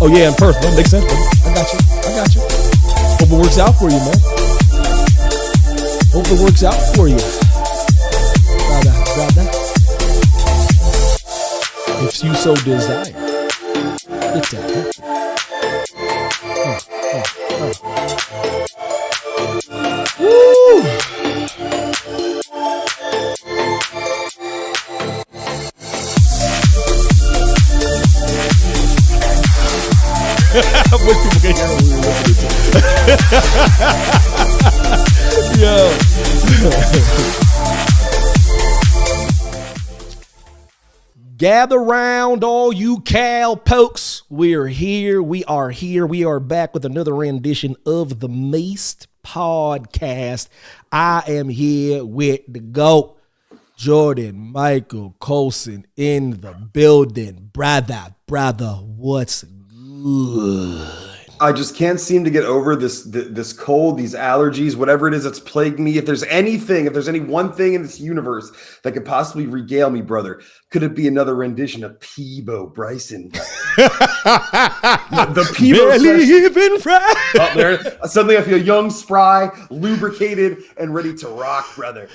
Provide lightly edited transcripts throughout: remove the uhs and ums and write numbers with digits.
Oh yeah, in Perth. That makes sense. I got you. Hope it works out for you, man. Hope it works out for you. Brother. If you so desire. It's that. Woo! I wish people could hear what we were listening to. Yo. Gather round, all you cow pokes. We are here. We are back with another rendition of the Meest podcast. I am here with the GOAT, Jordan Michael Colson, in the building. Brother, what's good? I just can't seem to get over this cold, these allergies, whatever it is that's plaguing me. If there's any one thing in this universe that could possibly regale me, brother, could it be another rendition of Peebo Bryson? the Peebo barely even fried. Oh, there, suddenly I feel young, spry, lubricated, and ready to rock, brother.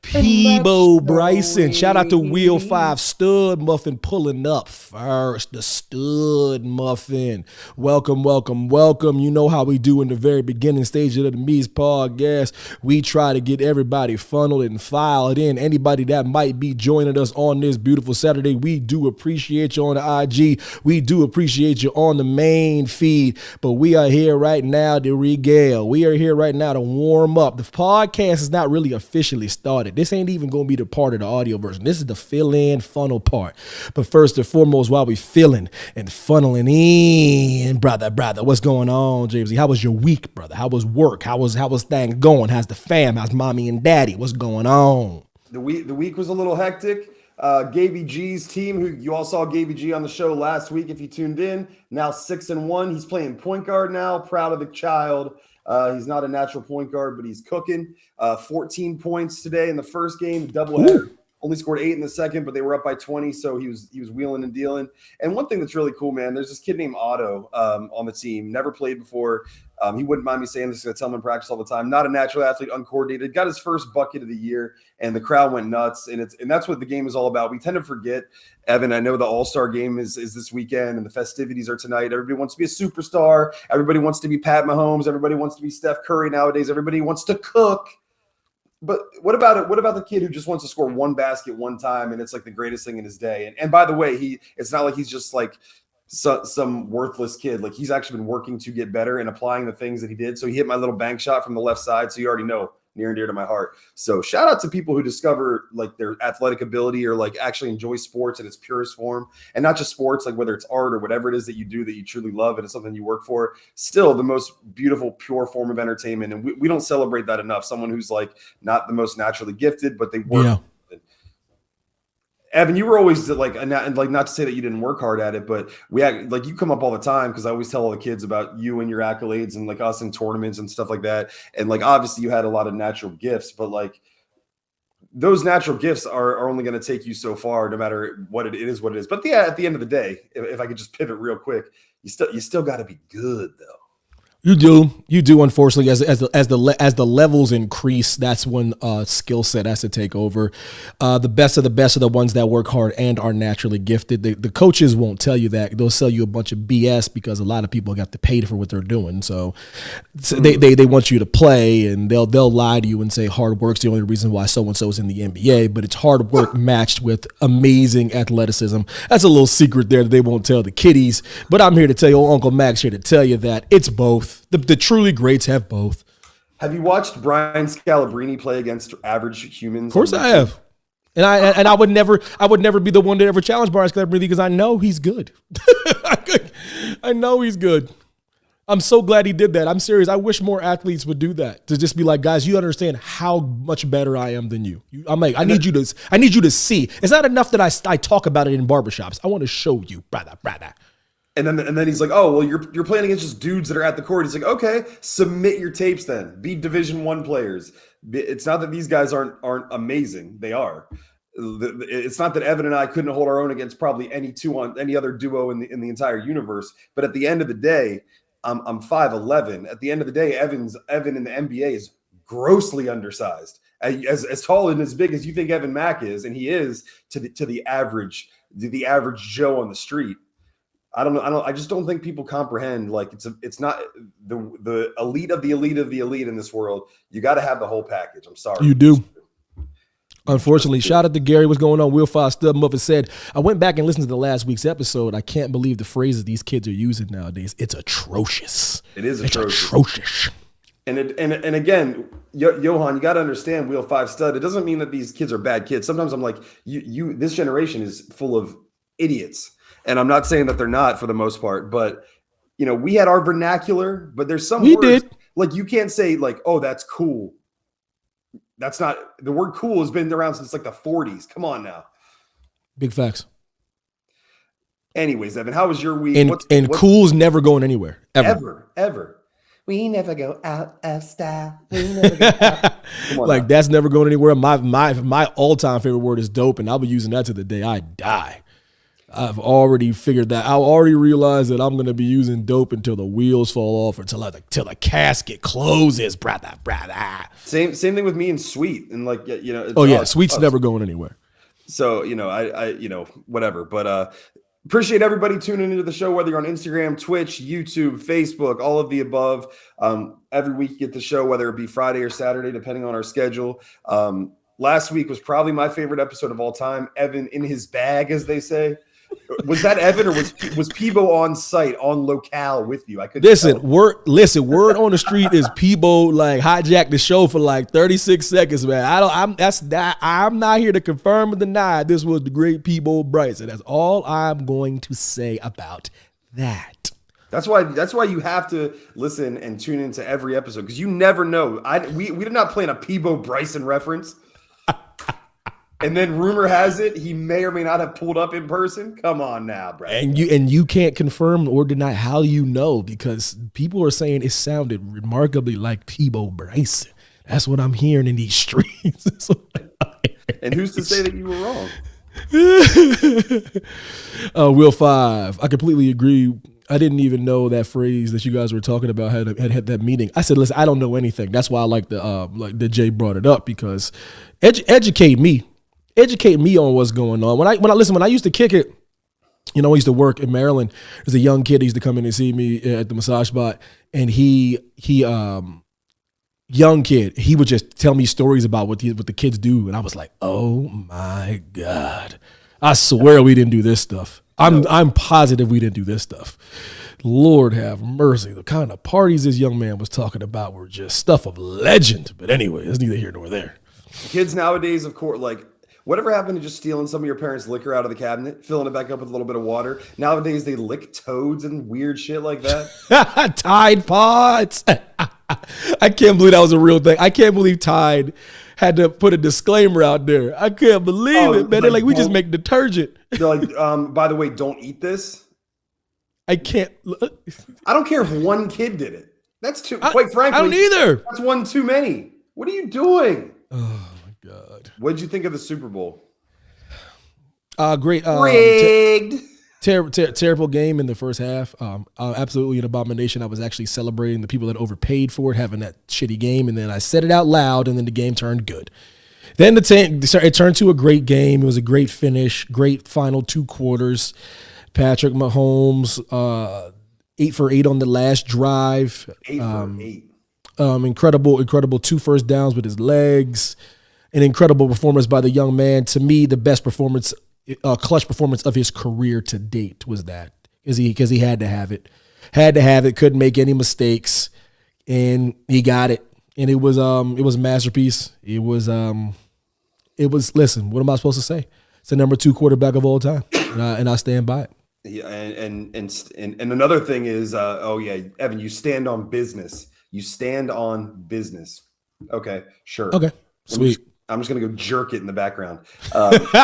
Peebo Bryson. Shout out to Wheel 5 Stud Muffin pulling up first. The Stud Muffin. Welcome. You know how we do in the very beginning stage of the Meest podcast. We try to get everybody funneled and filed in. Anybody that might be joining us on this beautiful Saturday, we do appreciate you on the IG. We do appreciate you on the main feed. But we are here right now to regale. We are here right now to warm up. The podcast is not really officially started. This ain't even going to be the part of the audio version. This is the fill-in funnel part. But first and foremost, while we filling and funneling in, brother, what's going on, Jamesy? How was your week, brother? How was work? How was things going? How's the fam? How's mommy and daddy? What's going on? The week was a little hectic. Gaby G's team, who you all saw Gaby G on the show last week if you tuned in, now 6-1. He's playing point guard now. Proud of the child. He's not a natural point guard, but he's cooking. 14 points today in the first game, doubleheader. Only scored 8 in the second, but they were up by 20, so he was wheeling and dealing. And one thing that's really cool, man, there's this kid named Otto on the team, never played before. He wouldn't mind me saying this because I tell him in practice all the time. Not a natural athlete, uncoordinated. Got his first bucket of the year, and the crowd went nuts. And that's what the game is all about. We tend to forget, Evan. I know the All-Star game is this weekend, and the festivities are tonight. Everybody wants to be a superstar. Everybody wants to be Pat Mahomes. Everybody wants to be Steph Curry nowadays. Everybody wants to cook. But what about it? What about the kid who just wants to score one basket one time, and it's like the greatest thing in his day? And by the way, it's not like he's just like some worthless kid. Like, he's actually been working to get better and applying the things that he did. So he hit my little bank shot from the left side. So you already know, near and dear to my heart. So shout out to people who discover like their athletic ability or like actually enjoy sports in its purest form, and not just sports, like whether it's art or whatever it is that you do that you truly love and it's something you work for. Still the most beautiful, pure form of entertainment. And we don't celebrate that enough. Someone who's like not the most naturally gifted, but they work. Yeah. Evan, you were always like not to say that you didn't work hard at it, but like you come up all the time because I always tell all the kids about you and your accolades and like us in tournaments and stuff like that. And like obviously you had a lot of natural gifts, but like those natural gifts are only going to take you so far, no matter what it is. But yeah, at the end of the day, if I could just pivot real quick, you still got to be good though. You do. Unfortunately, as the levels increase, that's when skill set has to take over. The best of the ones that work hard and are naturally gifted. The coaches won't tell you that. They'll sell you a bunch of BS because a lot of people got to pay for what they're doing. So they want you to play, and they'll lie to you and say hard work's the only reason why so and so is in the NBA. But it's hard work matched with amazing athleticism. That's a little secret there that they won't tell the kiddies. But I'm here to tell you, Uncle Max here to tell you that it's both. The truly greats have both. Have you watched Brian Scalabrine play against average humans? Of course I have. And I would never be the one to ever challenge Brian Scalabrine because I know he's good. I know he's good. I'm so glad he did that. I'm serious. I wish more athletes would do that, to just be like, guys, you understand how much better I am than you. I'm like, I need you to see. It's not enough that I talk about it in barbershops. I want to show you, brother. And then he's like, oh, well, you're playing against just dudes that are at the court. He's like, okay, submit your tapes then. Be Division I players. It's not that these guys aren't amazing. They are. It's not that Evan and I couldn't hold our own against probably any other duo in the entire universe. But at the end of the day, I'm 5'11". At the end of the day, Evan in the NBA is grossly undersized. As tall and as big as you think Evan Mack is, and he is to the average Joe on the street. I just don't think people comprehend, like, it's not the elite of the elite of the elite in this world. You got to have the whole package. I'm sorry. You do. Unfortunately, shout out to Gary. What's going on? Will 5 Stud Muffin said, I went back and listened to the last week's episode. I can't believe the phrases these kids are using nowadays. It's atrocious. It is atrocious. It's atrocious. And again, Johan, you got to understand, Wheel 5 Stud. It doesn't mean that these kids are bad kids. Sometimes I'm like, this generation is full of idiots. And I'm not saying that they're not for the most part, but we had our vernacular, but there's some words like you can't say like, oh, that's cool. That's not, the word cool has been around since like the 40s. Come on now. Big facts. Anyways, Evan, how was your week? And cool's never going anywhere. Ever. We never go out of style. We never go out. Like, that's never going anywhere. My all-time favorite word is dope, and I'll be using that to the day I die. I've already figured that. I already realized that I'm going to be using dope until the wheels fall off or till the casket closes, brother. Same thing with me and Sweet. And like, Sweet's never going anywhere. So, I whatever. But appreciate everybody tuning into the show, whether you're on Instagram, Twitch, YouTube, Facebook, all of the above. Every week you get the show, whether it be Friday or Saturday, depending on our schedule. Last week was probably my favorite episode of all time. Evan in his bag, as they say. Was that Evan, or was Peebo on site, on locale with you? I couldn't listen. Word on the street is Peebo like hijacked the show for like 36 seconds, man. I'm not here to confirm or deny this was the great Peebo Bryson. That's all I'm going to say about that. That's why you have to listen and tune into every episode, because you never know. We did not plan a Peebo Bryson reference. And then rumor has it he may or may not have pulled up in person. Come on now, bro. And you can't confirm or deny how you know, because people are saying it sounded remarkably like Peebo Bryson. That's what I'm hearing in these streets. And who's to say that you were wrong? Will 5. I completely agree. I didn't even know that phrase that you guys were talking about had that meaning. I said, listen, I don't know anything. That's why I like that Jay brought it up, because educate me. Educate me on what's going on. When I used to kick it, I used to work in Maryland. There's a young kid. He used to come in and see me at the massage spot, and young kid, he would just tell me stories about what the kids do, and I was like, oh my God, I swear we didn't do this stuff. I'm positive we didn't do this stuff. Lord have mercy. The kind of parties this young man was talking about were just stuff of legend. But anyway, it's neither here nor there. Kids nowadays, of course, like, whatever happened to just stealing some of your parents' liquor out of the cabinet, filling it back up with a little bit of water? Nowadays, they lick toads and weird shit like that. Tide Pods. I can't believe that was a real thing. I can't believe Tide had to put a disclaimer out there. I can't believe it, man. They're like, we just make detergent. They're like, by the way, don't eat this. I can't. I don't care if one kid did it. That's too, quite frankly. I don't either. That's one too many. What are you doing? Oh, my God. What did you think of the Super Bowl? Great. Rigged. Terrible game in the first half. Absolutely an abomination. I was actually celebrating the people that overpaid for it, having that shitty game, and then I said it out loud, and then the game turned good. Then it turned to a great game. It was a great finish, great final 2 quarters. Patrick Mahomes, 8 for 8 on the last drive. 8 for 8. Incredible 2 first downs with his legs. An incredible performance by the young man. To me, the best performance, clutch performance of his career to date was that, because he had to have it. Couldn't make any mistakes, and he got it. And it was a masterpiece. It was. Listen, what am I supposed to say? It's the number 2 quarterback of all time, and I stand by it. Yeah, and another thing is, Evan, you stand on business. You stand on business. Okay, sure. Okay, sweet. I'm just gonna go jerk it in the background. That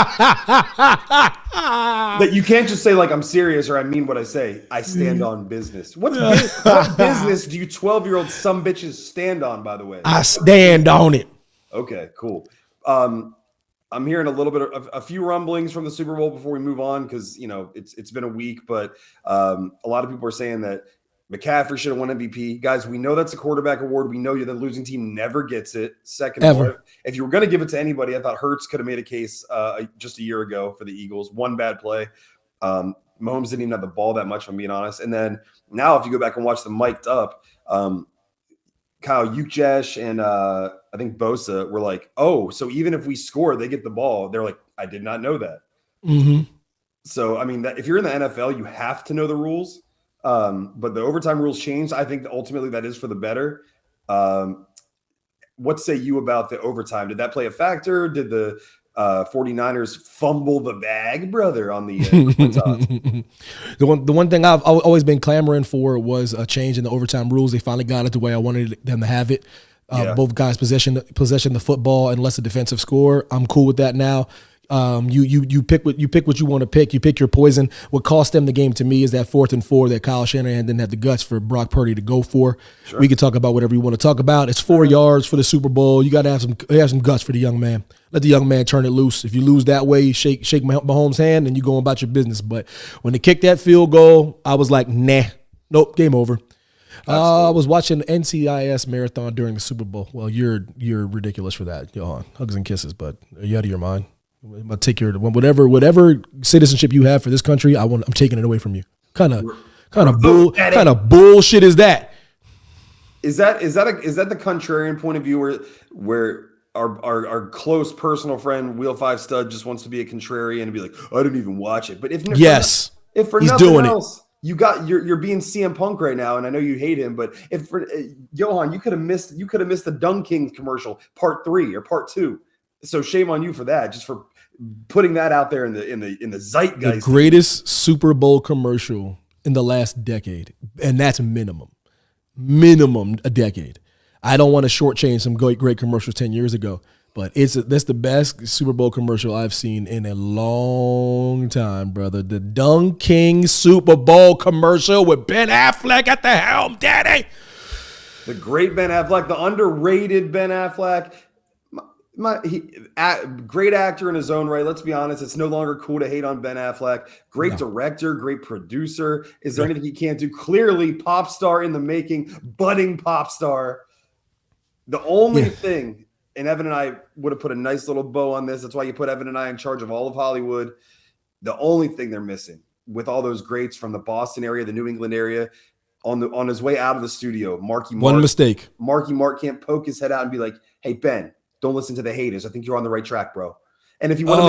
you can't just say like I'm serious or I mean what I say. I stand on business. What business do you 12-year-old some bitches stand on? By the way, I stand on it. Okay, cool. I'm hearing a little bit of a few rumblings from the Super Bowl before we move on, because it's been a week, but a lot of people are saying that McCaffrey should have won MVP. Guys, we know that's a quarterback award. We know the losing team never gets it. Second of all, if you were going to give it to anybody, I thought Hurts could have made a case just a year ago for the Eagles. One bad play. Mahomes didn't even have the ball that much, if I'm being honest. And then now, if you go back and watch the mic'd up, Kyle Juszczyk and I think Bosa were like, oh, so even if we score, they get the ball. They're like, I did not know that. Mm-hmm. So, I mean, if you're in the NFL, you have to know the rules. But the overtime rules changed. I think that ultimately that is for the better. What say you about the overtime? Did that play a factor? Did the 49ers fumble the bag, brother, on the The one thing I've always been clamoring for was a change in the overtime rules. They finally got it the way I wanted them to have it. Both guys possession the football and less a defensive score. I'm cool with that now. You pick what you want to pick. You pick your poison. What cost them the game to me is that 4th and 4 that Kyle Shanahan didn't have the guts for Brock Purdy to go for. Sure. We can talk about whatever you want to talk about. It's 4 yards for the Super Bowl. You got to have some guts for the young man. Let the young man turn it loose. If you lose that way, you shake Mahomes' hand and you go about your business. But when they kicked that field goal, I was like, nah, nope, game over. I was watching NCIS marathon during the Super Bowl. Well, you're ridiculous for that. Johan, hugs and kisses, but are you out of your mind? I'm gonna take your whatever citizenship you have for this country. I'm taking it away from you. Kind of bullshit is that? Is that the contrarian point of view where our close personal friend Wheel 5 Stud just wants to be a contrarian and be like, I didn't even watch it. But if for he's nothing doing else, you're being CM Punk right now, and I know you hate him, but if for Johan, you could have missed the Dung King commercial part 3 or part 2. So shame on you for that, just for putting that out there in the zeitgeist. The greatest Super Bowl commercial in the last decade, and that's minimum a decade. I don't want to shortchange some great commercials 10 years ago, but that's the best Super Bowl commercial I've seen in a long time, brother. The Dung King Super Bowl commercial with Ben Affleck at the helm, daddy. The great Ben Affleck, the underrated Ben Affleck. Great actor in his own right. Let's be honest. It's no longer cool to hate on Ben Affleck. Great director, great producer. Is there anything he can't do? Clearly, pop star in the making, budding pop star. The only thing, and Evan and I would have put a nice little bow on this. That's why you put Evan and I in charge of all of Hollywood. The only thing they're missing with all those greats from the Boston area, the New England area, on his way out of the studio, Marky Mark. One mistake. Marky Mark can't poke his head out and be like, hey, Ben, don't listen to the haters. I think you're on the right track, bro. And if you want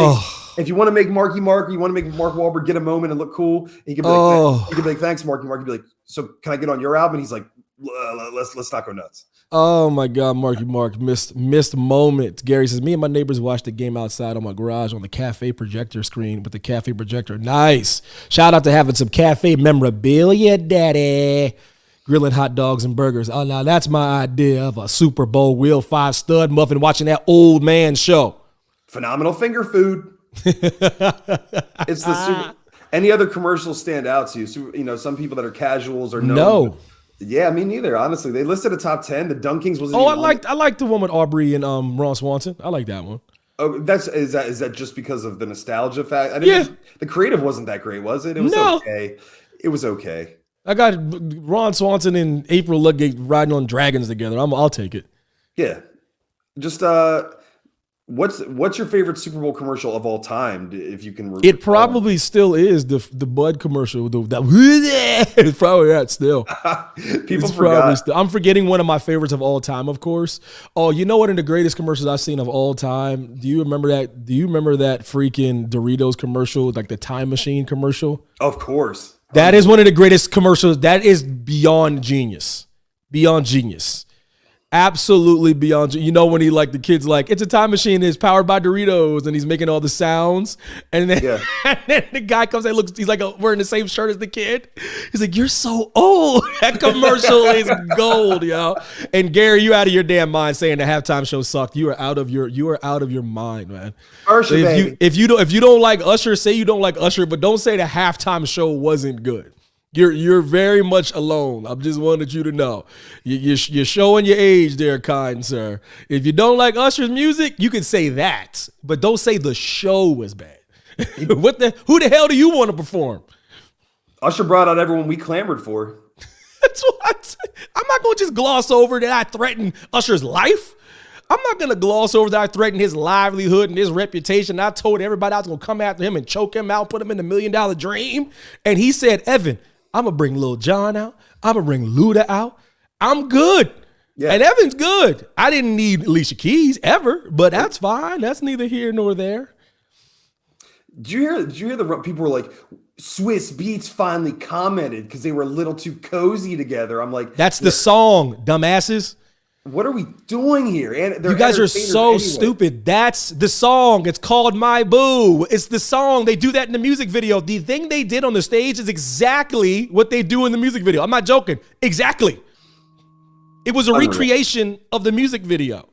to make Marky Mark, you want to make Mark Wahlberg get a moment and look cool, he can be like, thanks, Marky Mark. He'd be like, so can I get on your album? And he's like, let's not go nuts. Oh my God, Marky Mark missed moment. Gary says, me and my neighbors watched the game outside on my garage on the cafe projector screen with the cafe projector. Nice. Shout out to having some cafe memorabilia, daddy. Grilling hot dogs and burgers. Oh, now that's my idea of a Super Bowl Wheel 5 Stud muffin watching that old man show. Phenomenal finger food. It's the Super. Any other commercials stand out to you? So, some people that are casuals or no. Yeah, me neither. Honestly, they listed a top 10. The Dunkings was. I liked the one with Aubrey and Ron Swanson. I like that one. Oh, is that just because of the nostalgia fact? The creative wasn't that great, was it? It was okay. It was okay. I got Ron Swanson and April Ludgate riding on dragons together. I'll take it. Yeah. Just what's your favorite Super Bowl commercial of all time? If you can. It probably still is the Bud commercial. It's probably that still. People forgot. I'm forgetting one of my favorites of all time, of course. Oh, you know what? In the greatest commercials I've seen of all time. Do you remember that? Do you remember that freaking Doritos commercial, like the time machine commercial? Of course. That is one of the greatest commercials. That is beyond genius. Beyond genius. Absolutely beyond. When he the kid's like, it's a time machine, it's powered by Doritos, and he's making all the sounds. And then, and then the guy comes and looks, he's like wearing the same shirt as the kid. He's like, you're so old. That commercial is gold, yo. And Gary, you out of your damn mind saying the halftime show sucked. You are out of your mind, man. Usher, if you don't like Usher, say you don't like Usher, but don't say the halftime show wasn't good. You're very much alone. I'm just wanted you to know. You're showing your age there, kind sir. If you don't like Usher's music, you can say that, but don't say the show was bad. Who the hell do you want to perform? Usher brought out everyone we clamored for. That's what I'm not going to just gloss over that I threatened Usher's life. I'm not going to gloss over that I threatened his livelihood and his reputation. I told everybody I was going to come after him and choke him out, put him in the $1 Million Dream. And he said, Evan, I'm going to bring Lil Jon out. I'm going to bring Luda out. I'm good. Yeah. And Evan's good. I didn't need Alicia Keys ever, but that's fine. That's neither here nor there. Did you hear the people were like, Swiss Beats finally commented because they were a little too cozy together. I'm like, that's the song, dumbasses. What are we doing here? And you guys are so stupid. That's the song. It's called My Boo. It's the song. They do that in the music video. The thing they did on the stage is exactly what they do in the music video. I'm not joking. Exactly. It was a recreation of the music video.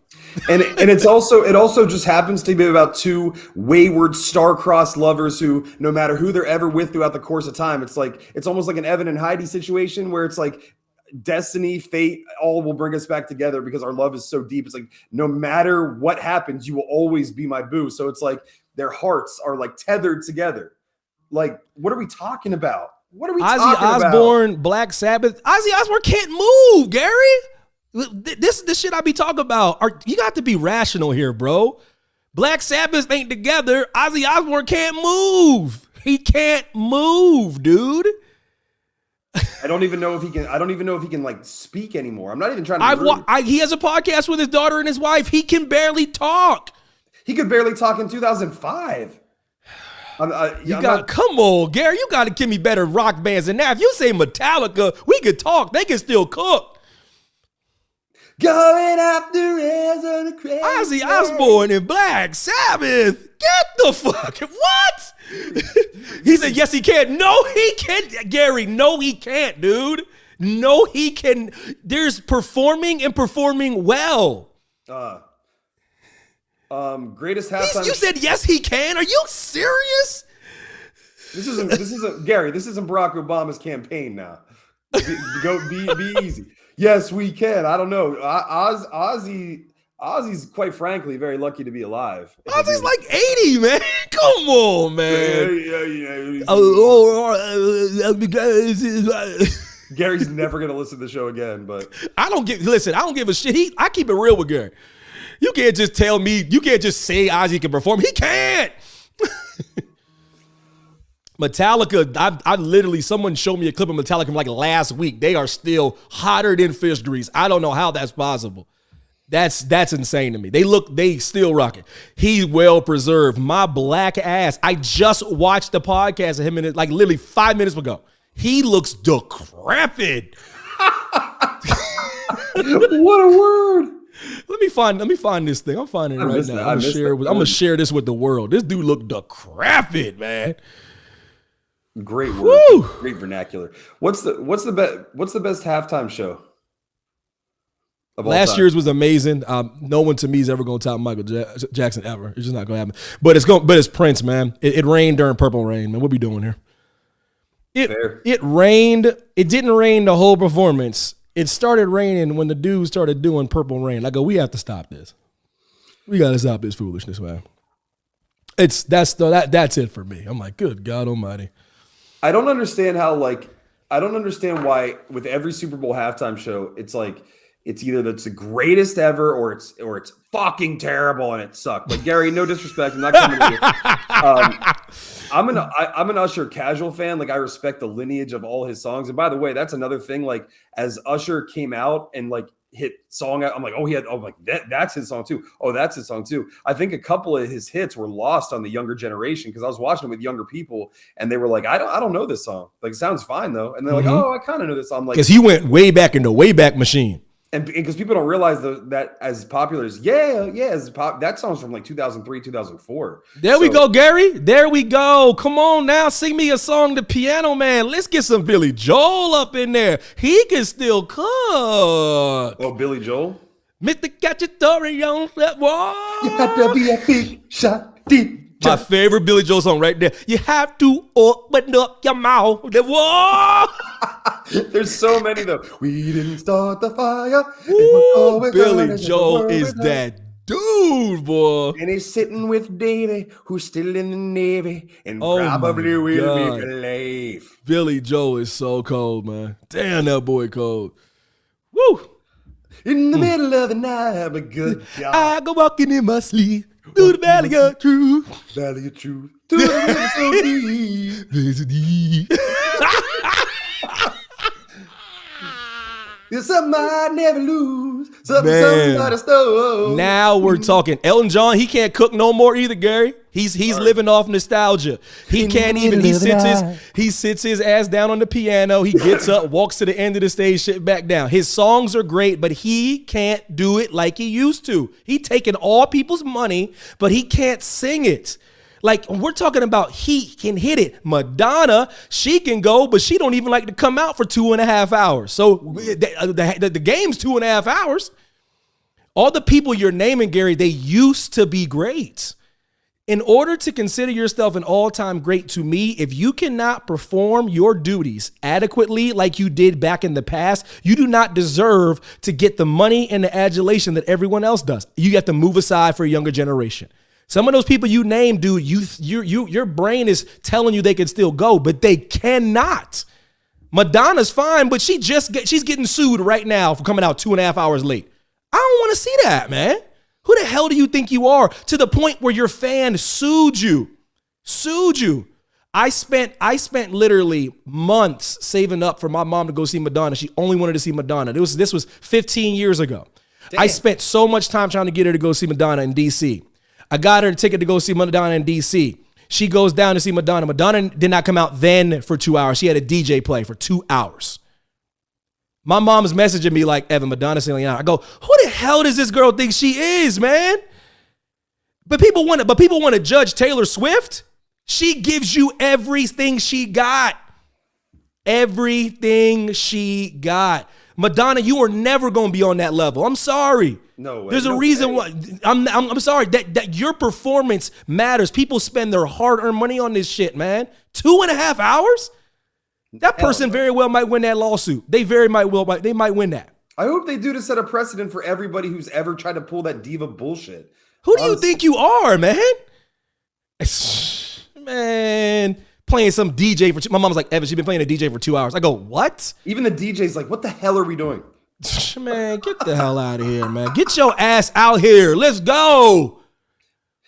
And it also just happens to be about two wayward star-crossed lovers who, no matter who they're ever with throughout the course of time, it's almost like an Evan and Heidi situation where it's like destiny, fate, all will bring us back together because our love is so deep. It's like no matter what happens, you will always be my boo. So it's like their hearts are like tethered together. Like, what are we talking about? What are we talking about? Ozzy Osbourne, Black Sabbath. Ozzy Osbourne can't move, Gary. This shit I be talking about. You got to be rational here, bro. Black Sabbath ain't together. Ozzy Osbourne can't move. He can't move, dude. I don't even know if he can like speak anymore. I'm not even trying to. He has a podcast with his daughter and his wife. He can barely talk. He could barely talk in 2005. Come on, Gary. You got to give me better rock bands than that. If you say Metallica, we could talk. They can still cook. Going after the Ozzy Osbourne and Black Sabbath. Get the fuck. What? He said, yes, he can. No, he can't. Gary, no, he can't, dude. No, he can. There's performing and performing well. Greatest halftime. You said, yes, he can. Are you serious? This isn't Gary. This isn't Barack Obama's campaign now. Be easy. Yes, we can. I don't know. Ozzy's quite frankly very lucky to be alive. Ozzy's like 80, man. Come on, man. Gary's never gonna listen to the show again, but I don't give a shit. I keep it real with Gary. You can't just tell me, you can't just say Ozzy can perform. He can't. Metallica, I literally, someone showed me a clip of Metallica from like last week. They are still hotter than fish grease. I don't know how that's possible. That's insane to me. They still rocking. He's well preserved. My black ass. I just watched the podcast of him and like literally 5 minutes ago. He looks decrepit. What a word. Let me find this thing. I'm finding it right now. I'm gonna share this with the world. This dude looked decrepit, man. Great word. Woo! Great vernacular. What's the best halftime show? Last year's was amazing. No one to me is ever going to top Michael Jackson ever. It's just not going to happen. But it's Prince, man. It rained during Purple Rain, man. What we doing here? It rained. It didn't rain the whole performance. It started raining when the dude started doing Purple Rain. I go, we have to stop this. We got to stop this foolishness, man. That's it for me. I'm like, good God Almighty. I don't understand why with every Super Bowl halftime show, it's like it's either that's the greatest ever or it's fucking terrible and it sucked. But Gary, no disrespect, I'm not coming to you. I'm an Usher casual fan. Like I respect the lineage of all his songs. And by the way, that's another thing. Like as Usher came out and like hit song, I'm like, that's his song too. Oh, that's his song too. I think a couple of his hits were lost on the younger generation because I was watching it with younger people and they were like, I don't know this song. Like it sounds fine though. And they're like, oh, I kind of know this song. Like, because he went way back in the Wayback Machine. And because people don't realize that as popular as that song's from like 2003, 2004. There we go, Gary. There we go. Come on now, sing me a song, The Piano Man. Let's get some Billy Joel up in there. He can still cook. Oh, Billy Joel? Mr. Cacciatore on that wall. You have to be a big shot deep. My favorite Billy Joel song right there. You have to open up your mouth. Whoa. There's so many though. We didn't start the fire. Ooh, Billy Joel is that dude, boy. And he's sitting with Davey, who's still in the Navy, and Oh probably my will God. be alive. Billy Joel is so cold, man. Damn, that boy cold. Woo. In the middle of the night, but good job. I go walking in my sleep through the valley of truth. Valley of truth. To the river so deep. There's a deep. It's something I never lose. Something Man. somebody stole. Now we're talking. Elton John, he can't cook no more either, Gary. He's living off nostalgia. He can't even. He sits his ass down on the piano. He gets up, walks to the end of the stage, sit back down. His songs are great, but he can't do it like he used to. He taking all people's money, but he can't sing it. Like, we're talking about he can hit it. Madonna, she can go, but she don't even like to come out for 2.5 hours. So the game's 2.5 hours. All the people you're naming, Gary, they used to be great. In order to consider yourself an all-time great, to me, if you cannot perform your duties adequately like you did back in the past, you do not deserve to get the money and the adulation that everyone else does. You have to move aside for a younger generation. Some of those people you named, dude, your brain is telling you they can still go, but they cannot. Madonna's fine, but she's getting sued right now for coming out 2.5 hours late. I don't want to see that, man. Who the hell do you think you are? To the point where your fan sued you. I spent literally months saving up for my mom to go see Madonna. She only wanted to see Madonna. This was 15 years ago. Damn. I spent so much time trying to get her to go see Madonna in DC. I got her a ticket to go see Madonna in DC. She goes down to see Madonna. Madonna did not come out then for 2 hours. She had a DJ play for 2 hours. My mom's messaging me like, Evan, Madonna's singing out. I go, who the hell does this girl think she is, man? But people want to judge Taylor Swift. She gives you everything she got. Everything she got. Madonna, you are never going to be on that level. I'm sorry. No way. There's a reason why. I'm sorry that your performance matters. People spend their hard-earned money on this shit, man. 2.5 hours? That person very well might win that lawsuit. They might win that. I hope they do to set a precedent for everybody who's ever tried to pull that diva bullshit. Who do you think you are, man? Man, playing some DJ for my mom's like, Evan, she's been playing a DJ for 2 hours. I go, what? Even the DJ's like, what the hell are we doing? Man, get the hell out of here, man. Get your ass out here. Let's go.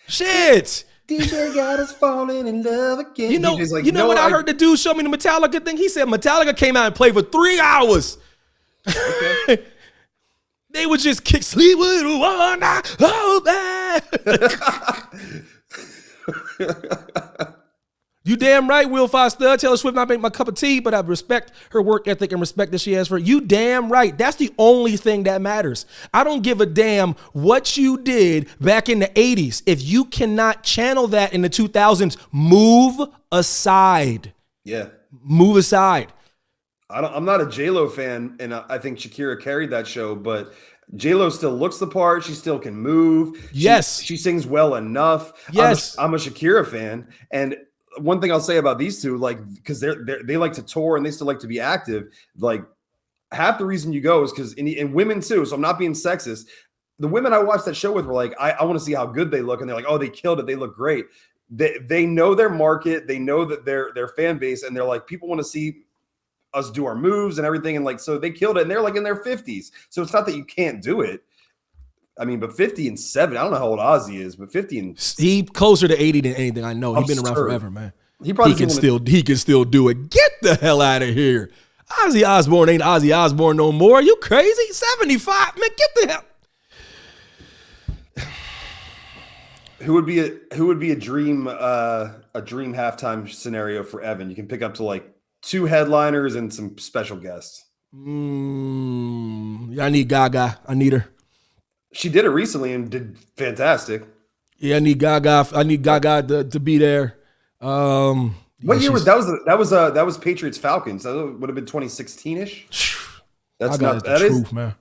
Shit. DJ got us falling in love again. You know what I heard the dude show me the Metallica thing? He said Metallica came out and played for 3 hours. Okay. They would just kick sleep with one eye open. You damn right, Will Five Stud. Taylor Swift not make my cup of tea, but I respect her work ethic and respect that she has for it. You damn right. That's the only thing that matters. I don't give a damn what you did back in the 80s. If you cannot channel that in the 2000s, move aside. Yeah. Move aside. I'm not a J-Lo fan, and I think Shakira carried that show, but J-Lo still looks the part. She still can move. Yes. She sings well enough. Yes. I'm a Shakira fan, and one thing I'll say about these two, like, because they like to tour and they still like to be active. Like, half the reason you go is because, and women too. So I'm not being sexist. The women I watched that show with were like, I want to see how good they look, and they're like, oh, they killed it. They look great. They know their market. They know that their fan base, and they're like, people want to see us do our moves and everything, and like, so they killed it. And they're like in their 50s. So it's not that you can't do it. I mean, but 50 and 70, I don't know how old Ozzy is, but 50 and he closer to 80 than anything I know. He's been around forever, man. He can still do it. Get the hell out of here. Ozzy Osbourne ain't Ozzy Osbourne no more. Are you crazy? 75, man. Get the hell. Who would be a dream halftime scenario for Evan? You can pick up to like 2 headliners and some special guests. I need Gaga. I need her. She did it recently and did fantastic. Yeah, I need Gaga. I need Gaga to be there. What year was that? Was Patriots Falcons? That would have been 2016ish. That's not that is truth, man.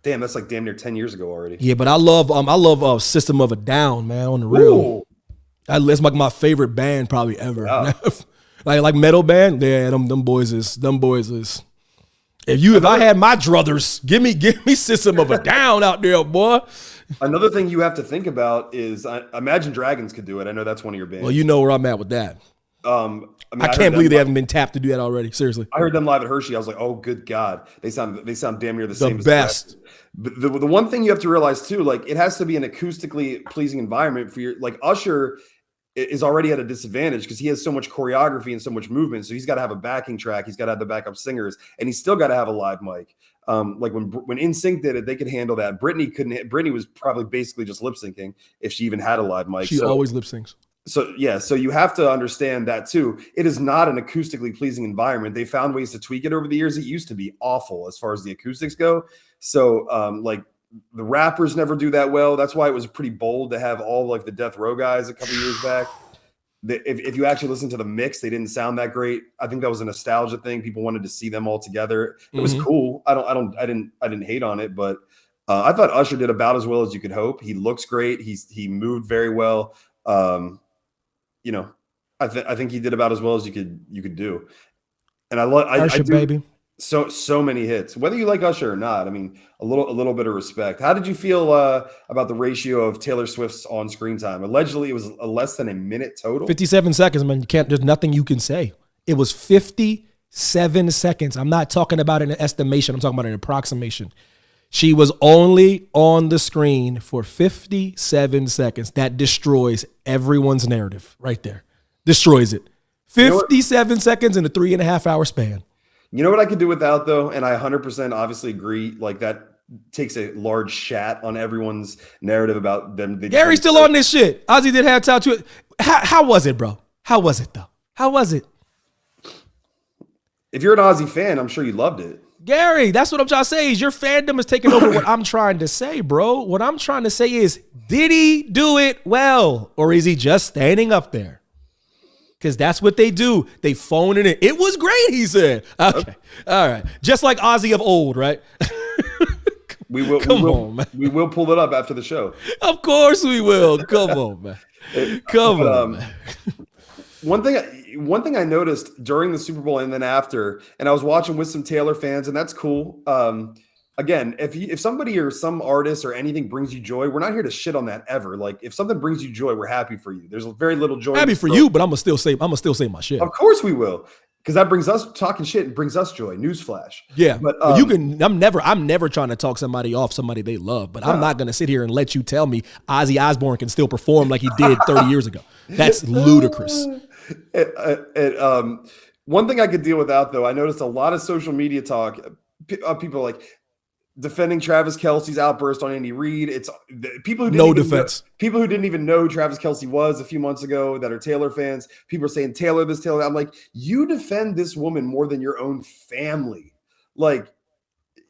Damn, that's like damn near 10 years ago already. Yeah, but I love System of a Down, man. On the real, that's like my favorite band probably ever. Yeah. like metal band. Yeah, them boys is If I had my druthers, give me System of a Down out there, boy. Another thing you have to think about is Imagine Dragons could do it. I know that's one of your bands. Well, you know where I'm at with that. I can't believe they haven't been tapped to do that already. Seriously. I heard them live at Hershey. I was like, oh, good God. They sound damn near the same. The best. But the one thing you have to realize too, like it has to be an acoustically pleasing environment for your, like Usher is already at a disadvantage because he has so much choreography and so much movement. So he's got to have a backing track. He's got to have the backup singers, and he's still got to have a live mic. Like when NSYNC did it, they could handle that. Britney couldn't. Britney was probably basically just lip syncing if she even had a live mic. She always lip syncs. So yeah, so you have to understand that too. It is not an acoustically pleasing environment. They found ways to tweak it over the years. It used to be awful as far as the acoustics go. So like the rappers never do that well. That's why it was pretty bold to have all like the Death Row guys a couple years back. If you actually listen to the mix, they didn't sound that great. I think that was a nostalgia thing. People wanted to see them all together. It was cool. I didn't hate on it, but I thought Usher did about as well as you could hope. He looks great. He moved very well. You know, I think he did about as well as you could do. And I do, baby. So many hits. Whether you like Usher or not, I mean, a little bit of respect. How did you feel about the ratio of Taylor Swift's on-screen time? Allegedly, it was less than a minute total. 57 seconds, man. There's nothing you can say. It was 57 seconds. I'm not talking about an estimation. I'm talking about an approximation. She was only on the screen for 57 seconds. That destroys everyone's narrative right there. Destroys it. 57 seconds in a 3.5 hour span. You know what I could do without, though? And I 100% obviously agree. Like, that takes a large shat on everyone's narrative about them. Gary's still on this shit. Ozzy did have time to it. How was it, bro? How was it, though? How was it? If you're an Ozzy fan, I'm sure you loved it. Gary, that's what I'm trying to say is your fandom is taking over what I'm trying to say, bro. What I'm trying to say is, did he do it well? Or is he just standing up there? Because that's what they do. They phone it in. It was great, he said. Okay. All right. Just like Ozzy of old, right? We will pull it up after the show. Of course we will. Come on, man. Come on, man. One thing I noticed during the Super Bowl and then after, and I was watching with some Taylor fans, and that's cool. Again, if somebody or some artist or anything brings you joy, we're not here to shit on that ever. Like, if something brings you joy, we're happy for you. There's very little joy. Happy for you, but I'm gonna still say my shit. Of course we will, because that brings us talking shit and brings us joy. Newsflash. Yeah, but you can. I'm never trying to talk somebody off somebody they love, but I'm not gonna sit here and let you tell me Ozzy Osbourne can still perform like he did 30 years ago. That's ludicrous. One thing I could deal without, though, I noticed a lot of social media talk. People like defending Travis Kelce's outburst on Andy Reid. It's people who didn't even know who Travis Kelce was a few months ago that are Taylor fans. People are saying Taylor this, Taylor that. I'm like, you defend this woman more than your own family. Like,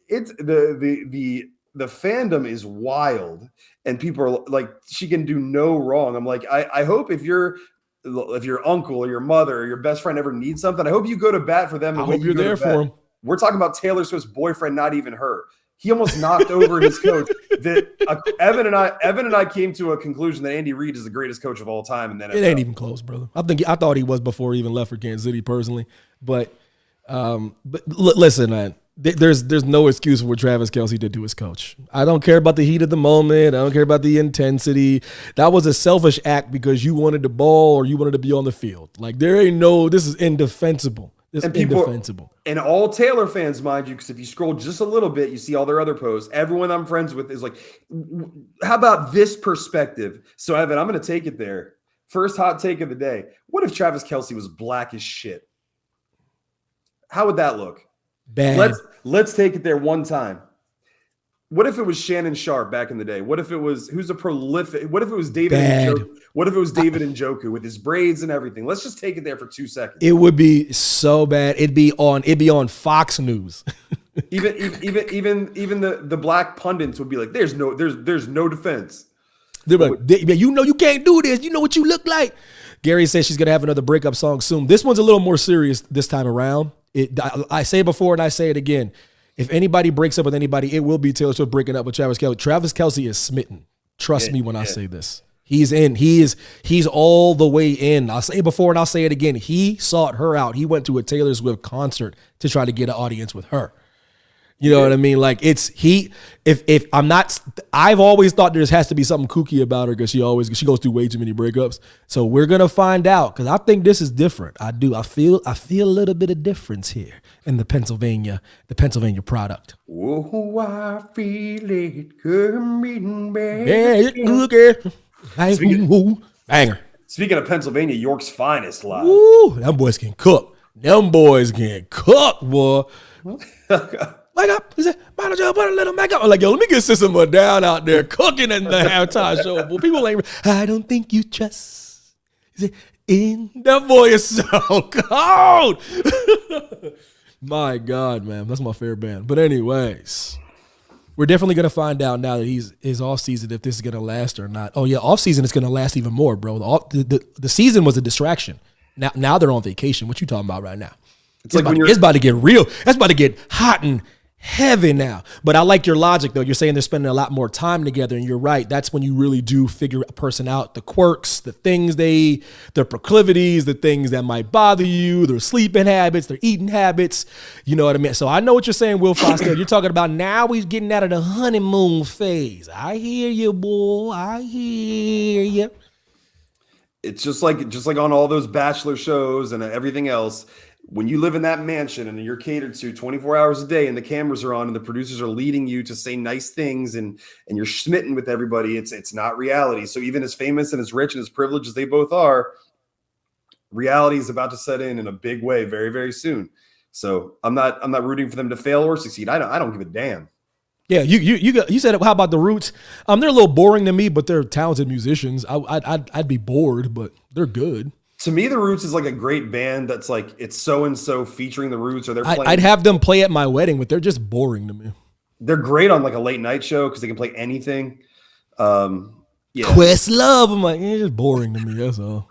it's the fandom is wild, and people are like, she can do no wrong. I'm like, I hope if your uncle or your mother or your best friend ever needs something, I hope you go to bat for them. I hope you're there for him. We're talking about Taylor Swift's boyfriend, not even her. He almost knocked over his coach. Evan and I came to a conclusion that Andy Reid is the greatest coach of all time. And then it ain't even close, brother. I thought he was before he even left for Kansas City personally. But listen, man, there's no excuse for what Travis Kelce did to his coach. I don't care about the heat of the moment. I don't care about the intensity. That was a selfish act because you wanted the ball or you wanted to be on the field. Like, this is indefensible. Indefensible. And all Taylor fans, mind you, because if you scroll just a little bit, you see all their other posts. Everyone I'm friends with is like, how about this perspective? So, Evan, I'm going to take it there. First hot take of the day. What if Travis Kelce was black as shit? How would that look? Bad. Let's take it there one time. What if it was Shannon Sharp back in the day? What if it was who's a prolific? What if it was David Njoku? What if it was David Njoku with his braids and everything? Let's just take it there for 2 seconds. It would be so bad. It'd be on Fox News. even the black pundits would be like, there's no defense. They're like, you can't do this. You know what you look like. Gary says she's gonna have another breakup song soon. This one's a little more serious this time around. I say it before and I say it again. If anybody breaks up with anybody, it will be Taylor Swift breaking up with Travis Kelce. Travis Kelce is smitten. Trust me when I say this. He's in. He's all the way in. I'll say it before and I'll say it again. He sought her out. He went to a Taylor Swift concert to try to get an audience with her. You know what I mean? Like if I'm not, I've always thought there has to be something kooky about her because she goes through way too many breakups. So we're going to find out because I think this is different. I do. I feel a little bit of difference here in the Pennsylvania product. Oh, I feel it coming back. Banger. Speaking of Pennsylvania, York's finest live. Woo, them boys can cook. Boy. Wake up. He said, might as well put a little makeup. I'm like, yo, let me get Sissima down out there cooking in the halftime show. Well, people ain't, I don't think you trust. He said, that boy is so cold. My God, man. That's my favorite band. But anyways, we're definitely going to find out now that his off season, if this is going to last or not. Oh yeah, off season is going to last even more, bro. The season was a distraction. Now they're on vacation. What you talking about right now? It's about to get real. That's about to get hot and heavy now. But I like your logic, though. You're saying they're spending a lot more time together, and you're right. That's when you really do figure a person out, the quirks, the things their proclivities, the things that might bother you, their sleeping habits, their eating habits. You know what I mean? So I know what you're saying, Will Foster. You're talking about now he's getting out of the honeymoon phase. I hear you, boy. I hear you. It's just like on all those Bachelor shows and everything else. When you live in that mansion and you're catered to 24 hours a day and the cameras are on and the producers are leading you to say nice things and you're smitten with everybody, it's not reality. So even as famous and as rich and as privileged as they both are, reality is about to set in a big way very, very soon. So I'm not rooting for them to fail or succeed. I don't give a damn. Yeah, you said, how about the Roots? They're a little boring to me, but they're talented musicians. I'd be bored, but they're good. To me, the Roots is like a great band that's like it's so and so featuring the Roots, or they're playing. I'd have them play at my wedding, but they're just boring to me. They're great on like a late night show because they can play anything. Yeah, Questlove. I'm like, it's just boring to me. That's all.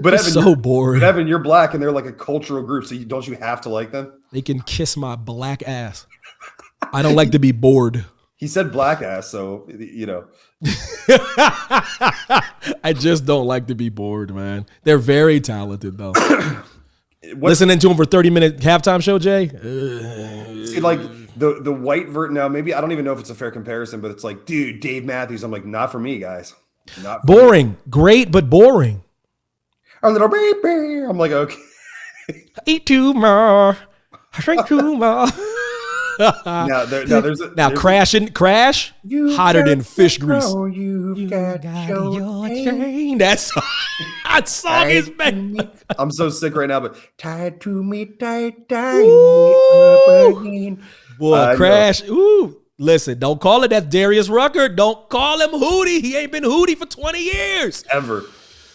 But it's Evan, so boring. But Evan, you're black, and they're like a cultural group. So don't you have to like them? They can kiss my black ass. I don't like to be bored. He said black ass, so you know. I just don't like to be bored, man. They're very talented, though. Listening to them for 30-minute halftime show, Jay. See, like the white vert now. Maybe I don't even know if it's a fair comparison, but it's like, dude, Dave Matthews. I'm like, not for me, guys. Not for boring. Me. Great, but boring. A little baby. I'm like, okay. Eat too more. Drink too more. Now Crash hotter than fish grease. You've got your chain. That song is bad. I'm so sick right now, but tied to me tight. Boy, Crash. Ooh, listen, don't call it that Darius Rucker. Don't call him Hootie. He ain't been Hootie for 20 years. Ever.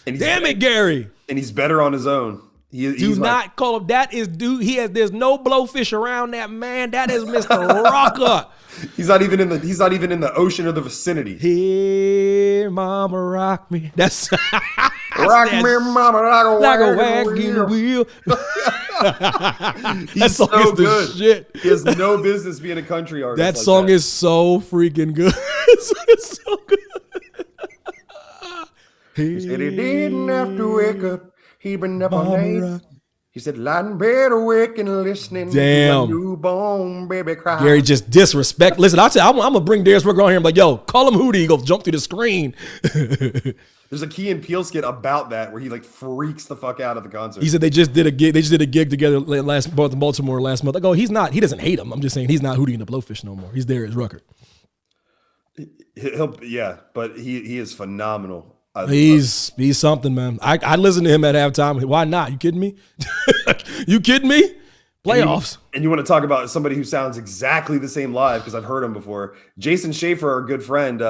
Damn it, Gary. And he's better on his own. Do not call him. That is there's no blowfish around that man. That is Mr. Rocker. He's not even in the ocean or the vicinity. Here, mama, rock me. That's rock me, mama, like a wagon wheel. He's song so is good. Shit. He has no business being a country artist. That song is so freaking good. It's so good. He said he didn't have to wake up. He been up all night. He said, lying bed awake and listening. Damn. To my newborn baby cry. Gary just disrespect. Listen, I'll tell you, I'm going to bring Darius Rucker on here and be like, yo, call him Hootie. He goes jump through the screen. There's a Key and Peele skit about that where he like freaks the fuck out at the concert. He said they just did a gig together both in Baltimore last month. I go, he doesn't hate him. I'm just saying he's not Hootie and the Blowfish no more. He's Darius Rucker. But he is phenomenal. He's something, man. I listen to him at halftime. Why not? You kidding me? You kidding me? Playoffs. And you want to talk about somebody who sounds exactly the same live, because I've heard him before. Jason Schaefer, our good friend,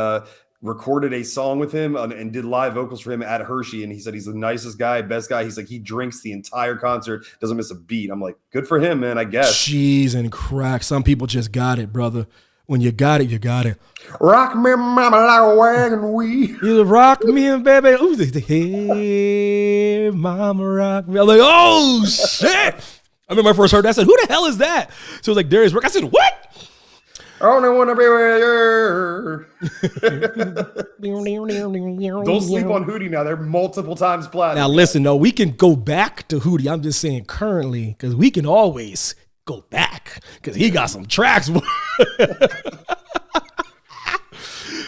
recorded a song with him and did live vocals for him at Hershey. And he said he's the nicest guy, best guy. He's like, he drinks the entire concert, doesn't miss a beat. I'm like, good for him, man, I guess. Cheese and crack. Some people just got it, brother. When you got it, you got it. Rock me, mama, like a wagon wheel. You rock me, baby. Ooh, hey, mama, rock me. I'm like, oh, shit. I remember when I first heard that. I said, who the hell is that? So it was like Darius Rucker. I said, what? I only want to be with you. Don't sleep on Hootie now. They're multiple times platinum. Now, listen, though, we can go back to Hootie. I'm just saying currently, because we can always go back because he got some tracks.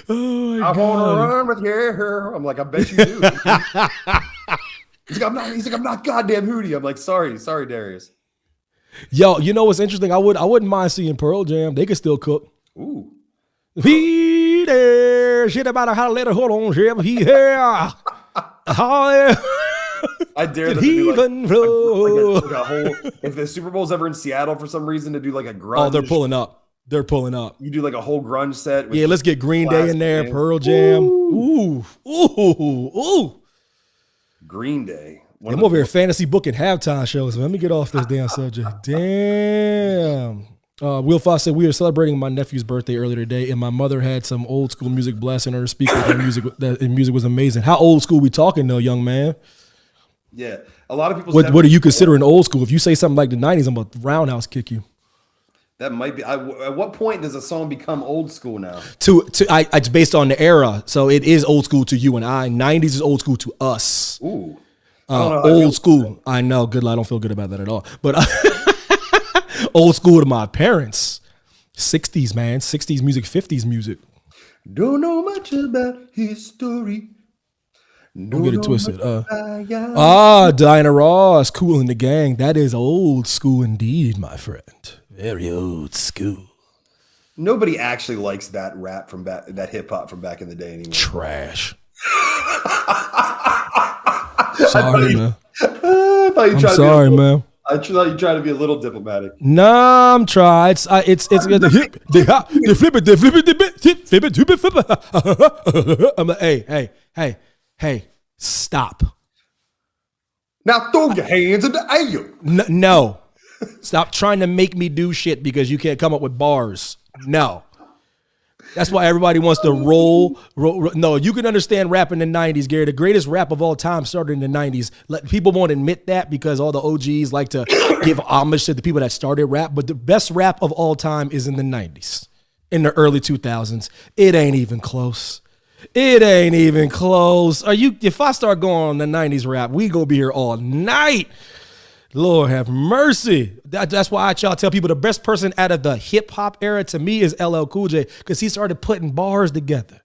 Oh I want to run with you. I'm like, I bet you do. He's like, I'm not goddamn Hootie. I'm like, sorry, Darius. Yo, you know what's interesting? I wouldn't mind seeing Pearl Jam. They could still cook. Ooh. He there, shit about how to let her hold on, Jim. He here. I dare them to do like a whole. If the Super Bowl's ever in Seattle for some reason, to do like a grunge. Oh, they're pulling up. They're pulling up. You do like a whole grunge set. Yeah, let's get Green Day in there. Pearl Jam. Ooh. Green Day. I'm over here fantasy booking halftime shows. So let me get off this damn subject. Damn. Will Foss said, we were celebrating my nephew's birthday earlier today, and my mother had some old school music blasting her speaker. And music was amazing. How old school we talking though, young man? Yeah, a lot of people. What do you consider an old school? If you say something like the '90s, I'm gonna roundhouse kick you. That might be. At what point does a song become old school now? It's based on the era, so it is old school to you and I. '90s is old school to us. Ooh, old school. I know. Good. I don't feel good about that at all. But old school to my parents. '60s, man. '60s music, '50s music. Don't know much about history. Don't get it twisted. Diana Ross, Cool in the Gang. That is old school indeed, my friend. Very old school. Nobody actually likes that rap from back, that hip hop from back in the day anymore. Trash. Sorry, man. I'm sorry, man. I thought you tried to be a little diplomatic. Nah, I'm trying. It's the hip, they flip it, flip it. I'm like, hey, stop. Now throw your hands in the air. No. Stop trying to make me do shit because you can't come up with bars. No. That's why everybody wants to roll. No, you can understand rap in the 90s, Gary. The greatest rap of all time started in the 90s. People won't admit that because all the OGs like to give homage to the people that started rap. But the best rap of all time is in the 90s, in the early 2000s. It ain't even close. It ain't even close. If I start going on the 90s rap, we gonna be here all night. Lord have mercy. That's why I tell people the best person out of the hip hop era to me is LL Cool J, because he started putting bars together.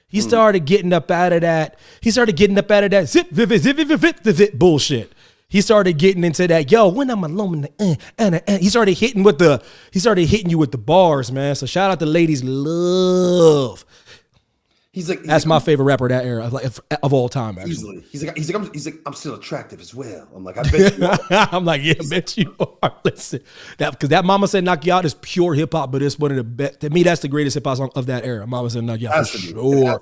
He started getting up out of that. Zip bullshit. He started getting into that. Yo, when I'm alone, he started hitting you with the bars, man. So shout out to Ladies Love. That's my favorite rapper of that era, of all time. Actually. Easily. He's like, I'm still attractive as well. I'm like, I bet you are. I'm like, yeah, I bet you are. Listen, because that Mama Said Knock You Out is pure hip hop, but it's one of the best. To me, that's the greatest hip hop song of that era. Mama Said Knock You Out for sure.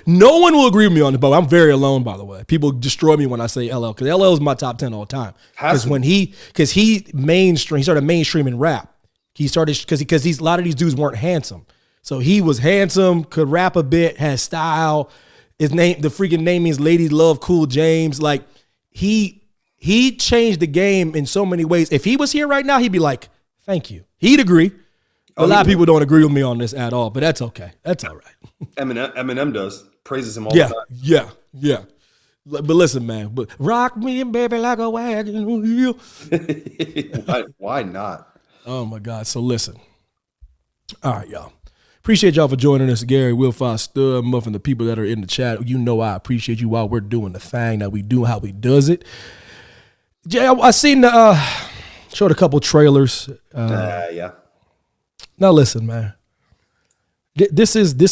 No one will agree with me on it, but I'm very alone, by the way. People destroy me when I say LL, because LL is my top 10 all time. Because he started mainstreaming rap. He started because a lot of these dudes weren't handsome. So he was handsome, could rap a bit, had style. The freaking name means Ladies Love Cool James. Like he changed the game in so many ways. If he was here right now, he'd be like, thank you. He'd agree. A lot of people don't agree with me on this at all, but that's okay. That's all right. Eminem does. Praises him all the time. Yeah. But listen, man, but rock me, baby, like a wagon wheel. Why not? Oh my God. So listen. All right, y'all. Appreciate y'all for joining us. Gary, Will Foss, Stud, Muffin, the people that are in the chat. You know I appreciate you while we're doing the thing that we do, how we does it. Jay, I seen showed a couple trailers. Yeah. Now listen, man. This is a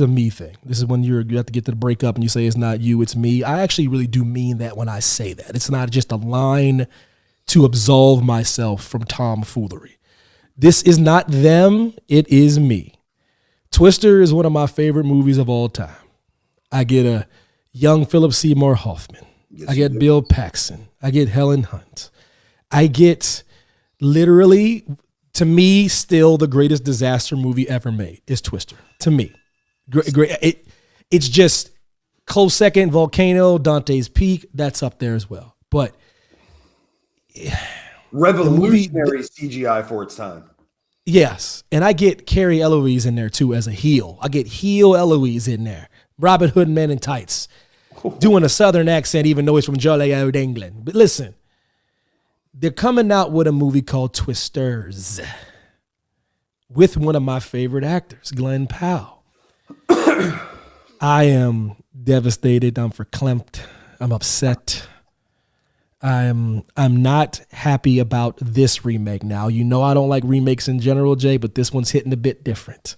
me thing. This is when you have to get to the breakup and you say it's not you, it's me. I actually really do mean that when I say that. It's not just a line to absolve myself from tomfoolery. This is not them, it is me. Twister is one of my favorite movies of all time. I get a young Philip Seymour Hoffman. Yes, I get Bill Paxton. I get Helen Hunt. I get literally, to me, still the greatest disaster movie ever made is Twister. To me. Great. It's just close second, Volcano, Dante's Peak, that's up there as well. But revolutionary CGI for its time. Yes. And I get Carrie Eloise in there too as a heel. I get heel Eloise in there. Robin Hood Men in Tights. Doing a southern accent even though it's from Jolly Old England. But listen, they're coming out with a movie called Twisters with one of my favorite actors, Glenn Powell. I am devastated. I'm verklempt. I'm upset. I'm not happy about this remake. Now, you know I don't like remakes in general, Jay, but this one's hitting a bit different.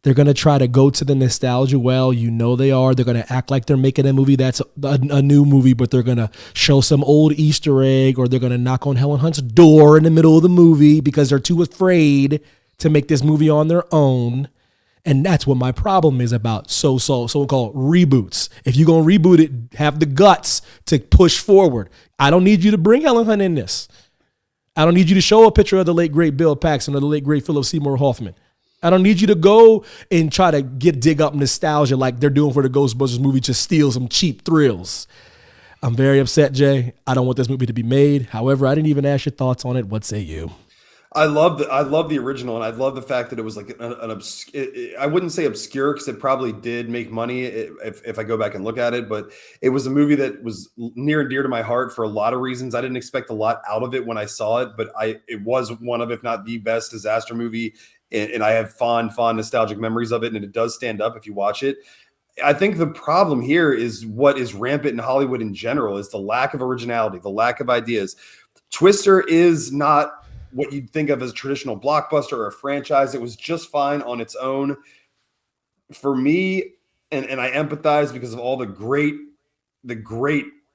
They're going to try to go to the nostalgia well. You know they are. They're going to act like they're making a movie that's a new movie, but they're going to show some old Easter egg, or they're going to knock on Helen Hunt's door in the middle of the movie because they're too afraid to make this movie on their own. And that's what my problem is about so-called reboots. If you're going to reboot it, have the guts to push forward. I don't need you to bring Helen Hunt in this. I don't need you to show a picture of the late, great Bill Paxton or the late, great Philip Seymour Hoffman. I don't need you to go and try to dig up nostalgia like they're doing for the Ghostbusters movie to steal some cheap thrills. I'm very upset, Jay. I don't want this movie to be made. However, I didn't even ask your thoughts on it. What say you? I love the original, and I love the fact that it was like I wouldn't say obscure because it probably did make money if I go back and look at it, but it was a movie that was near and dear to my heart for a lot of reasons. I didn't expect a lot out of it when I saw it, but it was one of, if not the best disaster movie, and I have fond nostalgic memories of it, and it does stand up if you watch it. I think the problem here is what is rampant in Hollywood in general is the lack of originality, the lack of ideas. Twister is not what you'd think of as a traditional blockbuster or a franchise. It was just fine on its own. For me, and I empathize because of all the great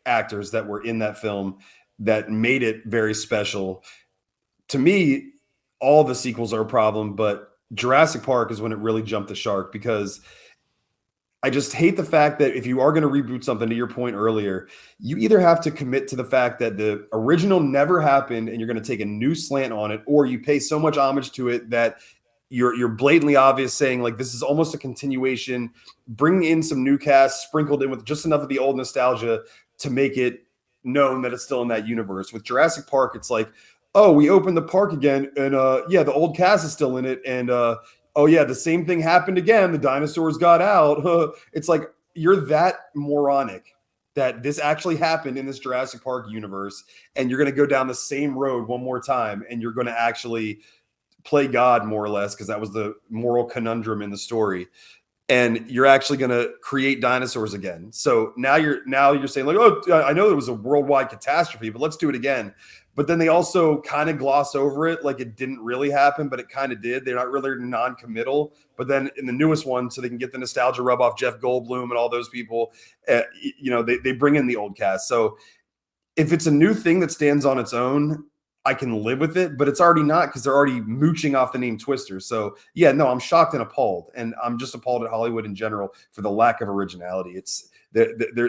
actors that were in that film that made it very special. To me, all the sequels are a problem, but Jurassic Park is when it really jumped the shark, because I just hate the fact that if you are going to reboot something, to your point earlier, you either have to commit to the fact that the original never happened and you're going to take a new slant on it, or you pay so much homage to it that you're blatantly obvious saying like this is almost a continuation, bring in some new cast sprinkled in with just enough of the old nostalgia to make it known that it's still in that universe. With Jurassic Park, it's like, oh, we opened the park again, and yeah, the old cast is still in it, and oh yeah, the same thing happened again. The dinosaurs got out. It's like you're that moronic that this actually happened in this Jurassic Park universe, and you're going to go down the same road one more time, and you're going to actually play God more or less, because that was the moral conundrum in the story. And you're actually going to create dinosaurs again. So now you're saying like, oh, I know it was a worldwide catastrophe, but let's do it again. But then they also kind of gloss over it like it didn't really happen, but it kind of did. They're not really non-committal. But then in the newest one, so they can get the nostalgia rub off Jeff Goldblum and all those people, they bring in the old cast. So if it's a new thing that stands on its own, I can live with it, but it's already not, because they're already mooching off the name Twister. So yeah, no, I'm shocked and appalled. And I'm just appalled at Hollywood in general for the lack of originality. They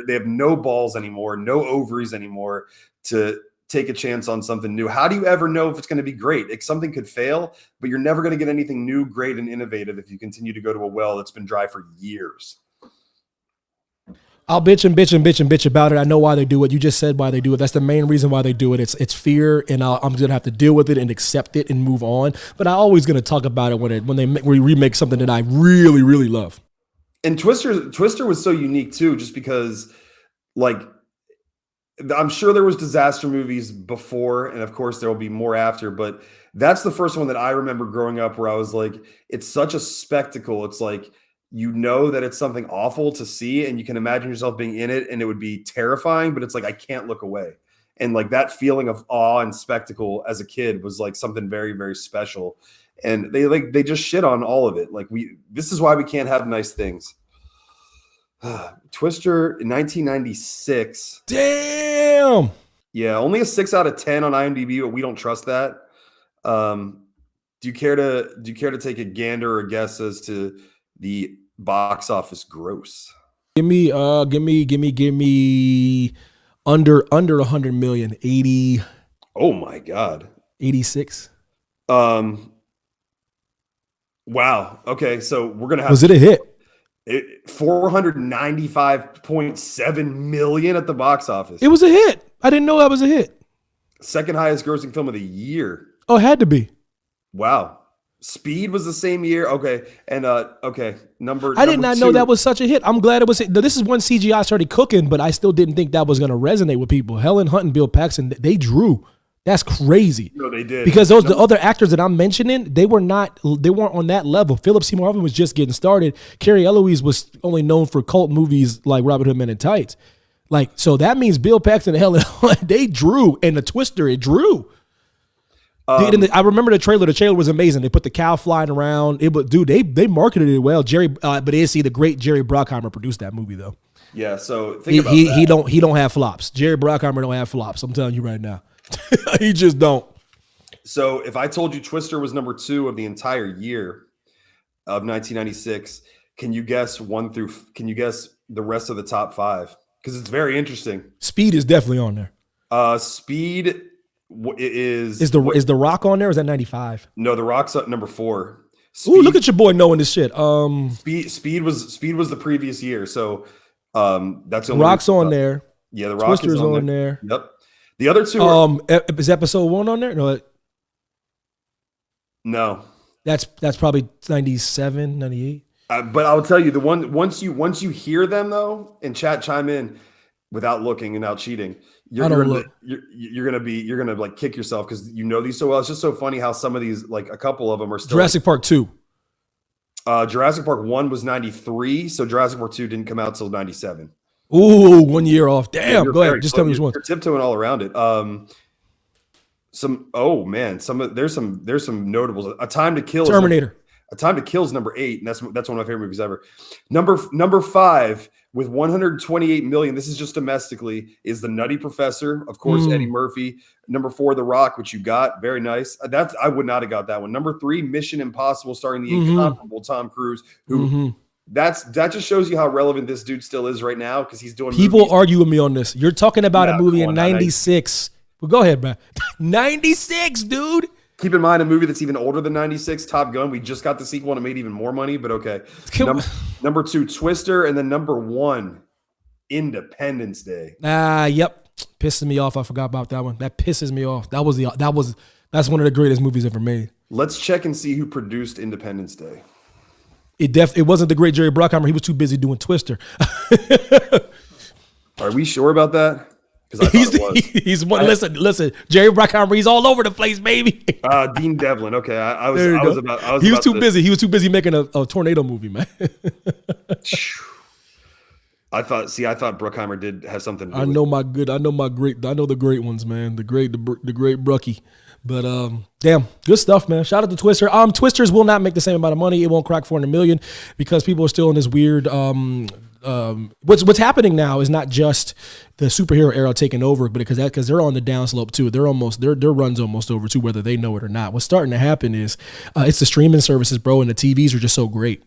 have no balls anymore, no ovaries anymore to take a chance on something new. How do you ever know if it's going to be great? Something could fail, but you're never going to get anything new, great, and innovative if you continue to go to a well that's been dry for years. I'll bitch about it. I know why they do it. You just said why they do it. That's the main reason why they do it. It's fear, and I'm going to have to deal with it and accept it and move on. But I'm always going to talk about it when they remake something that I really, really love. And Twister was so unique too, just because, like, I'm sure there was disaster movies before, and of course there will be more after, but that's the first one that I remember growing up where I was like, it's such a spectacle. It's like, you know that it's something awful to see, and you can imagine yourself being in it, and it would be terrifying, but it's like, I can't look away. And like that feeling of awe and spectacle as a kid was like something very, very special. And they just shit on all of it. Like this is why we can't have nice things. Twister in 1996. Damn. Yeah, only a 6 out of 10 on IMDb, but we don't trust that. Do you care to take a gander or guess as to the box office gross? Give me under 100 million. 80. Oh my God. 86. Wow. Okay, so we're gonna have. Was it a hit? 495.7 million at the box office. It was a hit. I didn't know that was a hit. Second highest grossing film of the year. Oh, it had to be. Wow. Speed was the same year. Okay. And number I did not 2. know that was such a hit. I'm glad it was. This is when CGI started cooking, but I still didn't think that was going to resonate with people. Helen Hunt and Bill Paxton, they drew. That's crazy. No, they did. Because the other actors that I'm mentioning, they weren't on that level. Philip Seymour Hoffman was just getting started. Carrie Eloise was only known for cult movies like Robin Hood Men in Tights. Like, so that means Bill Paxton and Helen, they drew, and the Twister, it drew. I remember the trailer. The trailer was amazing. They put the cow flying around. They marketed it well. The great Jerry Bruckheimer produced that movie though. Yeah, so think about that. He don't have flops. Jerry Bruckheimer don't have flops. I'm telling you right now. He just don't. So if I told you Twister was number 2 of the entire year of 1996, can you guess the rest of the top 5? Because it's very interesting. Speed is definitely on there. Speed is the Rock on there? Or is that 95? No, the Rock's at number 4. Ooh, look at your boy knowing this shit. Speed was the previous year, so that's the only Rock's on there. Yeah, the Rock Twister's is on there. Yep. The other 2 is episode 1 on there? No. That's probably 97, 98. But I'll tell you, the one once you hear them though, and chat chime in without looking and without cheating, you're gonna like kick yourself because you know these so well. It's just so funny how some of these, like a couple of them are still Jurassic Park 2. Jurassic Park 1 was 93, so Jurassic Park 2 didn't come out till 97. Ooh, 1 year off. Damn, go ahead. Just tell me which one. You're tiptoeing all around it. There's some notables. A Time to Kill. Terminator. A Time to Kill is number 8, and that's one of my favorite movies ever. Number 5 with 128 million. This is just domestically. Is The Nutty Professor, of course, Eddie Murphy. Number 4, The Rock, which you got, very nice. I would not have got that one. Number 3, Mission Impossible, starring the incomparable Tom Cruise, who. That just shows you how relevant this dude still is right now because he's doing. People movies. Argue with me on this. You're talking about a movie in '96. Well, go ahead, man. 96, dude. Keep in mind a movie that's even older than 96, Top Gun. We just got the sequel and it made even more money, but okay. Number 2, Twister, and then number 1, Independence Day. Yep. Pisses me off. I forgot about that one. That pisses me off. That's one of the greatest movies ever made. Let's check and see who produced Independence Day. It wasn't the great Jerry Bruckheimer. He was too busy doing Twister. Are we sure about that? Because I thought it was. Listen. Jerry Bruckheimer, he's all over the place, baby. Dean Devlin. Okay, He was too busy. He was too busy making a tornado movie, man. I thought Bruckheimer did have something. I know the great ones, man. The great Brucky. But damn, good stuff, man. Shout out to Twister. Twisters will not make the same amount of money. It won't crack 400 million because people are still in this weird. What's happening now is not just the superhero era taking over, but because they're on the downslope too. Their run's almost over too, whether they know it or not. What's starting to happen is it's the streaming services, bro, and the TVs are just so great.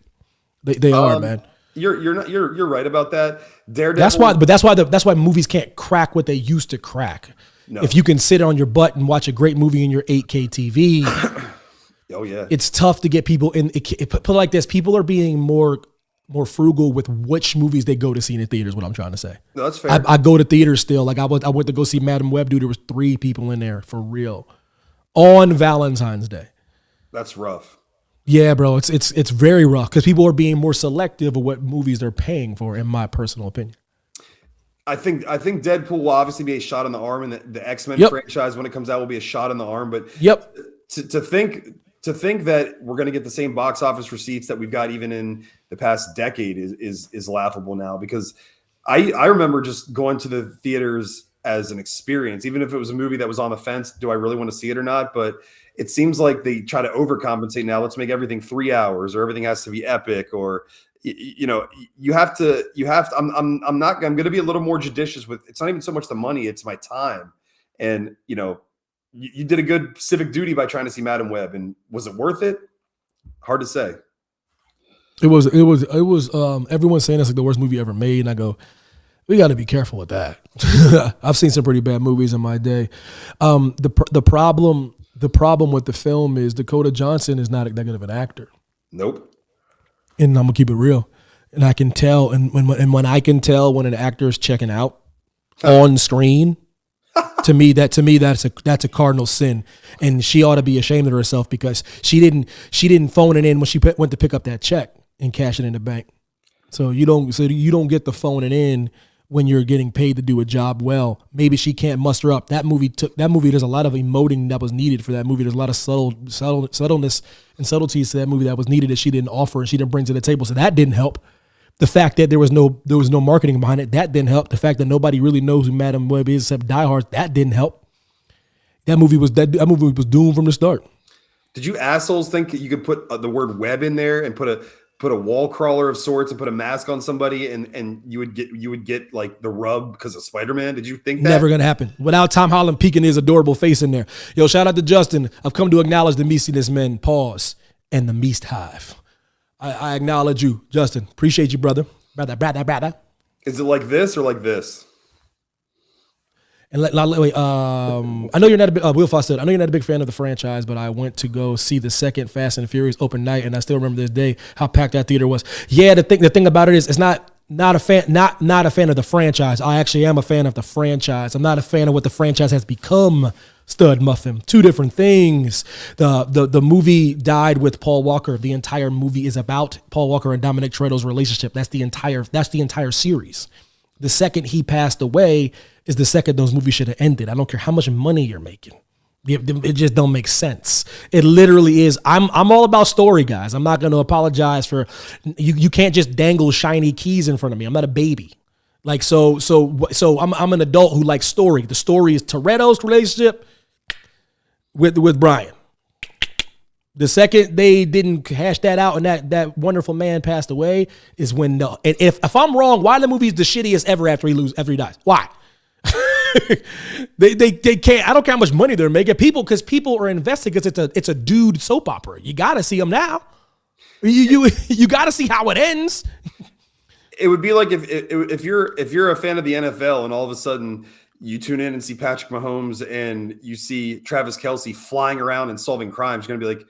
They are, man. You're right about that. Daredevil. That's why movies can't crack what they used to crack. No. If you can sit on your butt and watch a great movie in your 8K TV, oh yeah, it's tough to get people in. Put it like this: people are being more frugal with which movies they go to see in the theaters. What I'm trying to say. No, that's fair. I go to theaters still. Like I went to go see Madam Web, dude. There was 3 people in there for real on Valentine's Day. That's rough. Yeah, bro, it's very rough because people are being more selective of what movies they're paying for, in my personal opinion. I think Deadpool will obviously be a shot in the arm, and the X-Men franchise when it comes out will be a shot in the arm. But to think that we're going to get the same box office receipts that we've got even in the past decade is laughable now. Because I remember just going to the theaters as an experience, even if it was a movie that was on the fence. Do I really want to see it or not? But it seems like they try to overcompensate now. Let's make everything 3 hours, or everything has to be epic, or you have to. I'm going to be a little more judicious with. It's not even so much the money; it's my time. And you did a good civic duty by trying to see Madam Web, and was it worth it? Hard to say. It was. Everyone's saying it's like the worst movie ever made, and I go, we got to be careful with that. I've seen some pretty bad movies in my day. The problem with the film is Dakota Johnson is not that good of an actor. Nope. And I'm gonna keep it real. And I can tell, and when I can tell when an actor is checking out on screen, to me that's a cardinal sin, and she ought to be ashamed of herself because she didn't phone it in when she went to pick up that check and cash it in the bank. So you don't get the phoning in when you're getting paid to do a job well. Maybe she can't muster up. That movie, there's a lot of emoting that was needed for that movie. There's a lot of subtleness and subtleties to that movie that was needed that she didn't offer and she didn't bring to the table. So that didn't help. The fact that there was no marketing behind it, that didn't help. The fact that nobody really knows who Madam Web is except diehards, that didn't help. That movie was doomed from the start. Did you assholes think that you could put the word web in there and put a wall crawler of sorts and put a mask on somebody and you would get like the rub because of Spider-Man? Did you think that? Never gonna happen without Tom Holland peeking his adorable face in there. Yo, shout out to Justin. I've come to acknowledge the Meestiness men, pause, and the Meest hive. I acknowledge you, Justin. Appreciate you, brother. Brother. Is it like this or like this? And wait, I know you're not a big, Will Foss said, I know you're not a big fan of the franchise, but I went to go see the second Fast and Furious open night, and I still remember this day how packed that theater was. Yeah, the thing about it is, it's not a fan of the franchise. I actually am a fan of the franchise. I'm not a fan of what the franchise has become. Stud Muffin, two different things. The movie died with Paul Walker. The entire movie is about Paul Walker and Dominic Toretto's relationship. That's the entire series. The second he passed away is the second those movies should have ended. I don't care how much money you're making. It just don't make sense. It literally is. I'm all about story, guys. I'm not going to apologize for you. Can't just dangle shiny keys in front of me. I'm not a baby. Like so I'm an adult who likes story. The story is Toretto's relationship with Brian. The second they didn't hash that out and that wonderful man passed away is when if I'm wrong, why the movie's the shittiest ever after he dies? Why? they can't. I don't care how much money they're making. People are invested because it's a dude soap opera. You got to see them now. You got to see how it ends. It would be like if you're a fan of the NFL and all of a sudden you tune in and see Patrick Mahomes and you see Travis Kelce flying around and solving crimes, you're gonna be like,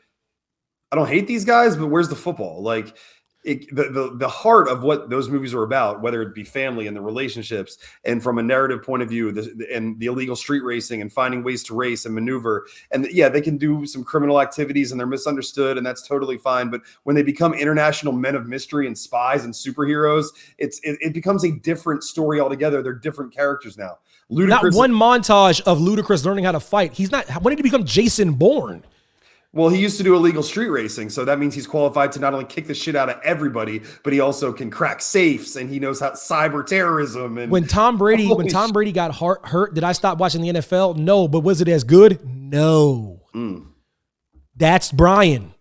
I don't hate these guys, but where's the football? Like the heart of what those movies are about, whether it be family and the relationships, and from a narrative point of view, and the illegal street racing and finding ways to race and maneuver. And yeah, they can do some criminal activities and they're misunderstood, and that's totally fine. But when they become international men of mystery and spies and superheroes, it becomes a different story altogether. They're different characters now. Ludacris, not one montage of Ludacris learning how to fight. He's not. When did he become Jason Bourne? Well, he used to do illegal street racing, so that means he's qualified to not only kick the shit out of everybody, but he also can crack safes and he knows how cyber terrorism. And when Tom Brady got hurt, did I stop watching the NFL? No, but was it as good? No. That's Brian.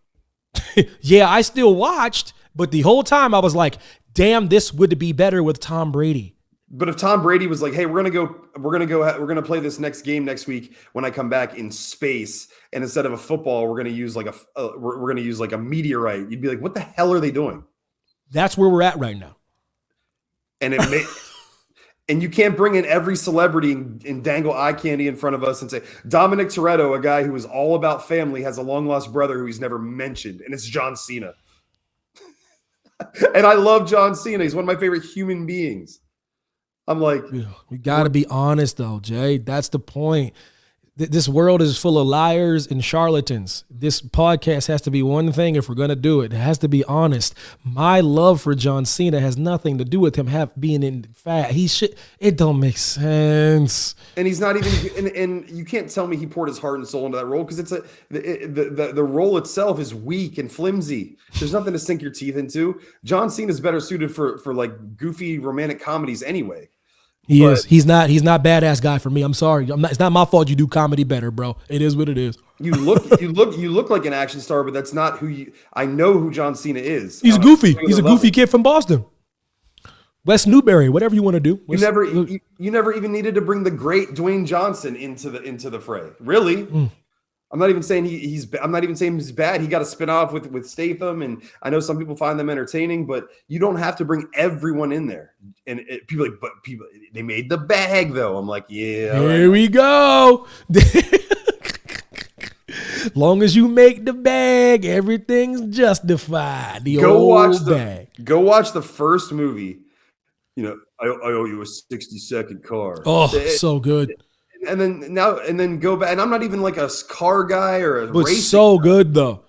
Yeah, I still watched, but the whole time I was like, damn, this would be better with Tom Brady. But if Tom Brady was like, hey, we're gonna play this next game next week when I come back in space, and instead of a football, we're gonna use like a meteorite, you'd be like, what the hell are they doing? That's where we're at right now. And and you can't bring in every celebrity and dangle eye candy in front of us and say Dominic Toretto, a guy who is all about family, has a long lost brother who he's never mentioned, and it's John Cena. And I love John Cena. He's one of my favorite human beings. I'm like, we got to be honest though, Jay. That's the point. This world is full of liars and charlatans. This podcast has to be one thing if we're going to do it. It has to be honest. My love for John Cena has nothing to do with him being in fat. It don't make sense. And he's not even, and you can't tell me he poured his heart and soul into that role because the role itself is weak and flimsy. There's nothing to sink your teeth into. John Cena is better suited for like goofy romantic comedies anyway. He is. He's not badass guy for me. I'm sorry. It's not my fault you do comedy better, bro. It is what it is. You look like an action star, but that's not I know who John Cena is. He's goofy. He's a goofy kid from Boston. West Newbury, whatever you want to do. You never even needed to bring the great Dwayne Johnson into the fray. Really? I'm not even saying he's bad. He got a spinoff with Statham, and I know some people find them entertaining, but you don't have to bring everyone in there. And people they made the bag though. I'm like, yeah. Here we go. Long as you make the bag, everything's justified. Go watch the first movie. You know, I owe you a 60-second car. Oh, so good. And then go back. And I'm not even like a car guy or a race. So good though.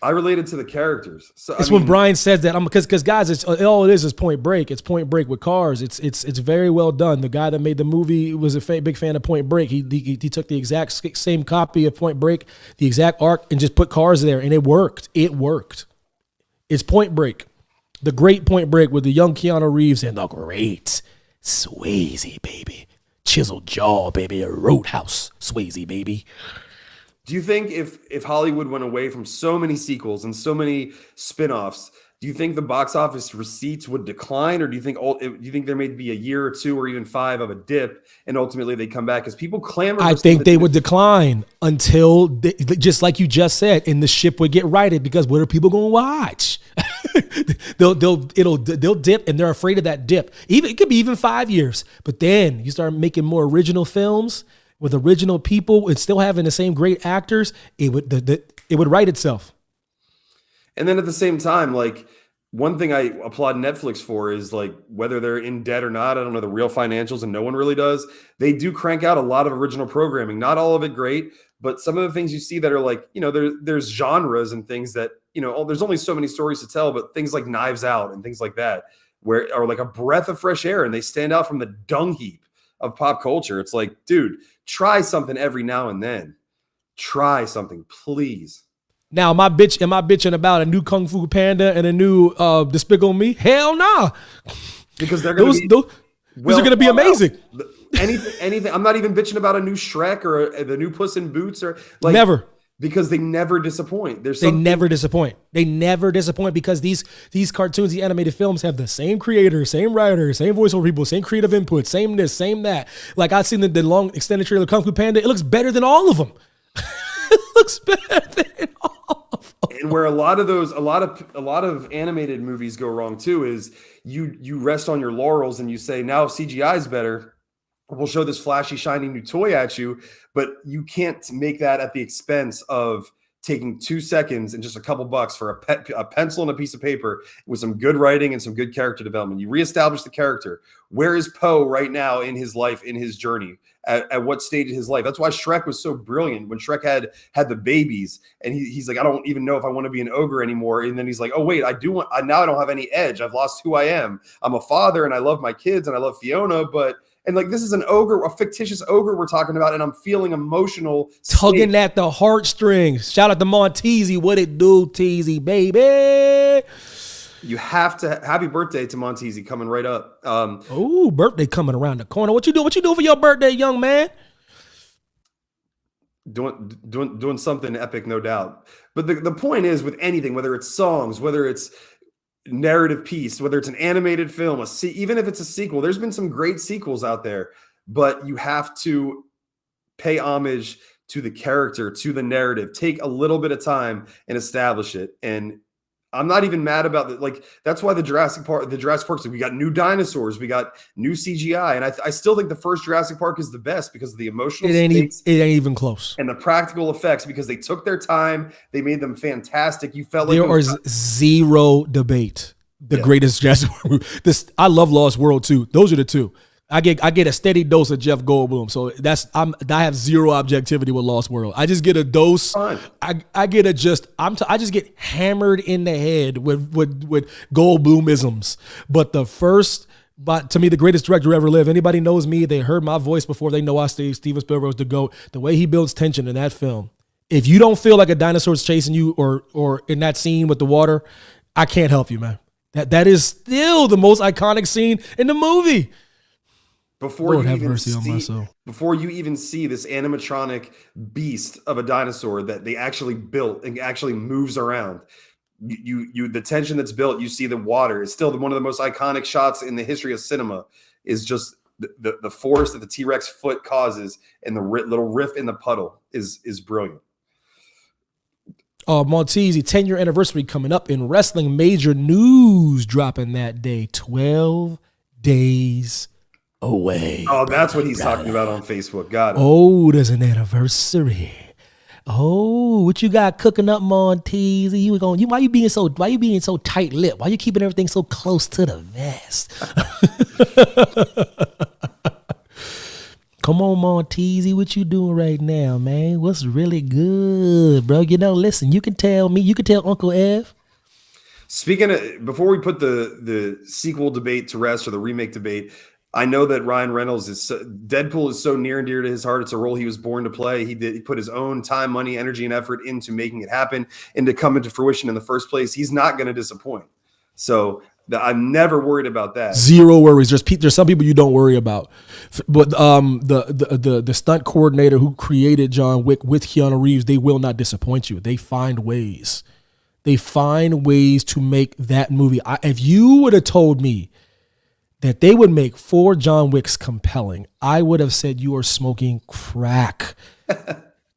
I related to the characters. So It's when Brian says that, because guys, it's all it is Point Break. It's Point Break with cars. It's very well done. The guy that made the movie was a big fan of Point Break. He took the exact same copy of Point Break, the exact arc, and just put cars there, and it worked. It worked. It's Point Break, the great Point Break with the young Keanu Reeves and the great Swayze, baby, chiseled jaw, baby, a Roadhouse Swayze, baby. Do you think if Hollywood went away from so many sequels and so many spin-offs, do you think the box office receipts would decline, or do you think there may be a year or two or even 5 of a dip and ultimately they come back? Because people clamor. I think they would decline until just like you just said, and the ship would get righted, because what are people going to watch? they'll dip, and they're afraid of that dip. It could be even 5 years, but then you start making more original films with original people and still having the same great actors, it would right itself. And then at the same time, like, one thing I applaud Netflix for is, like, whether they're in debt or not, I don't know the real financials, and no one really does. They do crank out a lot of original programming. Not all of it great, but some of the things you see that are like, there's genres and things that, there's only so many stories to tell, but things like Knives Out and things like that, where are like a breath of fresh air and they stand out from the dung heap of pop culture. It's like, dude, try something every now and then. Try something, please. Now, am I bitching about a new Kung Fu Panda and a new Despicable Me? Hell nah. Because they're going to be those are going to be amazing. Anything. I'm not even bitching about a new Shrek or the new Puss in Boots or like never. Because they never disappoint. They never disappoint. They never disappoint, because these cartoons, the animated films have the same creator, same writer, same voiceover people, same creative input, same this, same that. Like, I've seen the long extended trailer of Kung Fu Panda. It looks better than all of them. It looks better than all of them. And where a lot of animated movies go wrong too is you rest on your laurels and you say, now if CGI is better, we'll show this flashy, shiny new toy at you, but you can't make that at the expense of taking 2 seconds and just a couple bucks for a pencil and a piece of paper with some good writing and some good character development. You reestablish the character. Where is Poe right now in his life, in his journey? At what stage of his life? That's why Shrek was so brilliant. When Shrek had the babies, and he's like, I don't even know if I want to be an ogre anymore. And then he's like, oh wait, I do want. Now I don't have any edge. I've lost who I am. I'm a father, and I love my kids, and I love Fiona, but. And like, this is an ogre, a fictitious ogre we're talking about, and I'm feeling emotional. Tugging at the heartstrings. Shout out to Monteezy. What it do, Teezy, baby? You have to. Happy birthday to Monteezy coming right up. Oh, birthday coming around the corner. What you do? What you do for your birthday, young man? Doing something epic, no doubt. But the point is, with anything, whether it's songs, whether it's narrative piece, whether it's an animated film, even if it's a sequel, there's been some great sequels out there, but you have to pay homage to the character, to the narrative, take a little bit of time and establish it. And I'm not even mad about it. Like, that's why the Jurassic Park, we got new dinosaurs, we got new CGI. And I still think the first Jurassic Park is the best because of the emotional stakes. It ain't even close. And the practical effects, because they took their time. They made them fantastic. You felt like there was zero debate. The greatest Jurassic Park. I love Lost World too. Those are the two. I get a steady dose of Jeff Goldblum, so I have zero objectivity with Lost World. I just get a dose. I just get hammered in the head with Goldblumisms. But to me, the greatest director ever lived. Anybody knows me, they heard my voice before they know I say Steven Spielberg's the GOAT. The way he builds tension in that film. If you don't feel like a dinosaur's chasing you or in that scene with the water, I can't help you, man. That is still the most iconic scene in the movie. Before you even see this animatronic beast of a dinosaur that they actually built and actually moves around, the tension that's built, you see the water. It's still one of the most iconic shots in the history of cinema. Is just the force that the T-Rex foot causes and the little riff in the puddle is brilliant. Monteezy, 10-year anniversary coming up in wrestling. Major news dropping that day. 12 days away. Oh, that's what he's talking about on Facebook. Got it. Oh, there's an anniversary. Oh, what you got cooking up, Monteezy? Why you being so tight-lipped? Why you keeping everything so close to the vest? Come on, Monteezy, what you doing right now, man? What's really good, bro? Listen, you can tell me, you can tell Uncle Ev. Speaking of, before we put the sequel debate to rest, or the remake debate, I know that Ryan Reynolds Deadpool is so near and dear to his heart. It's a role he was born to play. He put his own time, money, energy, and effort into making it happen and to come into fruition in the first place. He's not going to disappoint. So I'm never worried about that. Zero worries. There's some people you don't worry about, but the stunt coordinator who created John Wick with Keanu Reeves, they will not disappoint you. They find ways. They find ways to make that movie. If you would have told me that they would make 4 John Wicks compelling, I would have said you are smoking crack.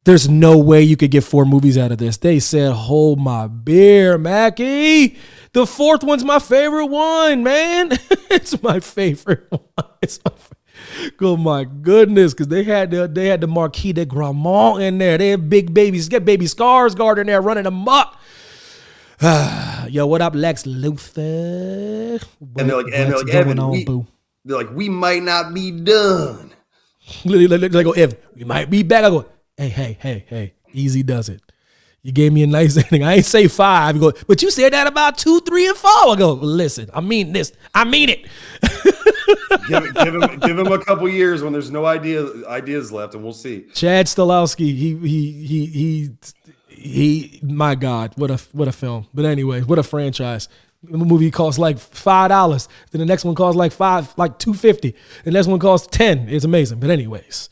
There's no way you could get 4 movies out of this. They said, hold my beer, Mackie. The 4th one's my favorite one, man. It's my favorite one. Oh my goodness, because they had the Marquis de Gramont in there. They had big babies. Get baby Skarsgård in there running amok. Yo, what up, Lex Luthor? And they're like, Evan, they're like, we might not be done. They go, Evan, we might be back. I go, hey, easy does it. You gave me a nice ending. I ain't say 5. You go, but you said that about 2, 3, and 4. I go, well, listen, I mean this. I mean it. give him a couple years when there's no ideas left, and we'll see. Chad Stahelski, he my God, what a film. But anyway, what a franchise. The movie costs like $5. Then the next one costs like $2.50. The next one costs 10. It's amazing. But anyways,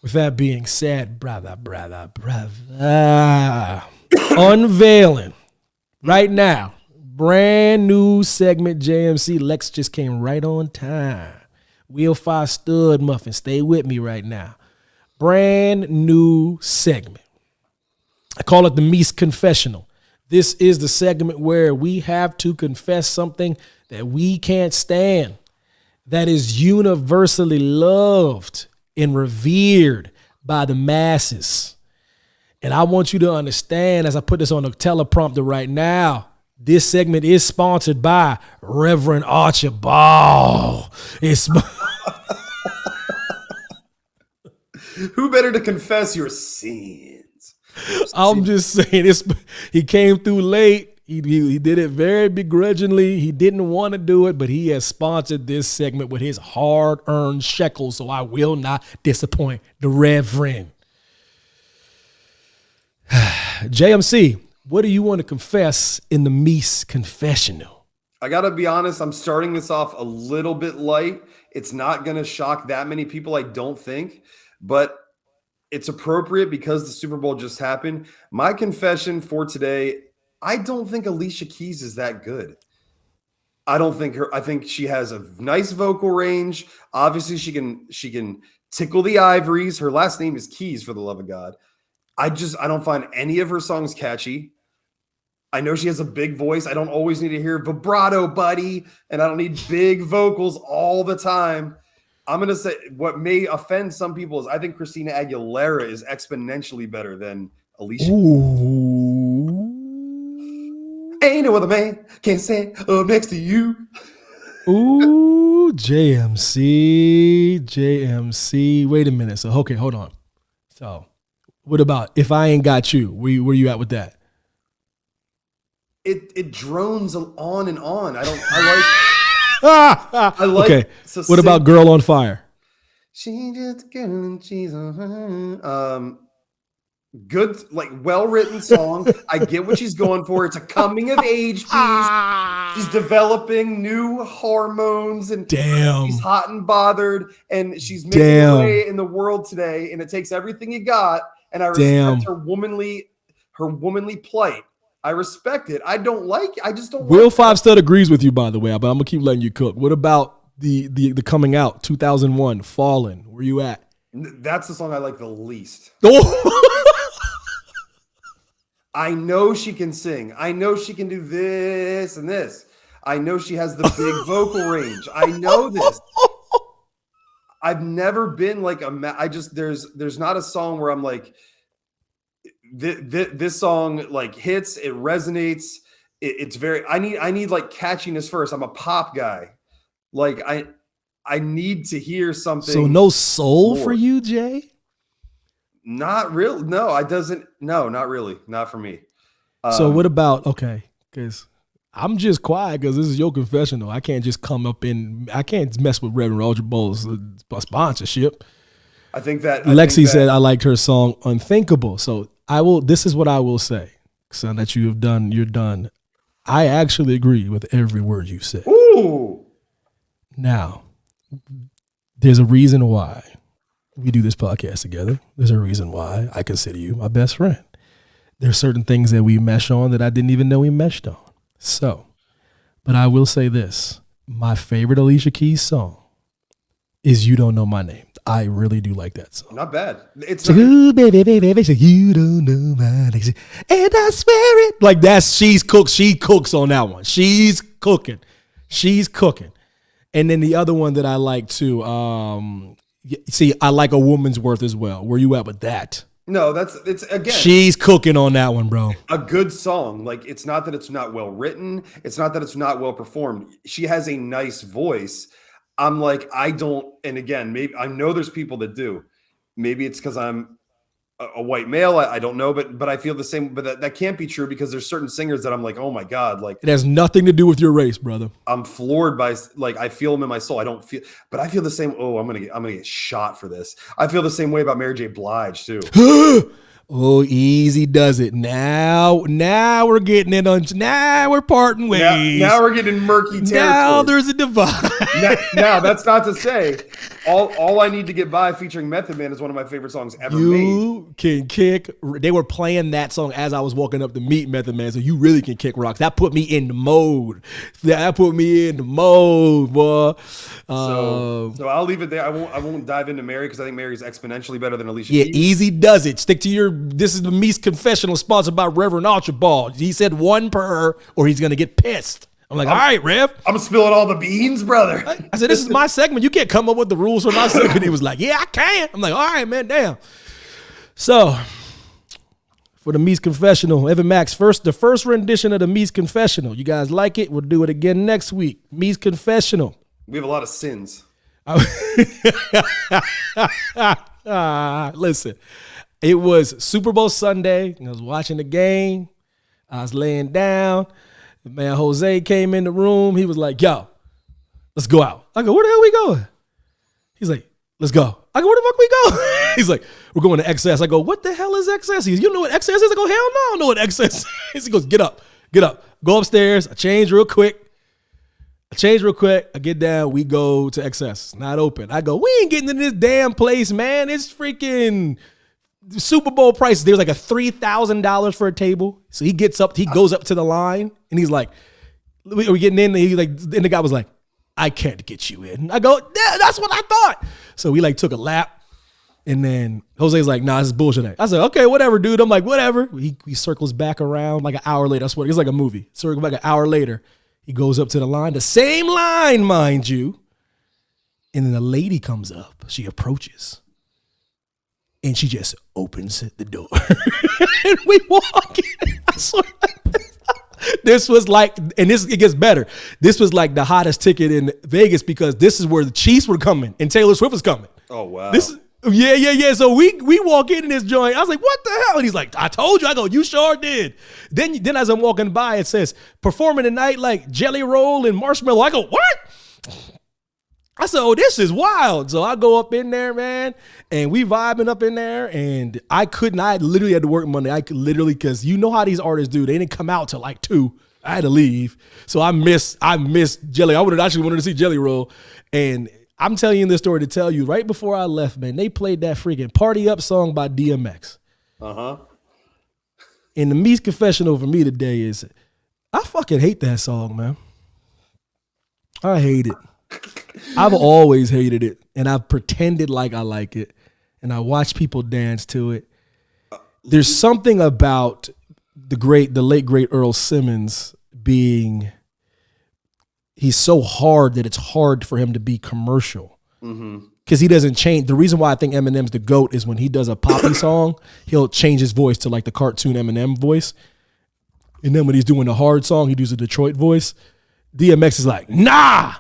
with that being said, brother, unveiling right now, brand new segment, JMC. Lex just came right on time. Wheel 5 stud muffin. Stay with me right now. Brand new segment. I call it the Meest Confessional. This is the segment where we have to confess something that we can't stand, that is universally loved and revered by the masses. And I want you to understand, as I put this on the teleprompter right now, this segment is sponsored by Reverend Archibald. Who better to confess your sins? I'm just saying, he came through late. He did it very begrudgingly. He didn't want to do it, but he has sponsored this segment with his hard-earned shekels, so I will not disappoint the Reverend. JMC, what do you want to confess in the Meest Confessional? I got to be honest, I'm starting this off a little bit light. It's not going to shock that many people, I don't think, but it's appropriate because the Super Bowl just happened. My confession for today, I don't think Alicia Keys is that good. I think she has a nice vocal range. Obviously, she can tickle the ivories. Her last name is Keys, for the love of God. I don't find any of her songs catchy. I know she has a big voice. I don't always need to hear vibrato, buddy, and I don't need big vocals all the time. I'm going to say what may offend some people is I think Christina Aguilera is exponentially better than Alicia. Ooh. Ain't no other man can stand up next to you. Ooh, JMC. Wait a minute. So, okay, hold on. So, what about If I Ain't Got You? Where you at with that? It drones on and on. I like. Okay. What about Girl on Fire? She just a girl and she's on her. Good, like well-written song. I get what she's going for. It's a coming of age piece. She's developing new hormones and she's hot and bothered and she's making her way in the world today. And it takes everything you got. And I respect her womanly plight. I respect it. I just don't. Will 5 Stud agrees with you, by the way, but I'm gonna keep letting you cook. What about the coming out 2001 Fallen? Where you at? That's the song I like the least. Oh. I know she can sing. I know she can do this and this. I know she has the big vocal range. I know this. I've never been like there's not a song where I'm like, this song like hits, it resonates. It's very, I need like catchiness first. I'm a pop guy. Like I need to hear something. So no soul more. for you, Jay? Not real. No, not really. Not for me. So what about, okay, because I'm just quiet because this is your confessional. I can't just I can't mess with Reverend Roger Bowles' sponsorship. I think that Lexi said I liked her song Unthinkable. So this is what I will say. So that you're done. I actually agree with every word you said. Ooh. Now, there's a reason why we do this podcast together. There's a reason why I consider you my best friend. There's certain things that we mesh on that I didn't even know we meshed on. So, but I will say this. My favorite Alicia Keys song is You Don't Know My Name. I really do like that song. Not bad. It's ooh, baby, you don't know my name. And I swear it. Like she cooks on that one. She's cooking. And then the other one that I like too, I like A Woman's Worth as well. Where you at with that? No, it's again. She's cooking on that one, bro. A good song. Like, it's not that it's not well written. It's not that it's not well performed. She has a nice voice. I'm like, and again, maybe I know there's people that do. Maybe it's because I'm a white male. I don't know, but I feel the same. But that can't be true because there's certain singers that I'm like, oh my God, like it has nothing to do with your race, brother. I'm floored by, like, I feel them in my soul. But I feel the same. Oh, I'm gonna get shot for this. I feel the same way about Mary J. Blige too. Oh, easy does it. Now we're getting it on. Now we're parting ways. Now we're getting murky territory. Now there's a divide. Now that's not to say all I Need to Get By featuring Method Man is one of my favorite songs ever made. You can kick. They were playing that song as I was walking up to meet Method Man, so you really can kick rocks. That put me in the mode. Boy. So I'll leave it there. I won't dive into Mary because I think Mary's exponentially better than Alicia. Yeah, Keys. easy does it. Stick to your. This is the Meest confessional sponsored by Reverend Archibald. He said one per, or he's gonna get pissed. I'm like, all right, Rev. I'm spilling all the beans, brother. I said, this is my segment. You can't come up with the rules for my segment. He was like, yeah, I can. I'm like, all right, man, damn. So, for the Meest confessional, Evan Mack's the first rendition of the Meest confessional. You guys like it? We'll do it again next week. Meest confessional. We have a lot of sins. Listen, it was Super Bowl Sunday. I was watching the game. I was laying down. Man, Jose came in the room. He was like, yo, let's go out. I go, where the hell we going? He's like, let's go. I go, where the fuck we go? He's like, we're going to XS. I go, what the hell is XS? He goes, you know what XS is? I go, hell no, I don't know what XS is. He goes, get up. Go upstairs. I change real quick. I get down. We go to XS. It's not open. I go, we ain't getting in this damn place, man. It's freaking Super Bowl prices. There's like a $3,000 for a table. So he goes up to the line and he's like, are we getting in? And the guy was like, I can't get you in. I go, yeah, that's what I thought. So we like took a lap and then Jose's like, nah, this is bullshit. I said, okay, whatever, dude. I'm like, whatever. He circles back around like an hour later. I swear, it's like a movie. Circle back an hour later. He goes up to the line, the same line, mind you. And then a lady comes up. She approaches. And she just opens the door. And we walk in. I swear. This was like, and it gets better. This was like the hottest ticket in Vegas because this is where the Chiefs were coming and Taylor Swift was coming. Oh, wow. Yeah. So we walk in this joint. I was like, what the hell? And he's like, I told you. I go, you sure did. Then as I'm walking by, it says, performing tonight like Jelly Roll and Marshmallow. I go, what? I said, oh, this is wild. So I go up in there, man, and we vibing up in there, and I literally had to work Monday. Because you know how these artists do. They didn't come out till like 2. I had to leave. So I missed Jelly. I would have actually wanted to see Jelly Roll. And I'm telling you this story to tell you, right before I left, man, they played that freaking Party Up song by DMX. Uh-huh. And the Meest confessional for me today is, I fucking hate that song, man. I hate it. I've always hated it, and I've pretended like I like it, and I watch people dance to it. There's something about the late great Earl Simmons being, he's so hard that it's hard for him to be commercial. Because he doesn't change. The reason why I think Eminem's the GOAT is when he does a poppy song, he'll change his voice to like the cartoon Eminem voice. And then when he's doing a hard song, he does a Detroit voice. DMX is like, nah.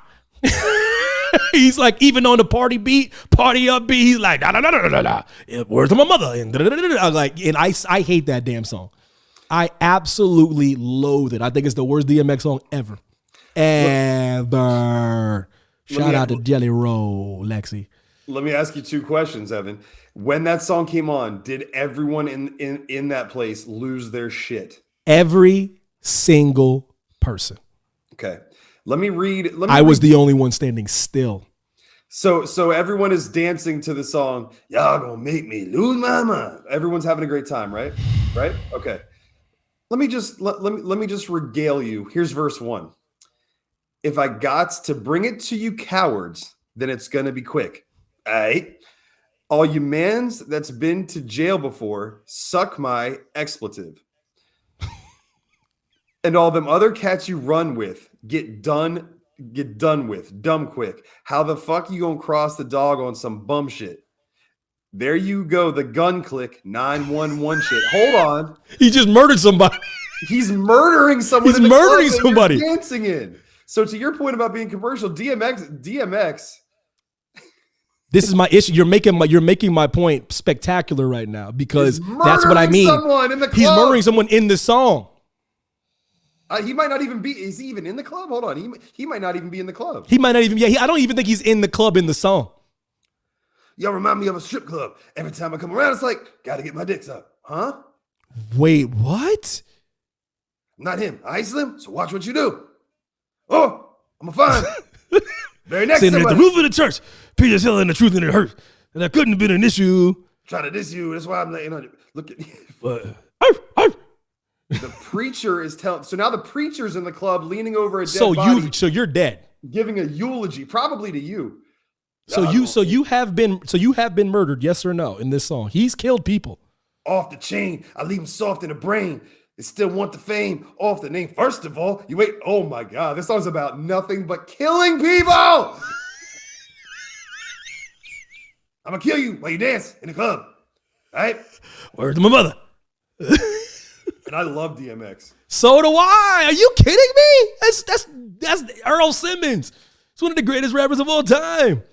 He's like, even on the party upbeat, he's like, da da da da da da. Words of my mother. And da, da, da, da, da. Like, and I hate that damn song. I absolutely loathe it. I think it's the worst DMX song ever. Ever. Shout out to Jelly Roll, Lexi. Let me ask you two questions, Evan. When that song came on, did everyone in that place lose their shit? Every single person. Okay. I was the only one standing still. So everyone is dancing to the song, y'all gonna make me lose my mind. Everyone's having a great time, right? Right? Okay. Let me just regale you. Here's verse 1. If I got to bring it to you cowards, then it's gonna be quick. All right. All you mans that's been to jail before, suck my expletive. And all them other cats you run with, get done with, dumb quick. How the fuck you gonna cross the dog on some bum shit? There you go, the gun click, 911 shit. Hold on. He just murdered somebody. He's murdering someone. He's murdering somebody. Dancing in. So to your point about being commercial, DMX. This is my issue. You're making my point spectacular right now because that's what I mean. He's murdering someone in the song. He might not even be. Is he even in the club? Hold on. He might not even be in the club. He might not even. Yeah. I don't even think he's in the club in the song. Y'all remind me of a strip club. Every time I come around, it's like, gotta get my dicks up. Huh? Wait, what? Not him. I ain't Slim, so watch what you do. Oh, I'm a fine. Very next sitting at the roof of the church. Peter's telling the truth and it hurt. And that couldn't have been an issue. Trying to diss you. That's why I'm letting on you. Look at the preacher is telling. So now the preacher's in the club leaning over a dead body. So you're dead. Giving a eulogy, probably to you. So you have been murdered, yes or no, in this song? He's killed people. Off the chain, I leave him soft in the brain. They still want the fame off the name. First of all, you wait. Oh my God, this song's about nothing but killing people. I'm gonna kill you while you dance in the club. All right? Where's my mother? And I love DMX. So do I. Are you kidding me? That's Earl Simmons. It's one of the greatest rappers of all time.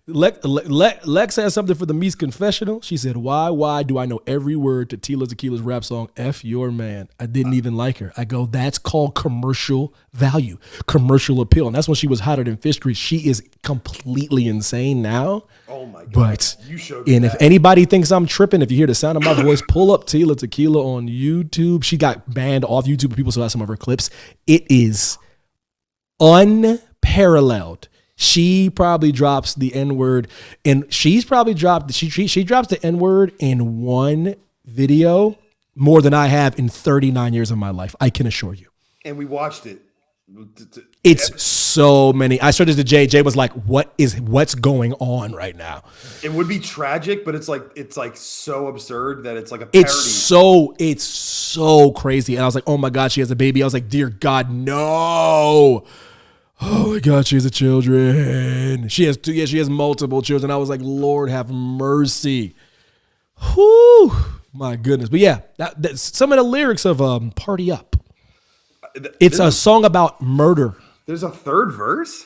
Lex has something for the Meest confessional. She said, why do I know every word to Tila Tequila's rap song, F Your Man? I didn't even like her. I go, that's called commercial value, commercial appeal. And that's when she was hotter than Fish Street. She is completely insane now. Oh my God. But, you showed me and that. If anybody thinks I'm tripping, if you hear the sound of my voice, pull up Tila Tequila on YouTube. She got banned off YouTube. People saw some of her clips. It is unparalleled. She probably drops the N-word, and she drops the N-word in one video more than I have in 39 years of my life. I can assure you. And we watched it. It's so many. I showed this to Jay. Jay was like, what's going on right now? It would be tragic, but it's like so absurd that it's like a parody. It's so crazy. And I was like, oh my God, she has a baby. I was like, dear God, no. Oh my God, she has children. She has she has multiple children. I was like, Lord have mercy. Whew, my goodness. But yeah, that's some of the lyrics of Party Up. It's a song about murder. There's a third verse?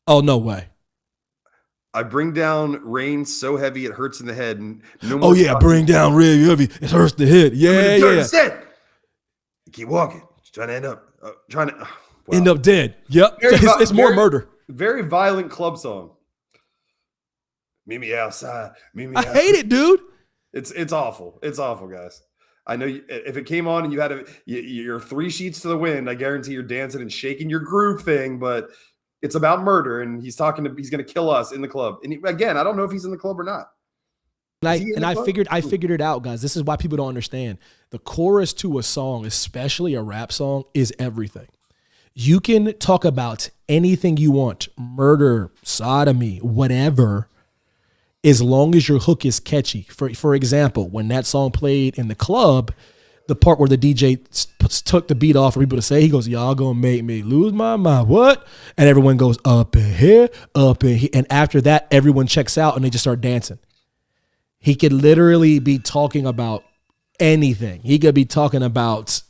Oh, no way. I bring down rain so heavy it hurts in the head. And no more bring down rain heavy, it hurts the head. Yeah. Keep walking. Trying to end up. Wow. End up dead. Yep. It's more murder. Very violent club song. Meet me outside. I hate it, dude. It's awful. It's awful, guys. I know if it came on and you had your 3 sheets to the wind, I guarantee you're dancing and shaking your groove thing, but it's about murder and he's going to kill us in the club. And again, I don't know if he's in the club or not. I figured it out, guys. This is why people don't understand. The chorus to a song, especially a rap song, is everything. You can talk about anything you want, murder, sodomy, whatever, as long as your hook is catchy. For example, when that song played in the club, the part where the DJ took the beat off for people to say, he goes, y'all gonna make me lose my mind, what? And everyone goes, up in here, up in here. And after that, everyone checks out and they just start dancing. He could literally be talking about anything. He could be talking about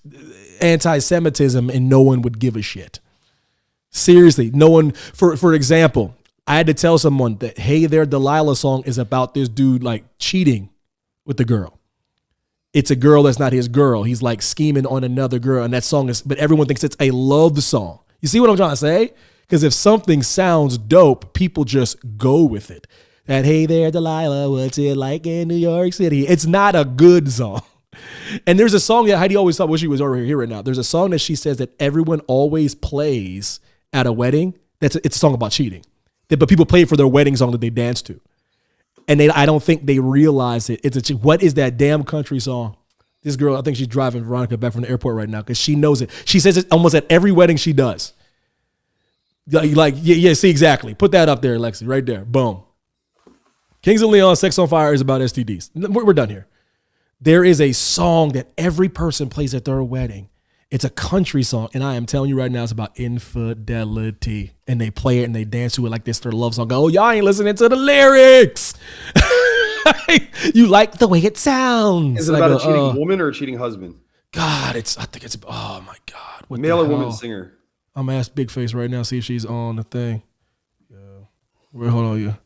anti-Semitism and no one would give a shit. Seriously, no one, for example, I had to tell someone that Hey There Delilah song is about this dude like cheating with the girl. It's a girl that's not his girl. He's like scheming on another girl. And that song is, but everyone thinks it's a love song. You see what I'm trying to say? Because if something sounds dope, people just go with it. That Hey There Delilah, what's it like in New York City? It's not a good song. And there's a song that Heidi always thought, wish she was over here right now. There's a song that she says that everyone always plays at a wedding. It's a song about cheating. But people play it for their wedding song that they dance to. And I don't think they realize it. What is that damn country song? This girl, I think she's driving Veronica back from the airport right now because she knows it. She says it almost at every wedding she does. Like, yeah, see, exactly. Put that up there, Lexi, right there. Boom. Kings of Leon, Sex on Fire is about STDs. We're done here. There is a song that every person plays at their wedding. It's a country song, and I am telling you right now, it's about infidelity. And they play it and they dance to it like this, their love song. Oh, y'all ain't listening to the lyrics. You like the way it sounds. Is it about a cheating woman or a cheating husband? God, I think it's, oh my God. What male or woman singer? I'm going to ask Big Face right now, see if she's on the thing. Hold on, you.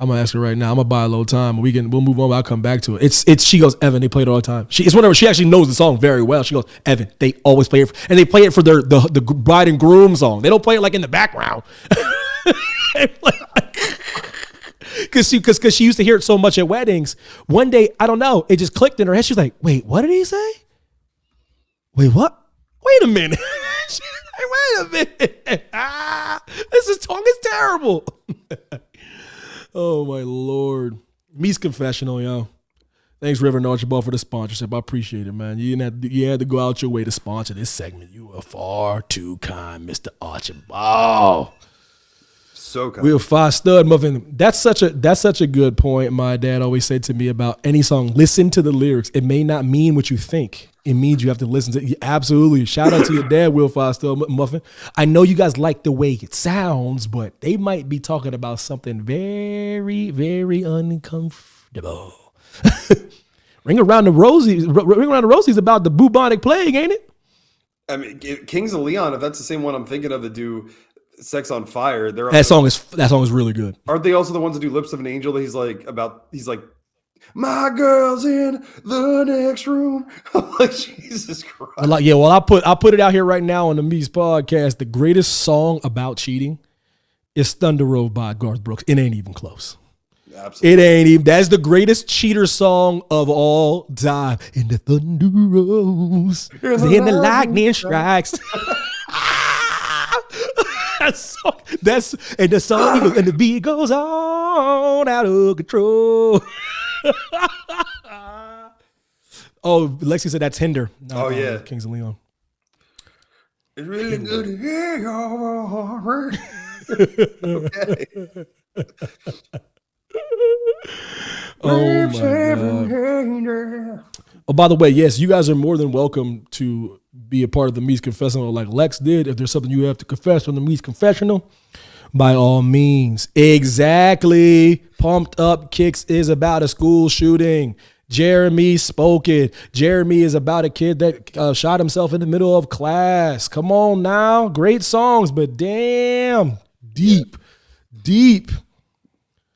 I'm gonna ask her right now. I'm gonna buy a little time. We'll move on. I'll come back to it. It's she goes, Evan. They play it all the time. It's whenever she actually knows the song very well. She goes, Evan. They always play it, and they play it for the bride and groom song. They don't play it like in the background. Because she used to hear it so much at weddings. One day, I don't know, it just clicked in her head. She's like, wait, what did he say? Wait, what? Wait a minute. Wait a minute. This song is terrible. Oh, my Lord. Meest Confessional, yo. Thanks, Reverend Archibald, for the sponsorship. I appreciate it, man. You had to go out your way to sponsor this segment. You are far too kind, Mr. Archibald. So kind. We're 5 stud muffin. That's such a good point. My dad always said to me about any song, listen to the lyrics. It may not mean what you think. It means you have to listen to it. Absolutely. Shout out to your dad, Will 5 Stud Muffin. I know you guys like the way it sounds, but they might be talking about something very, very uncomfortable. Ring Around the Rosie's about the bubonic plague, ain't it? I mean, Kings of Leon, if that's the same one I'm thinking of, that do Sex on Fire. That song is really good. Aren't they also the ones that do Lips of an Angel? That he's like, my girl's in the next room. I'm like, Jesus Christ. I'll put it out here right now on the Meest podcast. The greatest song about cheating is Thunder Road by Garth Brooks. It ain't even close. Absolutely. It ain't even. That's the greatest cheater song of all time. In the thunder rolls, in the lightning strikes. That's and the song goes, and the beat goes on out of control. Oh, Lexi said that's Hinder. Oh yeah, Kings of Leon. It's really good to hear your heart. Okay. Oh my God. Oh, by the way, yes, you guys are more than welcome to be a part of the Meest Confessional like Lex did. If there's something you have to confess from the Meest Confessional, by all means. Exactly. Pumped Up Kicks is about a school shooting. Jeremy spoke it. Jeremy is about a kid that shot himself in the middle of class. Come on now. Great songs, but damn. Deep.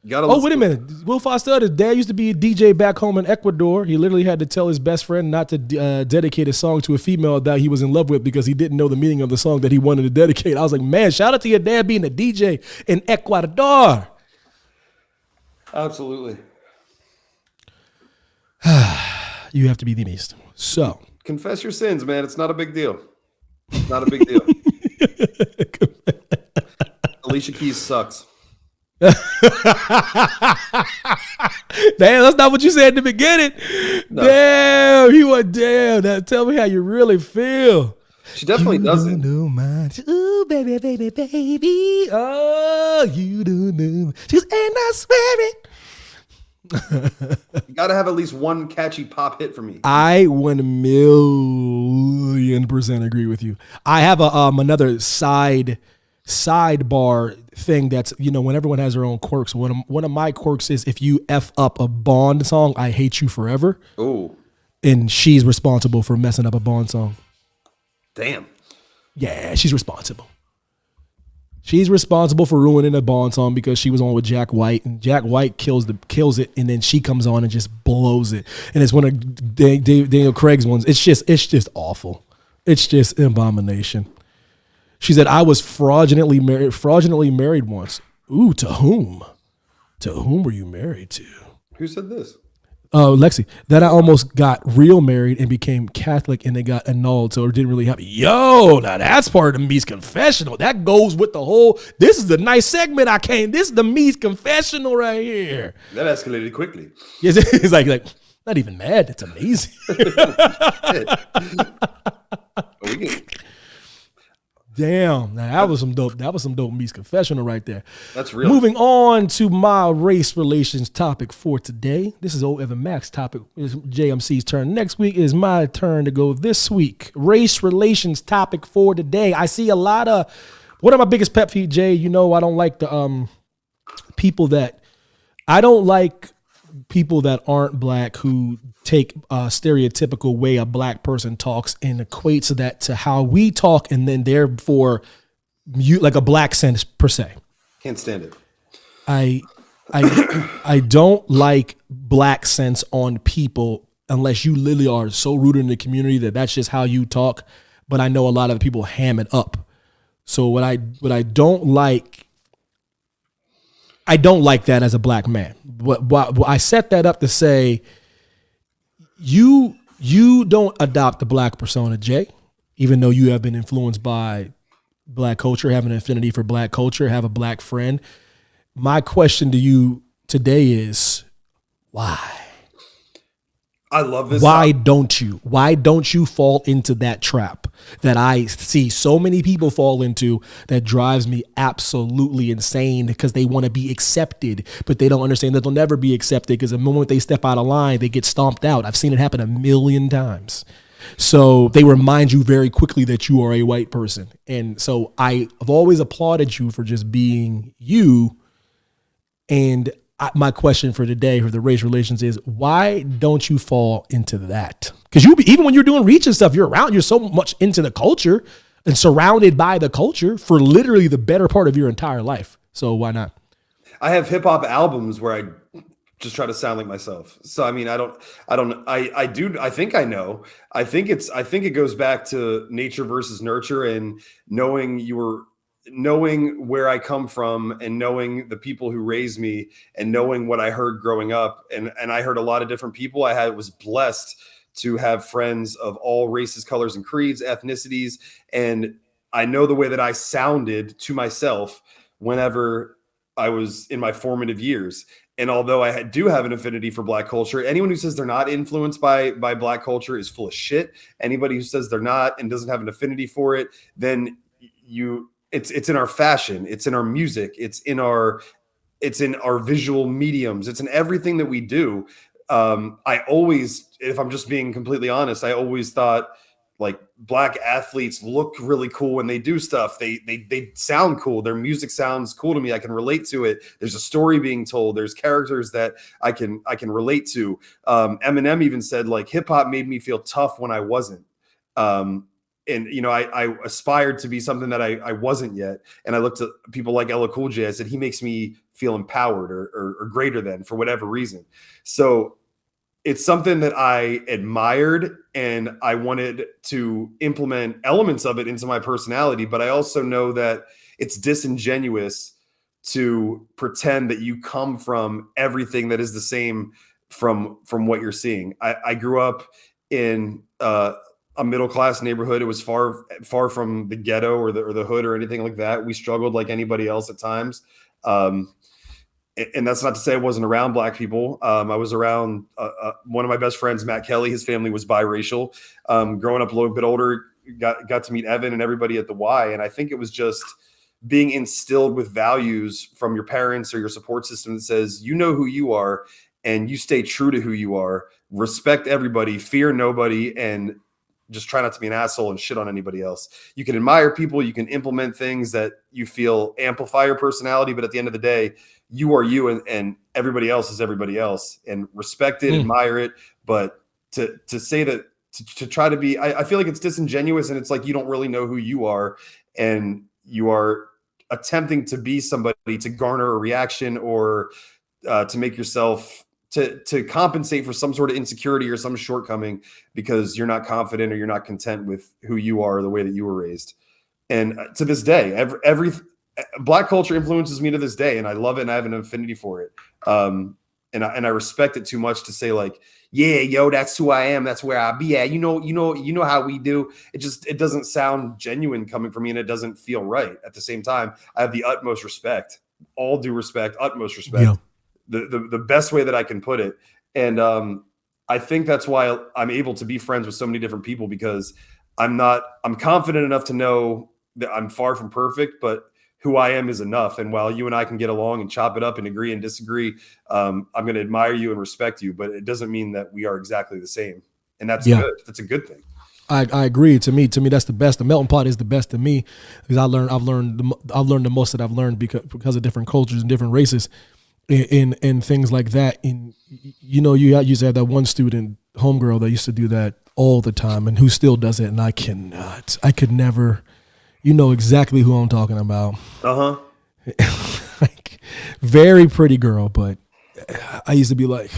Wait a minute. Will Foster, his dad used to be a DJ back home in Ecuador. He literally had to tell his best friend not to dedicate a song to a female that he was in love with because he didn't know the meaning of the song that he wanted to dedicate. I was like, man, shout out to your dad being a DJ in Ecuador. Absolutely. You have to be the Meest. So. Confess your sins, man. It's not a big deal. It's not a big deal. Alicia Keys sucks. Damn, that's not what you said in the beginning. No. Damn, you were damn. Now tell me how you really feel. She definitely doesn't. Ooh, baby. Oh, you do know. She goes, and I swear it. You gotta have at least one catchy pop hit for me. I 1,000,000% agree with you. I have another sidebar thing that's, when everyone has their own quirks. One of my quirks is if you F up a Bond song, I hate you forever. Oh. And she's responsible for messing up a Bond song. Damn. Yeah, she's responsible. She's responsible for ruining a Bond song because she was on with Jack White, and Jack White kills it, and then she comes on and just blows it. And it's one of Daniel Craig's ones. It's just awful. It's just an abomination. She said, "I was fraudulently married once." Ooh, to whom? To whom were you married to? Who said this? Lexi, that I almost got real married and became Catholic and they got annulled, so it didn't really happen. Yo, now that's part of the Meest confessional. That goes with the whole, this is the nice segment this is the Meest confessional right here. That escalated quickly. Yes, it's like, not even mad, it's amazing. Damn, now that was some dope Meest confessional right there. That's real. Moving on to my race relations topic for today. This is old Evan Mack's topic. It's JMC's turn. Next week is my turn to go this week. Race relations topic for today. I see a lot of, one of my biggest pet peeves, Jay, I don't like the people that aren't black who take a stereotypical way a black person talks and equates that to how we talk, and then therefore you like a black sense per se. Can't stand it. I don't like black sense on people unless you literally are so rooted in the community that that's just how you talk. But I know a lot of people ham it up. So what I don't like. I don't like that as a black man. But I set that up to say, you don't adopt the black persona, Jay, even though you have been influenced by black culture, have an affinity for black culture, have a black friend. My question to you today is, why? I love this. Why don't you fall into that trap that I see so many people fall into that drives me absolutely insane because they want to be accepted, but they don't understand that they'll never be accepted because the moment they step out of line, they get stomped out. I've seen it happen a million times. So they remind you very quickly that you are a white person. And so I've always applauded you for just being you. And my question for today for the race relations is, why don't you fall into that? Because even when you're doing reach and stuff, you're so much into the culture and surrounded by the culture for literally the better part of your entire life. So why not? I have hip hop albums where I just try to sound like myself. So, I mean, I think I know. I think it goes back to nature versus nurture and knowing where I come from and knowing the people who raised me and knowing what I heard growing up. And I heard a lot of different people. Was blessed to have friends of all races, colors, and creeds, ethnicities. And I know the way that I sounded to myself whenever I was in my formative years. And although I do have an affinity for black culture, anyone who says they're not influenced by black culture is full of shit. Anybody who says they're not and doesn't have an affinity for it, then it's in our fashion, it's in our music, it's in our visual mediums, it's in everything that we do. I always, if I'm just being completely honest, I always thought like black athletes look really cool when they do stuff. They sound cool. Their music sounds cool to me. I can relate to it. There's a story being told. There's characters that I can relate to. Eminem even said like hip hop made me feel tough when I wasn't. And, I aspired to be something that I wasn't yet. And I looked at people like Ella Cool J. I said, he makes me feel empowered or greater than for whatever reason. So it's something that I admired and I wanted to implement elements of it into my personality. But I also know that it's disingenuous to pretend that you come from everything that is the same from what you're seeing. I grew up in a middle-class neighborhood. It was far from the ghetto or the hood or anything like that. We struggled like anybody else at times. And that's not to say I wasn't around black people. I was around one of my best friends, Matt Kelly. His family was biracial. Growing up a little bit older, got to meet Evan and everybody at the Y. And I think it was just being instilled with values from your parents or your support system that says, you know who you are and you stay true to who you are, respect everybody, fear nobody, and just try not to be an asshole and shit on anybody else. You can admire people. You can implement things that you feel amplify your personality. But at the end of the day, you are you and everybody else is everybody else, and respect it, admire it. But to say that, to try to be, I feel like it's disingenuous and it's like you don't really know who you are and you are attempting to be somebody to garner a reaction or to make yourself to compensate for some sort of insecurity or some shortcoming because you're not confident or you're not content with who you are, or the way that you were raised. And to this day, every Black culture influences me to this day, and I love it, and I have an affinity for it. And I respect it too much to say like, yeah, yo, that's who I am. That's where I be at. You know how we do. It doesn't sound genuine coming from me, and it doesn't feel right. At the same time, I have the utmost respect, all due respect, utmost respect. Yeah. The best way that I can put it. And I think that's why I'm able to be friends with so many different people, because I'm confident enough to know that I'm far from perfect, but who I am is enough. And while you and I can get along and chop it up and agree and disagree, I'm going to admire you and respect you, but it doesn't mean that we are exactly the same. And that's good. That's a good thing. I agree. To me, that's the best. The melting pot is the best to me, because I've learned the most that I've learned because of different cultures and different races and things like that. And you used to have that one student homegirl that used to do that all the time, and who still does it. And I could never. You know exactly who I'm talking about. Like, very pretty girl, but I used to be like,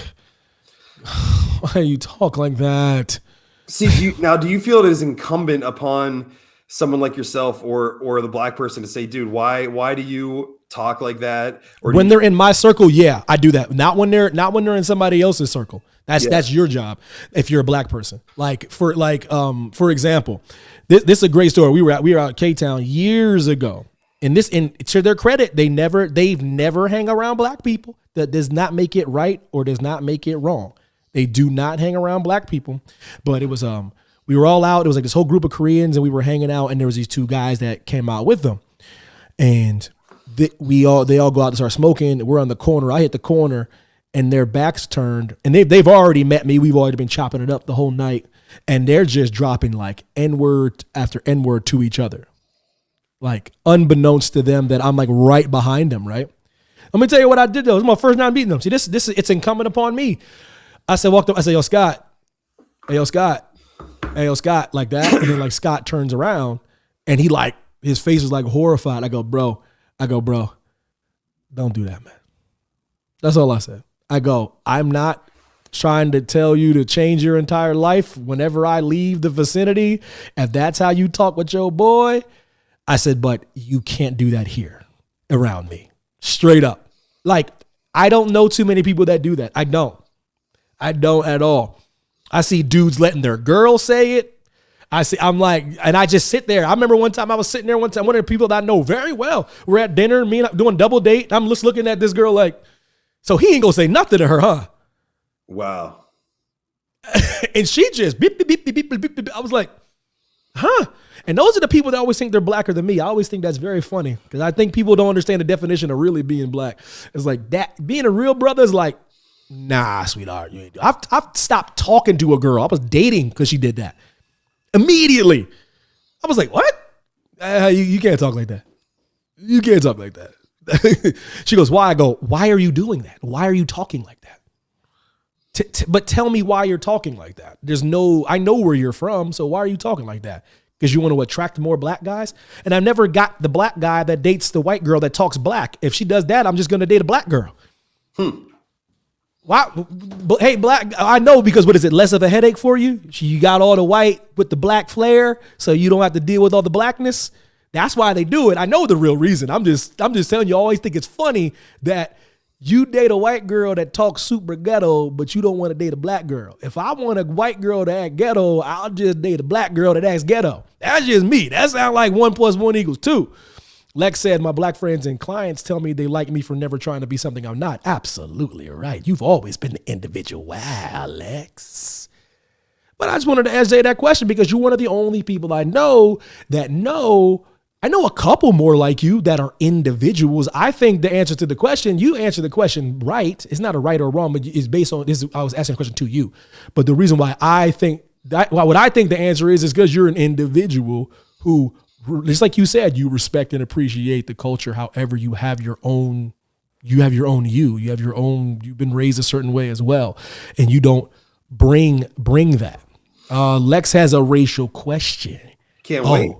why you talk like that? See, do you feel it is incumbent upon someone like yourself or the Black person to say, dude, why do you talk like that? Or when they're in my circle, yeah, I do that. Not when they're in somebody else's circle. That's your job if you're a Black person. For example, this is a great story. We were out K-Town years ago. And to their credit, they've never hang around Black people. That does not make it right or does not make it wrong. They do not hang around Black people. But it was we were all out. It was like this whole group of Koreans, and we were hanging out, and there was these two guys that came out with them. And they all go out and start smoking. We're on the corner. I hit the corner, and their backs turned, and they've already met me. We've already been chopping it up the whole night, and they're just dropping like N-word after N-word to each other, like unbeknownst to them that I'm like right behind them. Right? Let me tell you what I did though. It was my first time meeting them. See, this it's incumbent upon me. Walked up. I said, yo, Scott. Hey, yo, Scott. Hey, yo, Scott, like that, and then like Scott turns around, and he like his face is like horrified. I go, bro, don't do that, man. That's all I said. I go, I'm not trying to tell you to change your entire life whenever I leave the vicinity. If that's how you talk with your boy, I said, but you can't do that here around me. Straight up. Like, I don't know too many people that do that. I don't at all. I see dudes letting their girl say it. I'm like, and I just sit there. I remember one time I was sitting there one of the people that I know very well. We're at dinner, me and I'm doing double date. I'm just looking at this girl like, so he ain't gonna say nothing to her, huh? Wow. And she just beep, beep, beep, beep, beep, beep, beep. I was like, huh? And those are the people that always think they're Blacker than me. I always think that's very funny, because I think people don't understand the definition of really being Black. It's like that. Being a real brother is like, nah, sweetheart, you ain't. I've stopped talking to a girl. I was dating because she did that. Immediately. I was like, what? You can't talk like that. You can't talk like that. She goes, why? I go, why are you doing that? Why are you talking like that? But tell me why you're talking like that. I know where you're from, so why are you talking like that? Because you want to attract more Black guys? And I've never got the Black guy that dates the white girl that talks Black. If she does that, I'm just going to date a Black girl. Why? But hey, Black, I know, because what is it, less of a headache for you? You got all the white with the Black flair, so you don't have to deal with all the Blackness. That's why they do it. I know the real reason. I'm just telling you, I always think it's funny that you date a white girl that talks super ghetto, but you don't want to date a Black girl. If I want a white girl to act ghetto, I'll just date a Black girl that acts ghetto. That's just me. That sounds like 1 + 1 = 2. Lex said, my Black friends and clients tell me they like me for never trying to be something I'm not. Absolutely right. You've always been the individual. Wow, Lex. But I just wanted to ask Jay that question, because you're one of the only people I know that know. I know a couple more like you that are individuals. I think the answer to the question, you answer the question right. It's not a right or wrong, but it's based on this. I was asking a question to you. But the reason why I think that, what I think the answer is because you're an individual who, just like you said, you respect and appreciate the culture. However, you have your own, you have your own you've been raised a certain way as well. And you don't bring that. Lex has a racial question. Can't wait.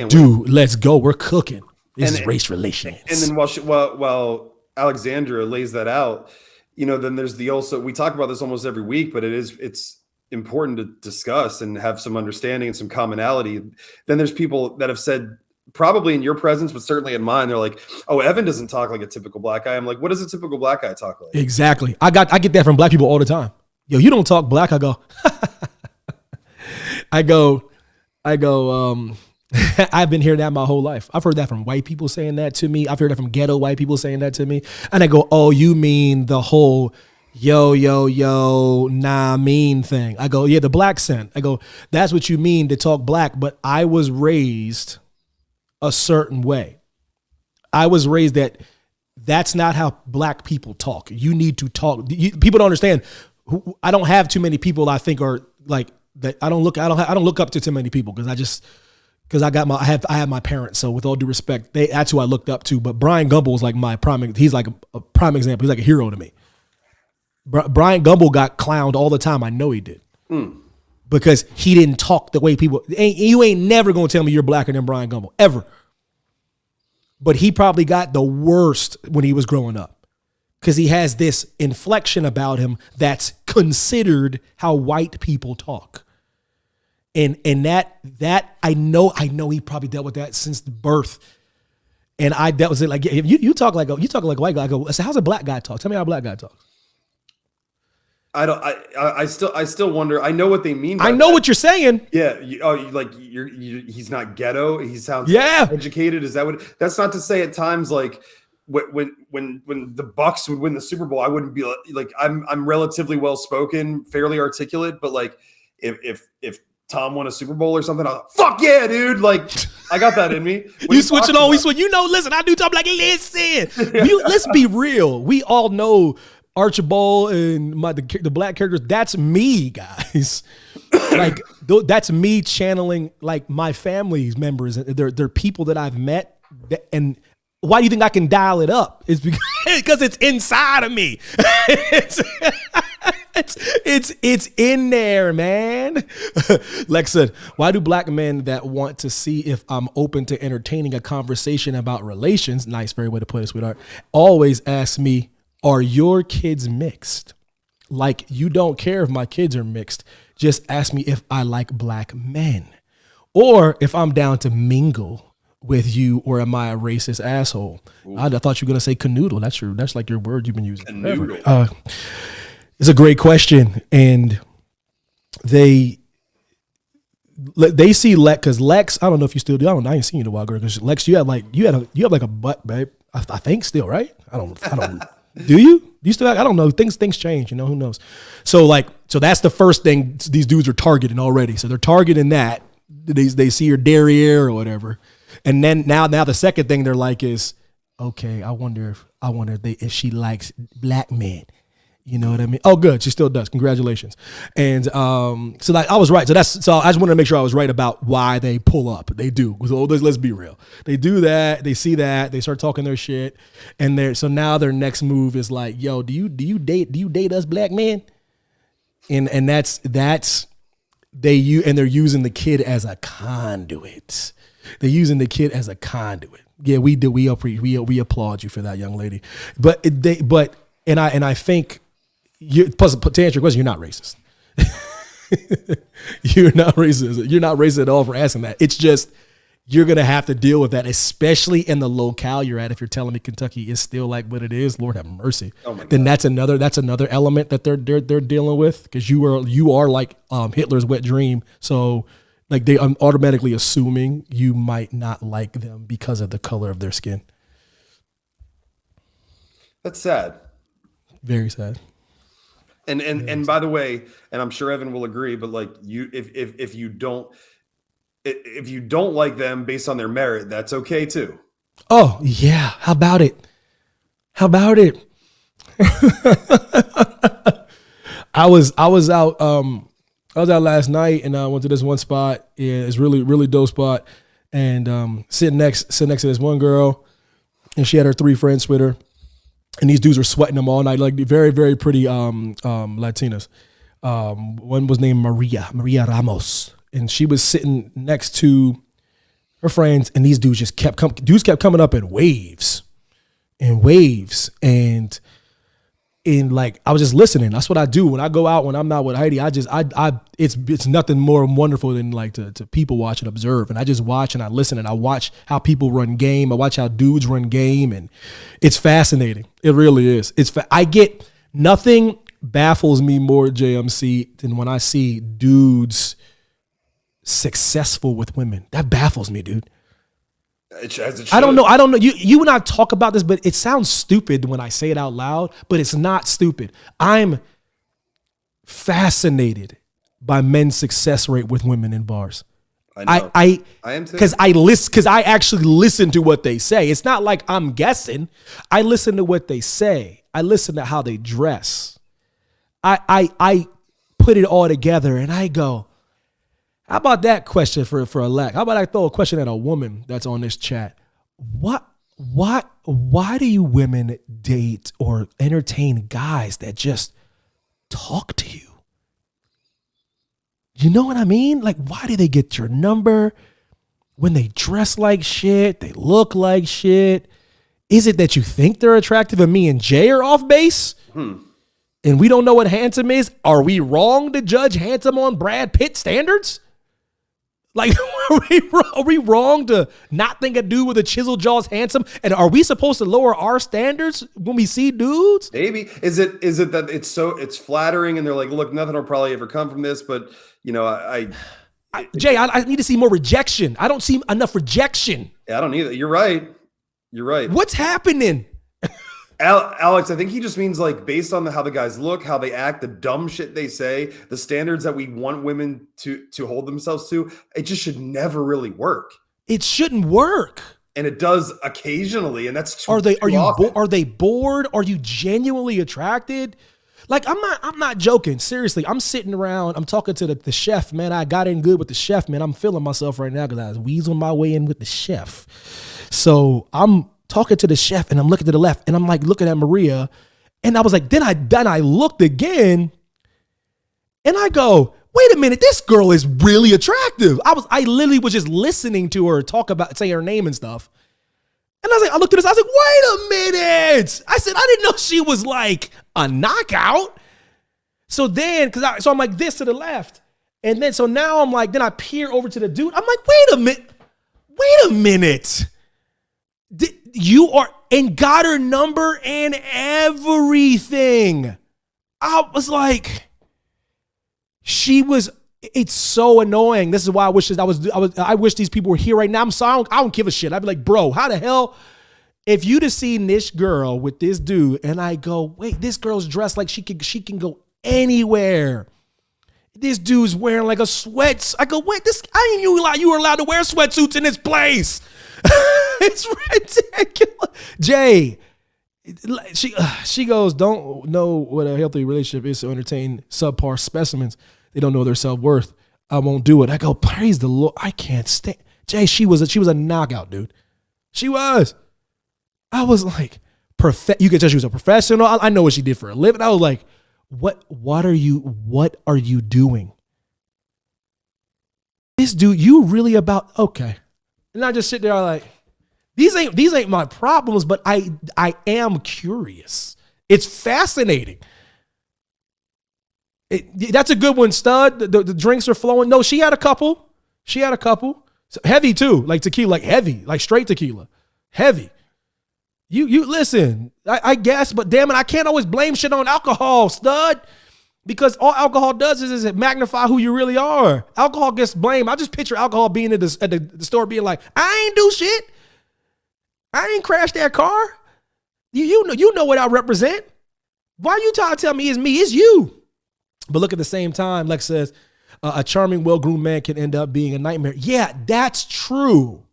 Dude, let's go. We're cooking. This is race relations. And then while Alexandra lays that out, then there's we talk about this almost every week, but it's important to discuss and have some understanding and some commonality. Then there's people that have said, probably in your presence, but certainly in mine, they're like, oh, Evan doesn't talk like a typical black guy. I'm like, what does a typical black guy talk like? Exactly. I get that from black people all the time. Yo, you don't talk black. I go, I've been hearing that my whole life. I've heard that from white people saying that to me. I've heard that from ghetto white people saying that to me. And I go, oh, you mean the whole yo, nah, mean thing. I go, yeah, the black scent. I go, that's what you mean to talk black. But I was raised a certain way. I was raised that's not how black people talk. You need to talk. People don't understand. I don't have too many people I think are like that. I don't look up to too many people because I have my parents. So with all due respect, that's who I looked up to. But Brian Gumble is like my he's like a prime example. He's like a hero to me. Brian Gumble got clowned all the time. I know he did. Because he didn't talk the way people. You ain't never gonna tell me you're blacker than Brian Gumble ever. But he probably got the worst when he was growing up because he has this inflection about him that's considered how white people talk. And that I know he probably dealt with that since birth. And I dealt with it like if you talk like a white guy. I go, so how's a black guy talk? Tell me how a black guy talks. I still wonder. I know what they mean. I know what you're saying. Yeah. He's not ghetto. He sounds educated. Is that what? That's not to say at times like when the Bucks would win the Super Bowl, I wouldn't be like I'm relatively well spoken, fairly articulate. But like if Tom won a Super Bowl or something, I'm like, fuck yeah, dude. Like I got that in me. You switching on? We switch. Listen. I do talk like listen. Let's be real. We all know. Archibald and the black characters, that's me, guys. Like that's me channeling like my family's members. They're people that I've met. And why do you think I can dial it up? It's because it's inside of me. It's in there, man. Lex said, why do black men that want to see if I'm open to entertaining a conversation about relations, nice, very way to put it, sweetheart, always ask me, are your kids mixed? Like, you don't care if my kids are mixed. Just ask me if I like black men. Or if I'm down to mingle with you, or am I a racist asshole? I thought you were going to say canoodle. That's like your word you've been using forever. It's a great question. And they see Lex, because Lex, I don't know if you still do. I ain't seen you in a while, girl. Because Lex, you have like a butt, babe. I think still, right? I don't Do you? Do you still? I don't know. Things change. Who knows? So that's the first thing these dudes are targeting already. So they're targeting that. They see your derriere or whatever, and then now the second thing they're like is, okay, I wonder if she likes black men. You know what I mean? Oh, good. She still does. Congratulations. And so I was right. So I just wanted to make sure I was right about why they pull up. They do. So let's be real. They do that. They see that. They start talking their shit. And so now their next move is like, yo, do you date us black men? And that's they're using the kid as a conduit. They're using the kid as a conduit. Yeah, we do. We applaud you for that, young lady. But I think. Plus, to answer your question, you're not racist. You're not racist. You're not racist at all for asking that. It's just you're gonna have to deal with that, especially in the locale you're at. If you're telling me Kentucky is still like what it is, Lord have mercy. Oh my God. Then that's another element that they're dealing with, because you are like Hitler's wet dream. So like they are automatically assuming you might not like them because of the color of their skin. That's sad. Very sad. And by the way, and I'm sure Evan will agree, but like if you don't like them based on their merit, that's okay too. Oh yeah, how about it? I was out last night, and I went to this one spot. Yeah, it's really really dope spot, and sitting next to this one girl, and she had her 3 friends with her. And these dudes are sweating them all night, like very, very pretty Latinas. One was named Maria Ramos, and she was sitting next to her friends, and these dudes just kept coming up in waves, and like I was just listening. That's what I do when I go out when I'm not with Heidi. It's nothing more wonderful than like to people watch and observe. And I just watch and I listen and I watch how people run game. I watch how dudes run game, and it's fascinating. It really is. Nothing baffles me more, JMC, than when I see dudes successful with women. That baffles me, dude. I don't know. You and I talk about this, but it sounds stupid when I say it out loud, but it's not stupid. I'm fascinated by men's success rate with women in bars. I know. I am too. Because I actually listen to what they say. It's not like I'm guessing. I listen to what they say. I listen to how they dress. I put it all together and I go, how about that question for a lack? How about I throw a question at a woman that's on this chat? Why do you women date or entertain guys that just talk to you? You know what I mean? Like, why do they get your number when they dress like shit? They look like shit. Is it that you think they're attractive and me and Jay are off base? And we don't know what handsome is? Are we wrong to judge handsome on Brad Pitt standards? Like, are we wrong to not think a dude with a chiseled jaw is handsome? And are we supposed to lower our standards when we see dudes? Maybe. Is it that it's flattering and they're like, look, nothing will probably ever come from this, but Jay, I need to see more rejection. I don't see enough rejection. Yeah, I don't either. You're right. What's happening? Alex, I think he just means like based on how the guys look, how they act, the dumb shit they say, the standards that we want women to hold themselves to, it just should never really work. It shouldn't work. And it does occasionally, and that's too Are they bored? Are you genuinely attracted? Like, I'm not joking. Seriously, I'm sitting around, I'm talking to the chef, man. I got in good with the chef, man. I'm feeling myself right now because I was weaseling my way in with the chef. So I'm talking to the chef and I'm looking to the left and I'm like looking at Maria, and I was like, then I looked again and I go, wait a minute, this girl is really attractive. I literally was just listening to her say her name and stuff. And I looked at this, I was like, wait a minute. I said, I didn't know she was like a knockout. So then, so I'm like this to the left. And then, so now I'm like, then I peer over to the dude. I'm like, wait a minute. You are, and got her number and everything. I was like, it's so annoying. This is why I wish these people were here right now. I'm sorry, I don't give a shit. I'd be like, bro, how the hell, if you'd have seen this girl with this dude, and I go, wait, this girl's dressed like she can go anywhere. This dude's wearing like a sweats. I go, wait, I didn't know you were allowed to wear sweatsuits in this place. It's ridiculous. Jay, she goes, don't know what a healthy relationship is to entertain subpar specimens. They don't know their self-worth. I won't do it. I go, praise the Lord. I can't stand. Jay, she was a knockout, dude. She was. I was like, you could tell she was a professional. I know what she did for a living. I was like, what are you doing? This dude, you really about, okay. And I just sit there like, these ain't my problems, but I am curious. It's fascinating. That's a good one, Stud. The drinks are flowing. No, she had a couple. So heavy too, like tequila, like heavy, like straight tequila. Heavy. You listen, I guess, but damn it, I can't always blame shit on alcohol, Stud. Because all alcohol does is it magnify who you really are. Alcohol gets blamed. I just picture alcohol being at the store being like, I ain't do shit. I ain't crashed that car. You know what I represent. Why you trying to tell me it's me? It's you. But look, at the same time, Lex says, a charming, well-groomed man can end up being a nightmare. Yeah, that's true.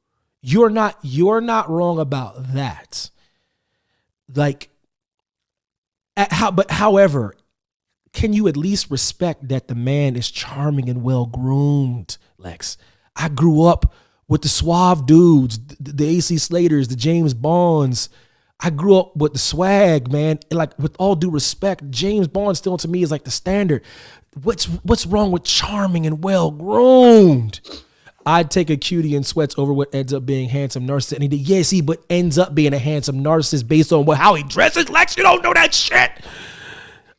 You're not wrong about that. Like, however, can you at least respect that the man is charming and well-groomed, Lex? I grew up with the suave dudes, the AC Slaters, the James Bonds. I grew up with the swag, man. And like, with all due respect, James Bond still to me is like the standard. What's wrong with charming and well-groomed? I'd take a cutie in sweats over what ends up being handsome narcissist. And he did, yeah, see, but ends up being a handsome narcissist based on how he dresses. Lex, you don't know that shit.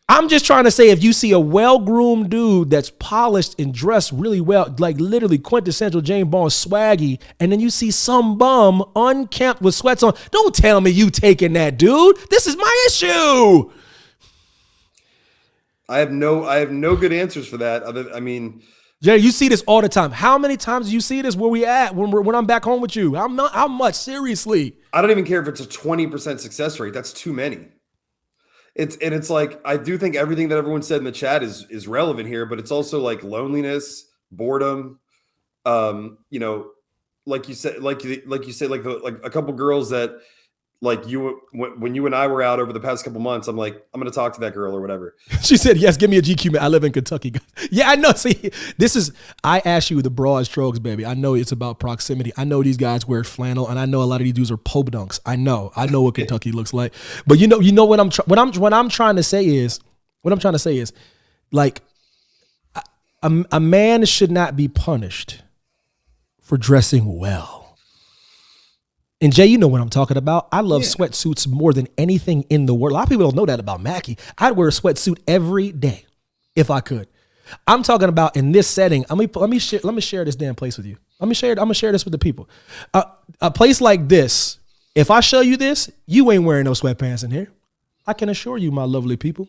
I'm just trying to say, if you see a well-groomed dude that's polished and dressed really well, like literally quintessential James Bond swaggy, and then you see some bum unkempt with sweats on, don't tell me you taking that, dude. This is my issue. I have no good answers for that. Jay, you see this all the time. How many times do you see this where we at when I'm back home with you? How much? Seriously. I don't even care if it's a 20% success rate. That's too many. It's like, I do think everything that everyone said in the chat is relevant here, but it's also like loneliness, boredom, like you said, like a couple girls that like when you and I were out over the past couple months, I'm like, I'm going to talk to that girl or whatever. She said, yes, give me a GQ, man. I live in Kentucky. Yeah, I know. See, I asked you the broad strokes, baby. I know it's about proximity. I know these guys wear flannel, and I know a lot of these dudes are Pope dunks. I know what Kentucky looks like. But you know what I'm trying to say is like a man should not be punished for dressing well. And Jay, you know what I'm talking about. I love sweatsuits more than anything in the world. A lot of people don't know that about Mackie. I'd wear a sweatsuit every day if I could. I'm talking about in this setting. Let me share this damn place with you. I'm gonna share this with the people. A place like this. If I show you this, you ain't wearing no sweatpants in here. I can assure you, my lovely people.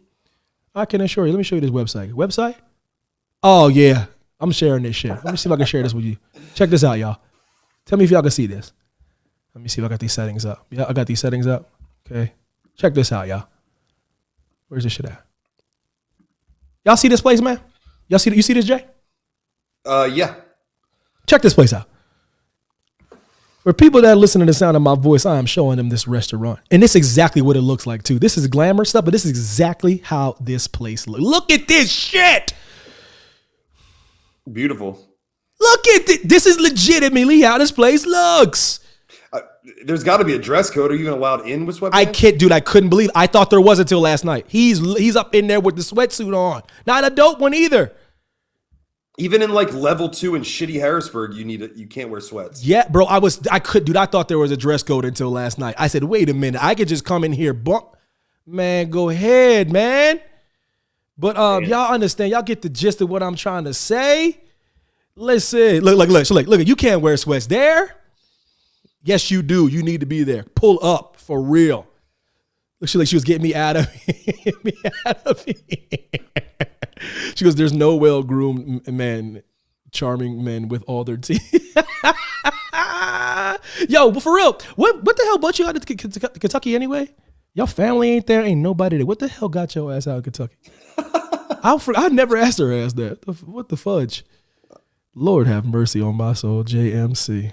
I can assure you. Let me show you this website. Website? Oh yeah, I'm sharing this shit. Let me see if I can share this with you. Check this out, y'all. Tell me if y'all can see this. Let me see if I got these settings up. Yeah, I got these settings up. Okay. Check this out, y'all. Where's this shit at? Y'all see this place, man? You see this, Jay? Yeah. Check this place out. For people that listen to the sound of my voice, I am showing them this restaurant. And this is exactly what it looks like, too. This is glamour stuff, but this is exactly how this place looks. Look at this shit. Beautiful. Look at this. This is legitimately how this place looks. There's got to be a dress code. Are you even allowed in with sweatpants? I couldn't believe. I thought there was until last night. He's up in there with the sweatsuit on. Not a dope one either. Even in like level 2 in shitty Harrisburg, you can't wear sweats. Yeah, bro. I thought there was a dress code until last night. I said, wait a minute. I could just come in here, man. Go ahead, man. But y'all understand. Y'all get the gist of what I'm trying to say. Listen, look. You can't wear sweats there. Yes, you do. You need to be there. Pull up for real. Look, she was getting me out of here. She goes, there's no well-groomed man, charming men with all their teeth. Yo, but for real, what the hell brought you out to Kentucky anyway? Your family ain't there. Ain't nobody there. What the hell got your ass out of Kentucky? I never asked her ass that. What the fudge? Lord have mercy on my soul, JMC.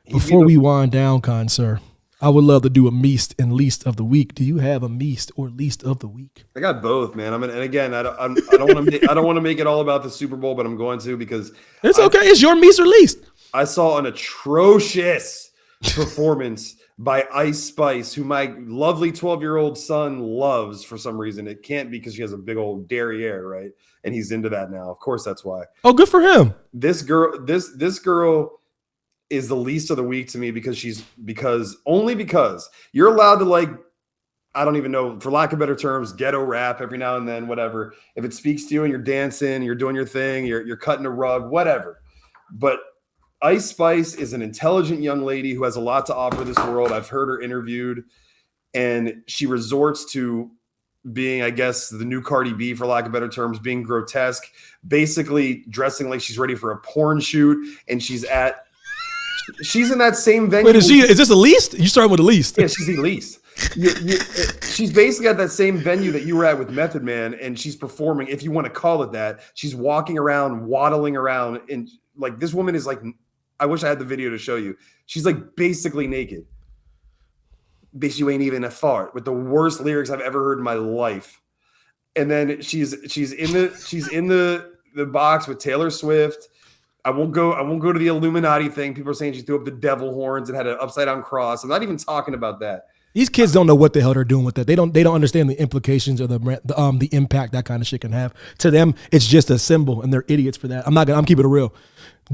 Before we wind down, kind sir, I would love to do a Meest and least of the week. Do you have a Meest or least of the week? I got both, man. And again, I don't want to make it all about the Super Bowl, but I'm going to because it's okay. It's your Meest or least. I saw an atrocious performance by Ice Spice, who my lovely 12-year-old son loves for some reason. It can't be because she has a big old derriere, right? And he's into that now. Of course, that's why. Oh, good for him. This girl is the least of the week to me because you're allowed to, like, I don't even know, for lack of better terms, ghetto rap every now and then, whatever. If it speaks to you and you're dancing, you're doing your thing, you're cutting a rug, whatever. But Ice Spice is an intelligent young lady who has a lot to offer this world. I've heard her interviewed, and she resorts to being, I guess, the new Cardi B, for lack of better terms, being grotesque, basically dressing like she's ready for a porn shoot, and she's in that same venue. Wait, is this a least? You starting with the least? Yeah, she's the least. She's basically at that same venue that you were at with Method Man, and she's performing, if you want to call it that. She's walking around, waddling around, and like this woman is like, I wish I had the video to show you. She's like basically naked. Bitch, you ain't even a fart, with the worst lyrics I've ever heard in my life. And then she's in the box with Taylor Swift. I won't go to the Illuminati thing. People are saying she threw up the devil horns and had an upside down cross. I'm not even talking about that. These kids don't know what the hell they're doing with that. They don't understand the implications or the impact that kind of shit can have. To them, it's just a symbol, and they're idiots for that. I'm keeping it real.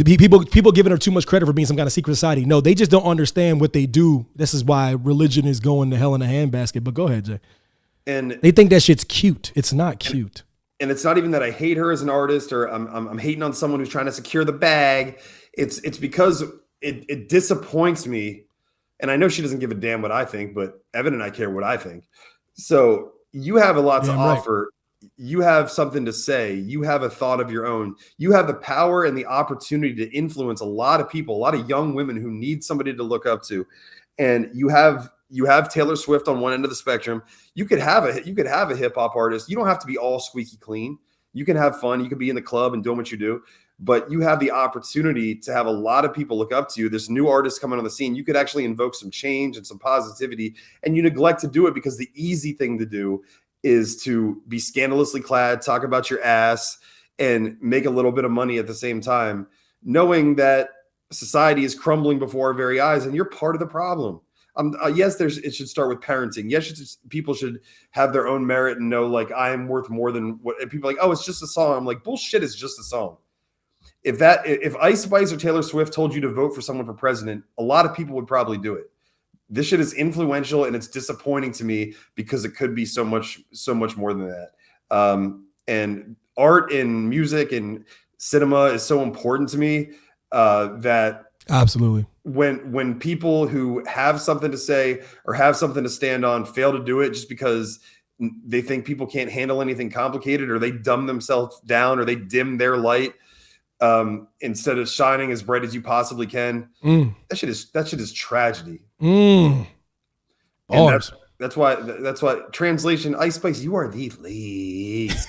People giving her too much credit for being some kind of secret society. No, they just don't understand what they do. This is why religion is going to hell in a handbasket. But go ahead, Jay. And they think that shit's cute. It's not cute. And it's not even that I hate her as an artist or I'm hating on someone who's trying to secure the bag. It's because it disappoints me. And I know she doesn't give a damn what I think, but Evan and I care what I think. So you have a lot to offer. You have something to say. You have a thought of your own. You have the power and the opportunity to influence a lot of people, a lot of young women who need somebody to look up to. And you have Taylor Swift on one end of the spectrum. You could have a hip hop artist. You don't have to be all squeaky clean. You can have fun. You can be in the club and doing what you do. But you have the opportunity to have a lot of people look up to you. There's new artists coming on the scene. You could actually invoke some change and some positivity, and you neglect to do it because the easy thing to do is to be scandalously clad, talk about your ass, and make a little bit of money at the same time, knowing that society is crumbling before our very eyes, and you're part of the problem. Yes, it should start with parenting. Yes, people should have their own merit and know, like, I am worth more than what people are like. Oh, it's just a song. I'm like, bullshit. It's just a song. If Ice Spice or Taylor Swift told you to vote for someone for president, a lot of people would probably do it. This shit is influential, and it's disappointing to me because it could be so much more than that. And art and music and cinema is so important to me that absolutely when people who have something to say or have something to stand on fail to do it just because they think people can't handle anything complicated, or they dumb themselves down, or they dim their light instead of shining as bright as you possibly can. That shit is tragedy. That's why translation, Ice Spice, you are the least.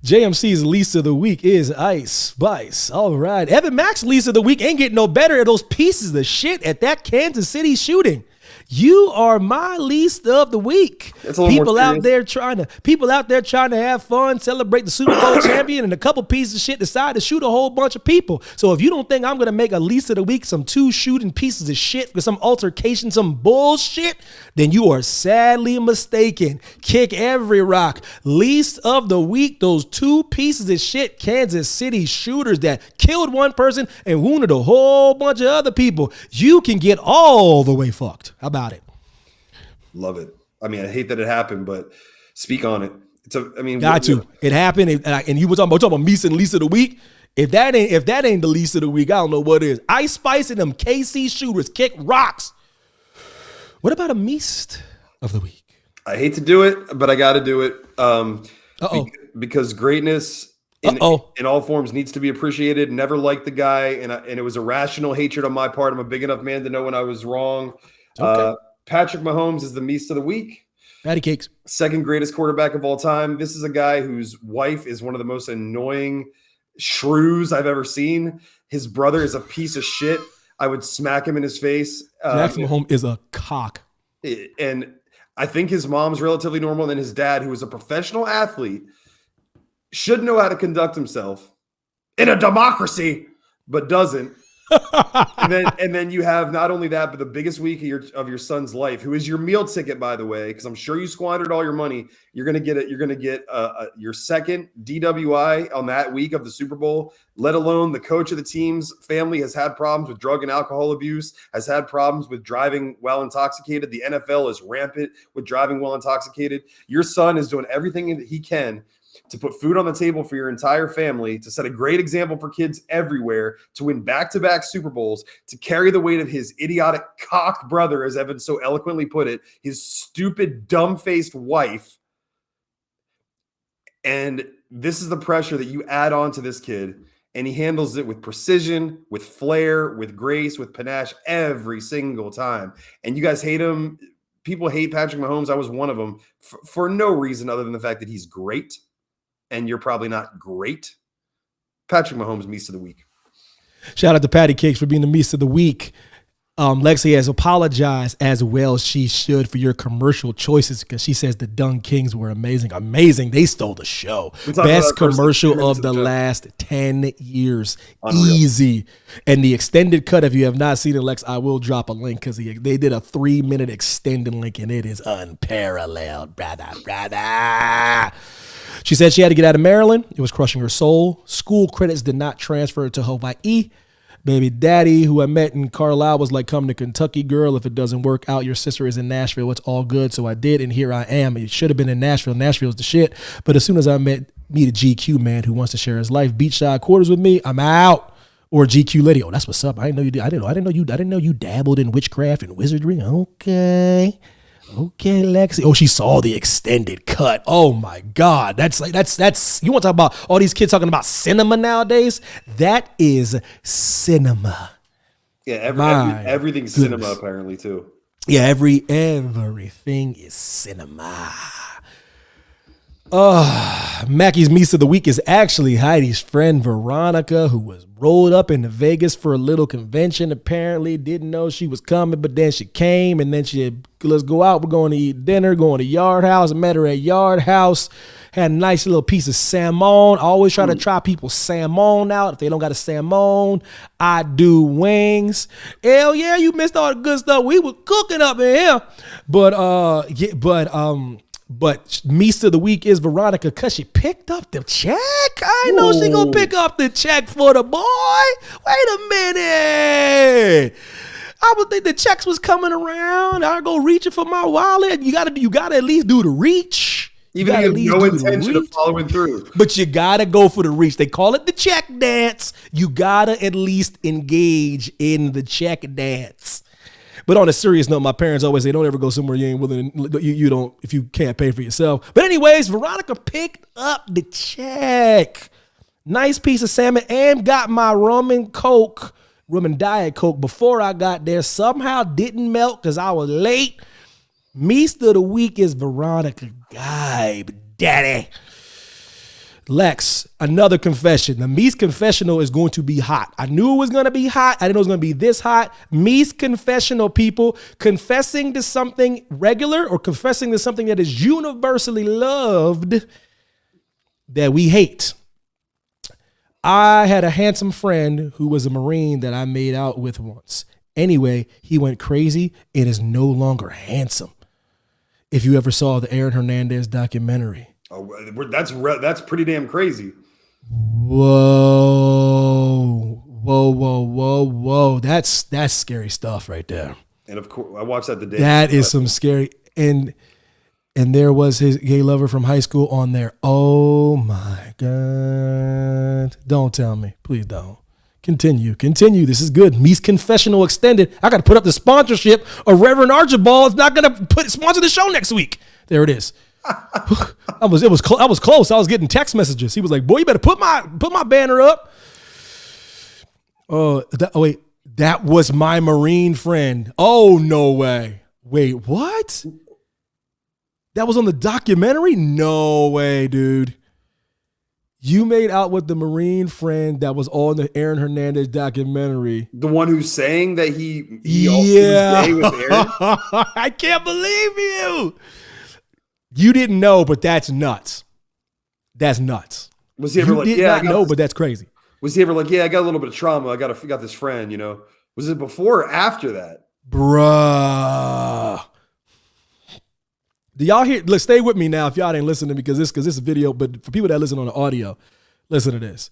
JMC's least of the week is Ice Spice. All right. Evan Mack's least of the week ain't getting no better at those pieces of shit at that Kansas City shooting. You are my least of the week. People out there trying to have fun, celebrate the Super Bowl champion, and a couple pieces of shit decide to shoot a whole bunch of people. So if you don't think I'm going to make a least of the week, some two shooting pieces of shit with some altercation, some bullshit, then you are sadly mistaken. Kick every rock. Least of the week, those two pieces of shit Kansas City shooters that killed one person and wounded a whole bunch of other people. You can get all the way fucked. How about it? Love it. I mean, I hate that it happened, but speak on it. It happened, and you were talking about Meest and least of the week. If that ain't the least of the week, I don't know what is. Ice Spice and them KC shooters kick rocks. What about a Meest of the week? I hate to do it, but I got to do it. Because greatness in all forms needs to be appreciated. Never liked the guy, and it was a rational hatred on my part. I'm a big enough man to know when I was wrong. Okay. Patrick Mahomes is the Meest of the week. Patty cakes. Second greatest quarterback of all time. This is a guy whose wife is one of the most annoying shrews I've ever seen. His brother is a piece of shit. I would smack him in his face. Patrick Mahomes is a cock. And I think his mom's relatively normal, and then his dad, who is a professional athlete, should know how to conduct himself in a democracy, but doesn't. and then you have not only that, but the biggest week of your son's life, who is your meal ticket, by the way, because I'm sure you squandered all your money. You're gonna get your second DWI on that week of the Super Bowl. Let alone the coach of the team's family has had problems with drug and alcohol abuse, has had problems with driving while intoxicated. The NFL is rampant with driving while intoxicated. Your son is doing everything that he can to put food on the table for your entire family, to set a great example for kids everywhere, to win back-to-back Super Bowls, to carry the weight of his idiotic cock brother, as Evan so eloquently put it, his stupid, dumb-faced wife. And this is the pressure that you add on to this kid, and he handles it with precision, with flair, with grace, with panache every single time. And you guys hate him. People hate Patrick Mahomes. I was one of them for no reason other than the fact that he's great. And you're probably not great. Patrick Mahomes, Meest of the week. Shout out to Patty Cakes for being the Meest of the week. Lexi has apologized as well as she should for your commercial choices because she says the Dung Kings were amazing. Amazing. They stole the show. Best commercial of the last 10 years. Unreal. Easy. And the extended cut, if you have not seen it, Lex, I will drop a link because they did a 3-minute extended link and it is unparalleled, brother. She said she had to get out of Maryland. It was crushing her soul. School credits did not transfer to Hawaii. Baby daddy, who I met in Carlisle, was like, come to Kentucky, girl. If it doesn't work out, your sister is in Nashville. It's all good. So I did, and here I am. It should have been in Nashville. Nashville's the shit. But as soon as I meet a GQ man who wants to share his life, beachside quarters with me, I'm out. Or GQ lady. Oh, that's what's up. I didn't know you did. I didn't know you dabbled in witchcraft and wizardry. Okay, Lexi. Oh, she saw the extended cut. Oh my God. That's you want to talk about all these kids talking about cinema nowadays? That is cinema. Yeah, everything's cinema apparently too. Yeah, everything is cinema. Mackie's Meest of the Week is actually Heidi's friend Veronica, who was rolled up into Vegas for a little convention. Apparently didn't know she was coming, but then she came, and then she said, let's go out. We're going to eat dinner, going to Yard House. I met her at Yard House. Had a nice little piece of salmon. I always try to try people's salmon out. If they don't got a salmon, I do wings. Hell yeah, you missed all the good stuff we was cooking up in here. But Meest of the Week is Veronica because she picked up the check. I know she gonna pick up the check for the boy. Wait a minute. I would think the checks was coming around. I go reaching for my wallet. You gotta at least do the reach. Even if you have no intention of following through. But you gotta go for the reach. They call it the check dance. You gotta at least engage in the check dance. But on a serious note, my parents always say, don't ever go somewhere you ain't willing, you don't, if you can't pay for yourself. But anyways, Veronica picked up the check. Nice piece of salmon and got my rum and Diet Coke before I got there. Somehow didn't melt because I was late. Meest of the Week is Veronica Guy, daddy. Lex, another confession. The Meest confessional is going to be hot. I knew it was going to be hot. I didn't know it was going to be this hot. Meest confessional, people, confessing to something regular or confessing to something that is universally loved that we hate. I had a handsome friend who was a Marine that I made out with once. Anyway, he went crazy and is no longer handsome. If you ever saw the Aaron Hernandez documentary. Oh, that's pretty damn crazy. Whoa. That's scary stuff right there. And of course, I watched that the day. That is some scary. And there was his gay lover from high school on there. Oh my God. Don't tell me. Please don't. Continue. This is good. Meest Confessional Extended. I got to put up the sponsorship or Reverend Archibald is not going to sponsor the show next week. There it is. I was close. I was getting text messages. He was like, boy, you better put my banner up. That was my Marine friend. Oh, no way. Wait, what? That was on the documentary? No way, dude. You made out with the Marine friend that was on the Aaron Hernandez documentary. The one who's saying that he yeah. was gay with Aaron? I can't believe you. You didn't know, but that's nuts. That's nuts. Was he ever you did not know, but that's crazy. Was he ever like, yeah, I got a little bit of trauma. I got this friend, you know. Was it before or after that? Bruh. Do y'all hear? Look, stay with me now if y'all didn't listen to me because this is a video, but for people that listen on the audio, listen to this.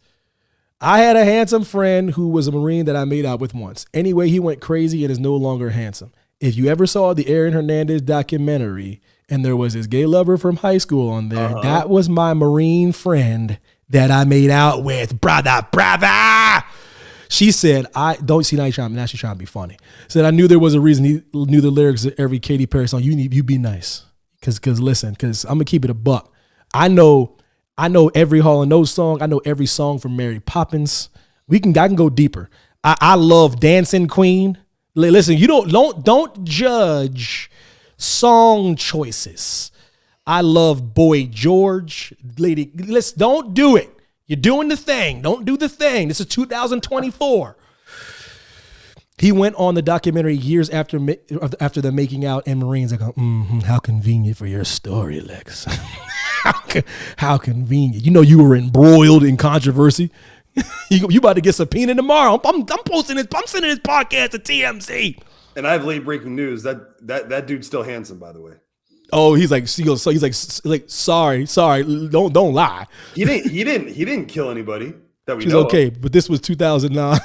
I had a handsome friend who was a Marine that I made out with once. Anyway, he went crazy and is no longer handsome. If you ever saw the Aaron Hernandez documentary and there was his gay lover from high school on there, that was my Marine friend that I made out with. Brother. She said, I don't see now she's trying to be funny. Said, I knew there was a reason he knew the lyrics of every Katy Perry song. You be nice. Cause listen, I'm gonna keep it a buck. I know every Hall & Oates song. I know every song from Mary Poppins. I can go deeper. I love Dancing Queen. Listen, you don't judge song choices. I love Boy George. Lady, listen, don't do it. You're doing the thing. Don't do the thing. This is 2024. He went on the documentary years after them making out, and Marine's like, how convenient for your story, Lex. How convenient. You know you were embroiled in controversy. You about to get subpoenaed tomorrow. I'm posting this. I'm sending this podcast to TMZ. And I have late breaking news. That dude's still handsome, by the way. Oh, he's like, sorry, don't lie. He didn't kill anybody that we She's know okay, of. but this was 2009.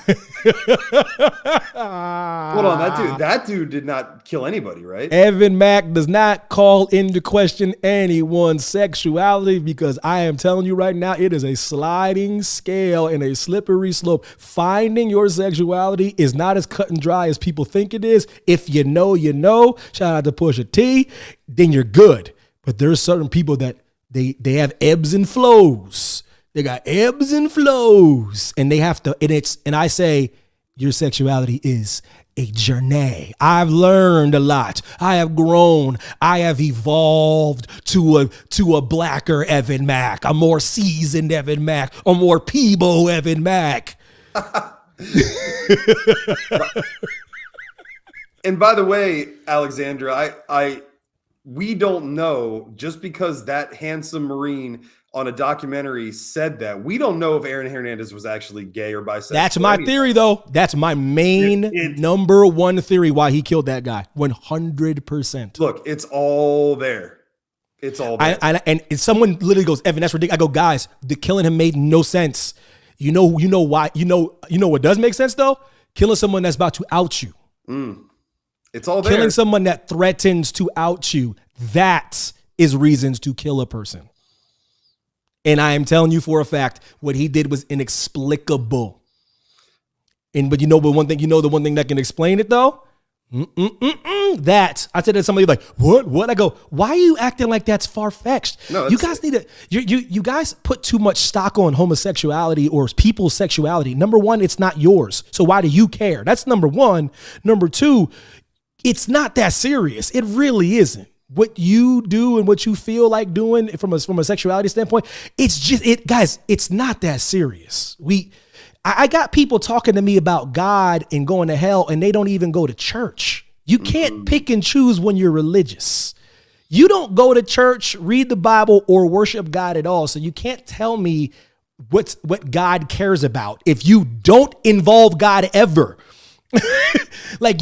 Hold on, that dude did not kill anybody, right? Evan Mack does not call into question anyone's sexuality, because I am telling you right now, it is a sliding scale and a slippery slope. Finding your sexuality is not as cut and dry as people think it is. If you know, you know. Shout out to Pusha T. Then you're good. But there's certain people that they have ebbs and flows. They got ebbs and flows, and they have to. And I say, your sexuality is a journey. I've learned a lot. I have grown. I have evolved to a blacker Evan Mack, a more seasoned Evan Mack, a more Peebo Evan Mack. And by the way, Alexandra, we don't know, just because that handsome Marine on a documentary said that, we don't know if Aaron Hernandez was actually gay or bisexual. That's my theory, though. That's my main number one theory why he killed that guy. 100%. Look, it's all there. It's all there. And someone literally goes, Evan, that's ridiculous. I go, guys, the killing him made no sense. You know why? You know what does make sense, though? Killing someone that's about to out you. It's all there. Killing someone that threatens to out you. That is reasons to kill a person. And I am telling you for a fact, what he did was inexplicable. But the one thing that can explain it, though? That. I said to somebody like, what? I go, why are you acting like that's far-fetched? No, you guys need to, you guys put too much stock on homosexuality or people's sexuality. Number one, it's not yours. So why do you care? That's number one. Number two, it's not that serious. It really isn't. What you do and what you feel like doing from a sexuality standpoint, guys, it's not that serious. I got people talking to me about God and going to hell, and they don't even go to church. You can't pick and choose when you're religious. You don't go to church, read the Bible, or worship God at all. So you can't tell me what God cares about if you don't involve God ever. Like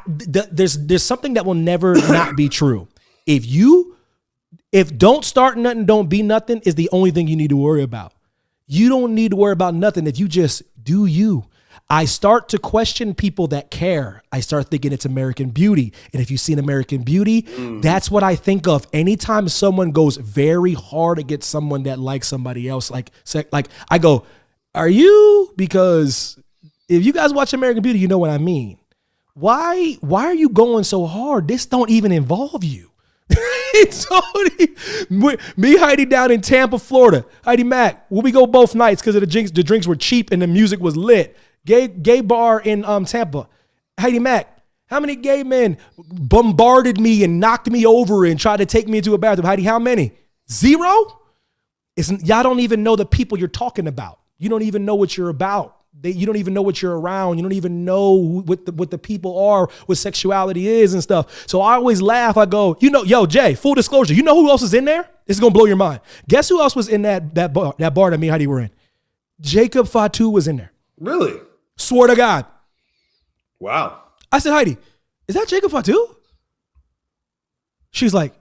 there's something that will never not be true. If don't start nothing, don't be nothing is the only thing you need to worry about. You don't need to worry about nothing if you just do you. I start to question people that care. I start thinking it's American Beauty. And if you've seen American Beauty, that's what I think of. Anytime someone goes very hard against someone that likes somebody else, like I go, are you? Because if you guys watch American Beauty, you know what I mean. Why are you going so hard? This don't even involve you. It's only me, Heidi, down in Tampa, Florida. Heidi Mack, we go both nights because the drinks were cheap and the music was lit. Gay bar in Tampa. Heidi Mack, how many gay men bombarded me and knocked me over and tried to take me into a bathroom? Heidi, how many? 0? Y'all don't even know the people you're talking about. You don't even know what you're about. You don't even know what you're around. You don't even know what the people are, what sexuality is and stuff. So I always laugh. I go, yo, Jay, full disclosure, you know who else is in there? This is going to blow your mind. Guess who else was in that bar that me and Heidi were in? Jacob Fatu was in there. Really? Swear to God. Wow. I said, Heidi, is that Jacob Fatu? She's like,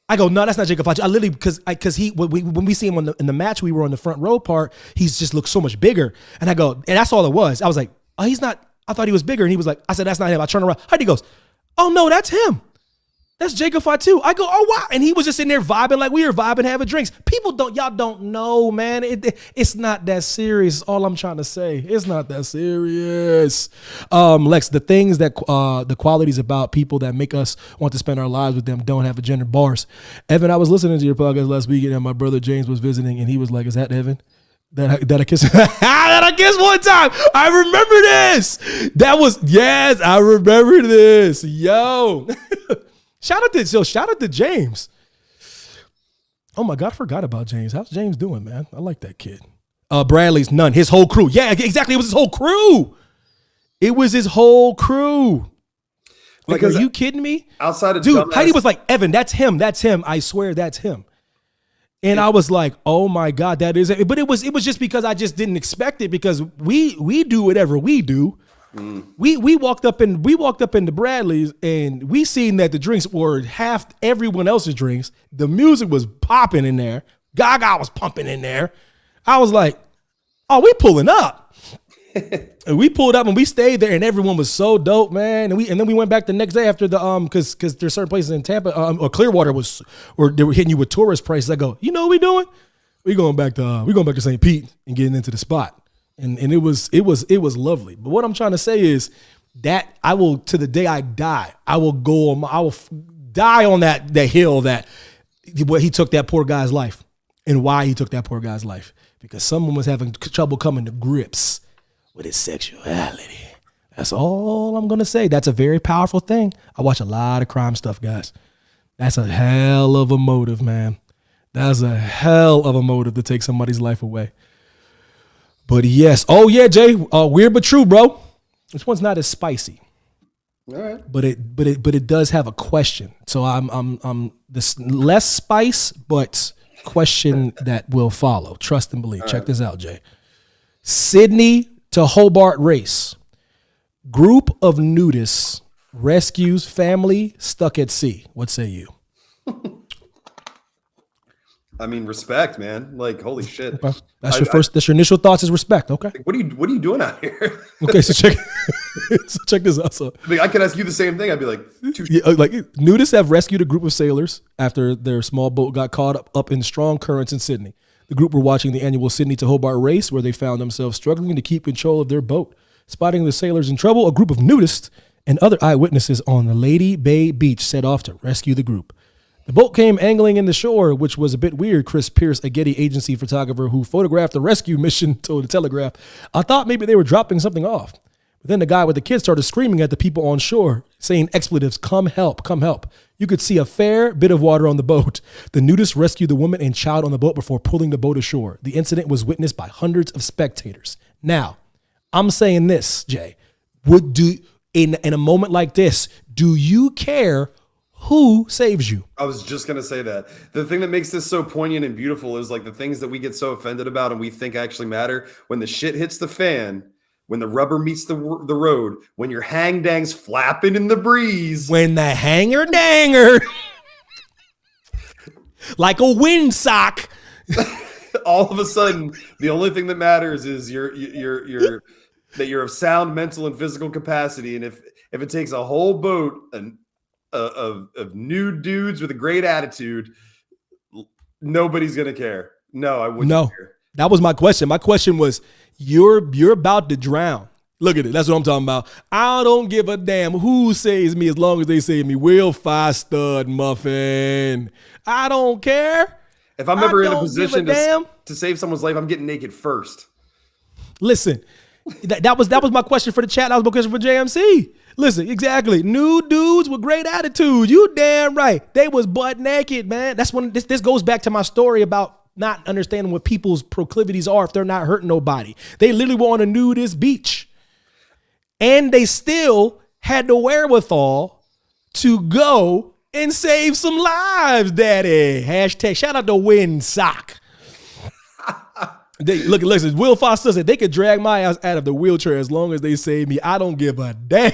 I go, no, that's not Jacob Fatu. I literally, because when we see him in the match, we were on the front row part. He's just looked so much bigger. And I go, and that's all it was. I was like, oh, he's not. I thought he was bigger. And he was like, I said, that's not him. I turn around. Heidi goes, oh no, that's him. That's Jacob Fatu. I go, oh wow. And he was just in there vibing like we were vibing, having drinks. Y'all don't know, man. It's not that serious. All I'm trying to say. It's not that serious. Lex, the things that the qualities about people that make us want to spend our lives with them don't have a gender. Bars. Evan, I was listening to your podcast last week and my brother James was visiting and he was like, is that Evan? That I kissed that I kissed one time. I remember this. Yes, I remember this. Yo. Shout out to James. Oh my God, I forgot about James. How's James doing, man? I like that kid. Bradley's none. His whole crew. Yeah, exactly. It was his whole crew. It was his whole crew. Like, Because are you kidding me? outside of Dude, Heidi was like, Evan, that's him. That's him. I swear that's him. And I was like, oh my God, that is it. But it was just because I just didn't expect it, because we do whatever we do. We walked up into Bradley's and we seen that the drinks were half everyone else's drinks. The music was popping in there. Gaga was pumping in there. I was like, oh, we pulling up. And we pulled up and we stayed there and everyone was so dope, man. And then we went back the next day after the because there's certain places in Tampa or Clearwater or they were hitting you with tourist prices. I go, you know what we doing? We going back to St. Pete and getting into the spot. And it was lovely. But what I'm trying to say is that I will, to the day I die, I will die on that hill that he took that poor guy's life, and why he took that poor guy's life, because someone was having trouble coming to grips with his sexuality. That's all I'm going to say. That's a very powerful thing. I watch a lot of crime stuff, guys. That's a hell of a motive, man. That's a hell of a motive to take somebody's life away. But yes. Oh yeah, Jay. Weird but true, bro. This one's not as spicy. All right. But it does have a question. So I'm this less spice, but question that will follow. Trust and believe. Check this out, Jay. Sydney to Hobart race. Group of nudists rescues family stuck at sea. What say you? I mean, respect, man. Like, holy shit. Okay. That's your initial thoughts is respect. Okay. What are you doing out here? Okay, so check this out. So, I mean, I could ask you the same thing. I'd be like, like nudists have rescued a group of sailors after their small boat got caught up in strong currents in Sydney. The group were watching the annual Sydney to Hobart race, where they found themselves struggling to keep control of their boat. Spotting the sailors in trouble, a group of nudists and other eyewitnesses on the Lady Bay beach set off to rescue the group. The boat came angling in the shore, which was a bit weird. Chris Pierce, a Getty agency photographer who photographed the rescue mission, told the Telegraph, I thought maybe they were dropping something off. But then the guy with the kids started screaming at the people on shore, saying expletives, come help, come help. You could see a fair bit of water on the boat. The nudists rescued the woman and child on the boat before pulling the boat ashore. The incident was witnessed by hundreds of spectators. Now, I'm saying this, Jay. In a moment like this, do you care who saves you? I was just going to say that. The thing that makes this so poignant and beautiful is like the things that we get so offended about and we think actually matter. When the shit hits the fan, when the rubber meets the road, when your hang-dang's flapping in the breeze. When the hanger-danger, like a windsock. All of a sudden, the only thing that matters is that you're of sound mental and physical capacity. And if it takes a whole boat of nude dudes with a great attitude, nobody's gonna care. No, I wouldn't care. That was my question. My question was, you're about to drown. Look at it. That's what I'm talking about. I don't give a damn who saves me as long as they save me. Will 5 stud muffin. I don't care. If I'm ever in a position to save someone's life, I'm getting naked first. Listen, that was my question for the chat. That was my question for JMC. Listen, exactly. New dudes with great attitude. You damn right. They was butt naked, man. That's when this goes back to my story about not understanding what people's proclivities are if they're not hurting nobody. They literally were on a nudist beach. And they still had the wherewithal to go and save some lives, daddy. Hashtag shout out to Windsock. Listen, Will Foster said they could drag my ass out of the wheelchair as long as they save me. I don't give a damn.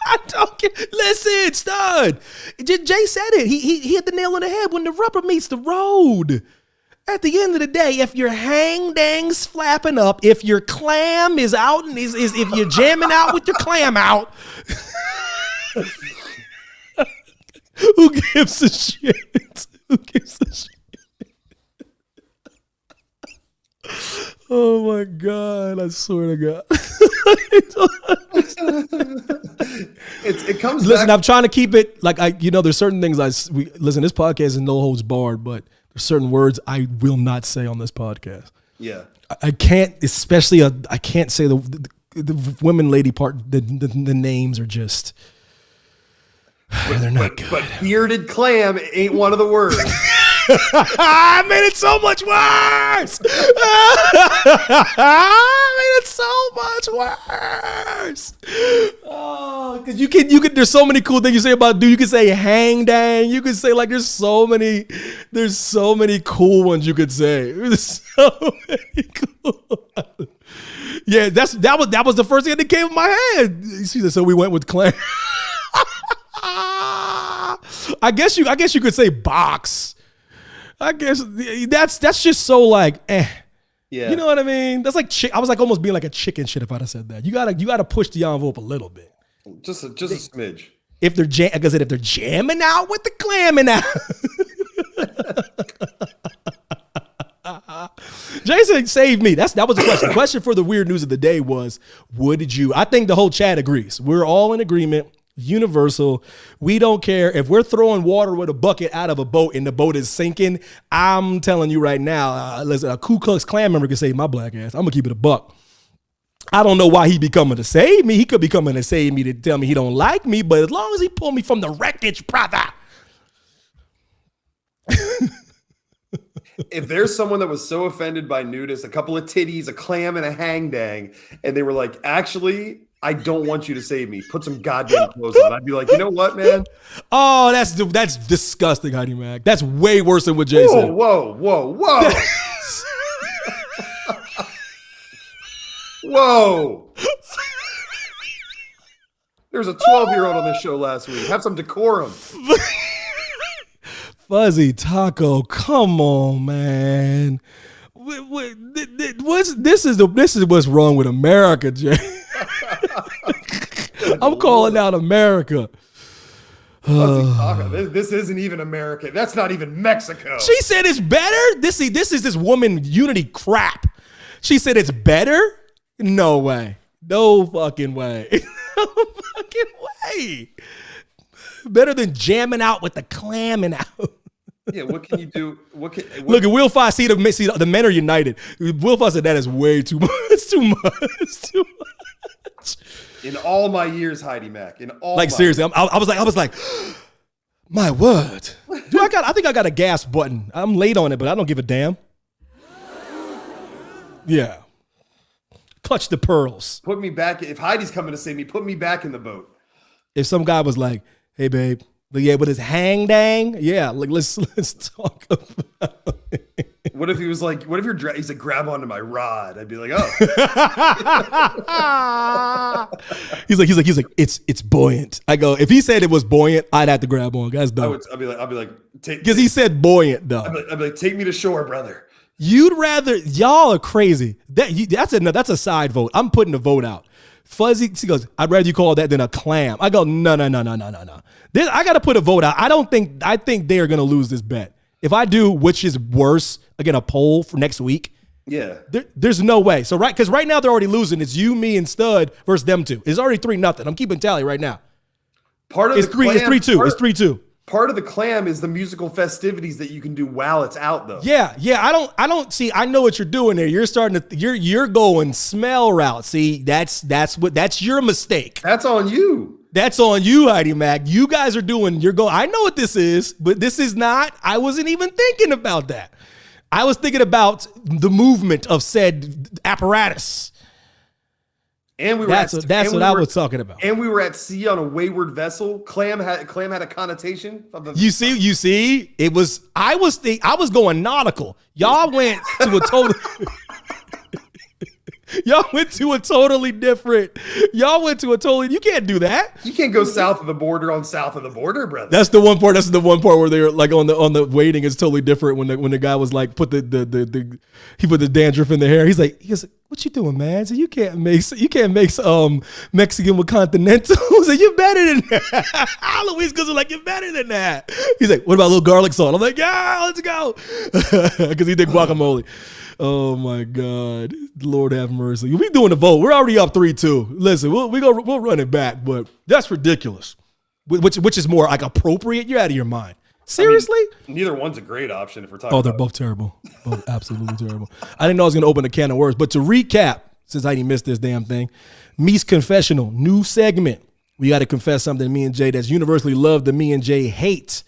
I don't care. Listen, stud. Jay said it. He hit the nail on the head. When the rubber meets the road, at the end of the day, if your hang-dang's flapping up, if your clam is out and if you're jamming out with your clam out, who gives a shit? Who gives a shit? Oh my God, I swear to God. It comes Listen, back. I'm trying to keep it like there's certain things listen, this podcast is no holds barred, but there's certain words I will not say on this podcast. Yeah. I can't, especially I can't say the women lady part, the names are just they're not good. But bearded clam ain't one of the words. I made it so much worse. It's so much worse. Oh, because you can. There's so many cool things you say about dude. You can say hang dang. You can say like there's so many cool ones you could say. There's so many cool ones. Yeah, that was the first thing that came in my head. You see that? So we went with clan. I guess you could say box. I guess that's just so like Yeah. You know what I mean? That's like I was like almost being like a chicken shit if I'd have said that. You gotta push the envelope a little bit. Just a smidge. If they're like I said, if they're jamming out with the clamming out. Jason saved me. That was the question. The question for the weird news of the day was, I think the whole chat agrees. We're all in agreement. Universal. We don't care if we're throwing water with a bucket out of a boat and the boat is sinking. I'm telling you right now, listen, a Ku Klux Klan member can save my black ass. I'm gonna keep it a buck. I don't know why he be coming to save me. He could be coming to save me to tell me he don't like me, but as long as he pull me from the wreckage, brother. If there's someone that was so offended by nudist, a couple of titties, a clam, and a hang dang, and they were like, actually, I don't want you to save me. Put some goddamn clothes on. I'd be like, you know what, man? Oh, that's disgusting, Heidi Mac. That's way worse than what Jay said. Whoa. Whoa. There was a 12-year-old on this show last week. Have some decorum. Fuzzy Taco, come on, man. This is what's wrong with America, Jay. I'm calling out America. Fuzzy Taco. This isn't even America. That's not even Mexico. She said it's better. This is this woman unity crap. She said it's better. No way. No fucking way. No fucking way. Better than jamming out with the clamming out. Yeah, what can you do? Look at Will 5. See the men are united. Will 5 said that is way too much. It's too much. It's too much. In all my years, Heidi Mack. In all like seriously, I was like, my word. I think I got a gas button. I'm late on it, but I don't give a damn. Yeah. Clutch the pearls. Put me back. If Heidi's coming to save me, put me back in the boat. If some guy was like, hey babe, but yeah, with his hang dang, yeah, like let's talk about it. What if he was like, he's like, grab onto my rod? I'd be like, oh. he's like, it's buoyant. I go, if he said it was buoyant, I'd have to grab on. Guys, don't. I'd be like, because he said buoyant though. I'd be like, take me to shore, brother. You'd rather, y'all are crazy. That's a side vote. I'm putting the vote out. Fuzzy, she goes, I'd rather you call that than a clam. I go, no. I got to put a vote out. I think they are going to lose this bet. If I do, which is worse, again, a poll for next week. Yeah. There's no way. So because right now they're already losing. It's you, me, and Stud versus them two. It's already 3-0. I'm keeping tally right now. It's 3-2. It's 3-2. Part of the clam is the musical festivities that you can do while it's out, though. Yeah. I don't see. I know what you're doing there. You're starting to. You're going smell route. See, that's your mistake. That's on you. That's on you, Heidi Mack. You guys are doing. I know what this is, but this is not. I wasn't even thinking about that. I was thinking about the movement of said apparatus. And that's what I was talking about. And we were at sea on a wayward vessel. Clam had a connotation. You see, it was. I was going nautical. Y'all went to a total. Y'all went to a totally different. You can't do that. You can't go south of the border on south of the border, brother. That's the one part. That's the one part where they're like on the waiting is totally different. When the guy was like he put the dandruff in the hair. He's like, what you doing, man? So you can't mix Mexican with continental. So you're better than that. Luis goes like, you're better than that. He's like, what about a little garlic salt? I'm like, yeah, let's go. Because he did guacamole. Oh my God, Lord have mercy. We doing the vote. We're already up 3-2. Listen, we'll run it back, but that's ridiculous. Which is more like appropriate? You're out of your mind. Seriously? I mean, neither one's a great option if we're talking. Oh, they're both terrible. Both absolutely terrible. I didn't know I was going to open a can of worms, but to recap, since I didn't miss this damn thing, Meest Confessional, new segment. We got to confess something to me and Jay that's universally loved, that me and Jay hate.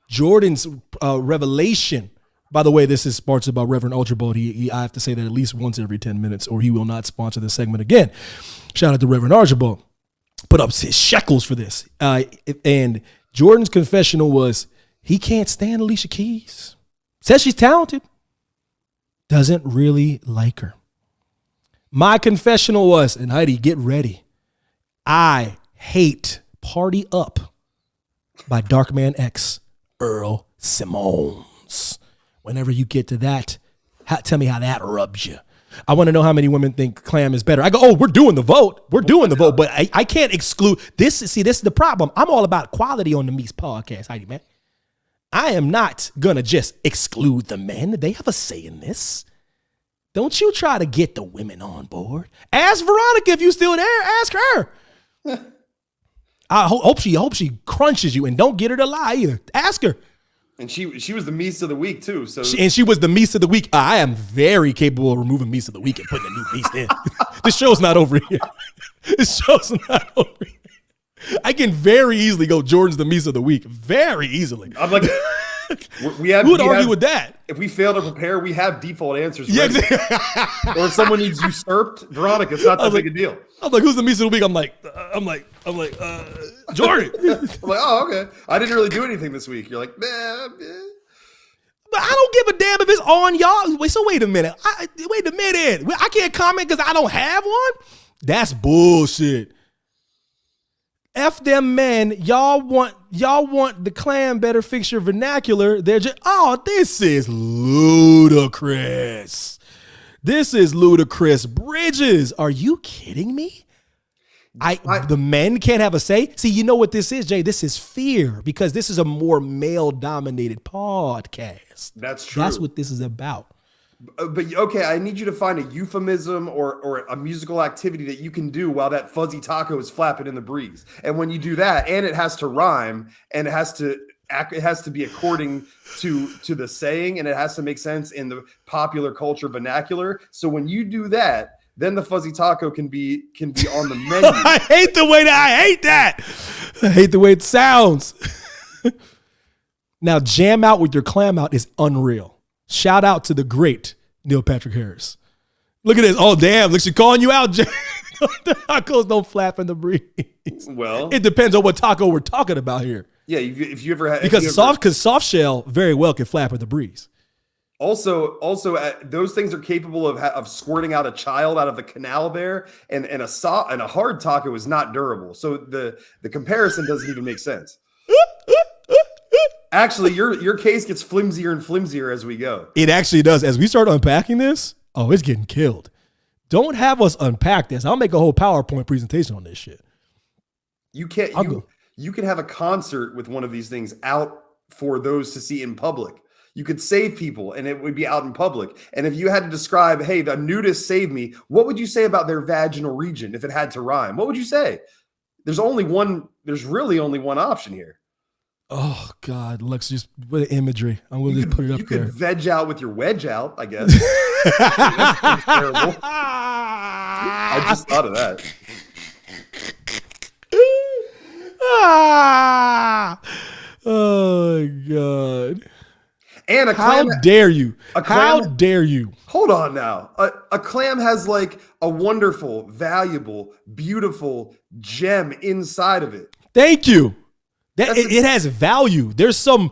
Jordan's revelation By the way, this is sponsored by Reverend Ultrabolt. I have to say that at least once every 10 minutes or he will not sponsor this segment again. Shout out to Reverend Ultrabolt. Put up his shekels for this. And Jordan's confessional was he can't stand Alicia Keys. Says she's talented. Doesn't really like her. My confessional was, and Heidi, get ready. I hate Party Up by Darkman X, Earl Simons. Whenever you get to that, tell me how that rubs you. I want to know how many women think Clam is better. I go, oh, we're doing the vote. We're doing the vote, but I can't exclude this. See, this is the problem. I'm all about quality on the Meest podcast, Heidi, man. I am not going to just exclude the men. They have a say in this. Don't you try to get the women on board. Ask Veronica if you're still there. Ask her. I hope she crunches you, and don't get her to lie either. Ask her. And she was the Meest of the week too. So she was the Meest of the week. I am very capable of removing Meest of the week and putting a new Meest in. This show's not over here. This show's not over here. I can very easily go Jordan's the Meest of the week. Very easily. I'm like, who would argue with that? If we fail to prepare, we have default answers. Yeah, exactly. Or if someone needs usurped, Veronica, it's not that big a deal. I'm like, who's the Meest of the week? I'm like, Jordan. I'm like, oh, okay. I didn't really do anything this week. You're like, nah. But I don't give a damn if it's on y'all. Wait a minute. Wait a minute. I can't comment because I don't have one? That's bullshit. F them men. Y'all want the Clan better fix your vernacular. They're just, this is ludicrous. This is ludicrous. Bridges, are you kidding me? The men can't have a say. See, you know what this is, Jay? This is fear because this is a more male-dominated podcast. That's true. That's what this is about. But okay, I need you to find a euphemism or a musical activity that you can do while that fuzzy taco is flapping in the breeze. And when you do that, and it has to rhyme, and it has to be according to the saying, and it has to make sense in the popular culture vernacular. So when you do that, then the fuzzy taco can be on the menu. I hate the way it sounds. Now, jam out with your clam out is unreal. Shout out to the great Neil Patrick Harris. Look at this. Oh, damn. Look, she's calling you out, Jay. The tacos don't flap in the breeze. Well, it depends on what taco we're talking about here. Yeah, if you ever had, because soft shell very well can flap in the breeze. Also, those things are capable of squirting out a child out of the canal there, and a hard taco is not durable. So the comparison doesn't even make sense. Actually, your case gets flimsier and flimsier as we go. It actually does. As we start unpacking this, it's getting killed. Don't have us unpack this. I'll make a whole PowerPoint presentation on this shit. You can't. You can have a concert with one of these things out for those to see in public. You could save people, and it would be out in public. And if you had to describe, hey, the nudist saved me, what would you say about their vaginal region if it had to rhyme? What would you say? There's really only one option here. Oh, God, Lex, just what an imagery. I'm going to just put it up there. You could veg out with your wedge out, I guess. That's terrible. I just thought of that. Oh, God. And a clam. How dare you? How dare you? Hold on now. A clam has like a wonderful, valuable, beautiful gem inside of it. Thank you. It has value. There's some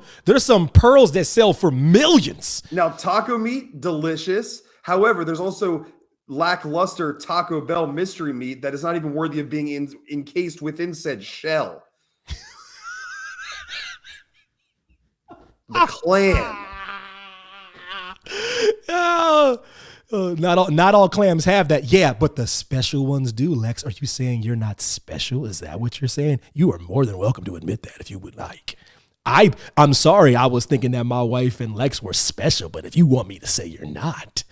pearls that sell for millions. Now, taco meat, delicious. However, there's also lackluster Taco Bell mystery meat that is not even worthy of being encased within said shell. The clam. Not all clams have that. Yeah, but the special ones do, Lex. Are you saying you're not special? Is that what you're saying? You are more than welcome to admit that if you would like. I'm sorry. I was thinking that my wife and Lex were special, but if you want me to say you're not,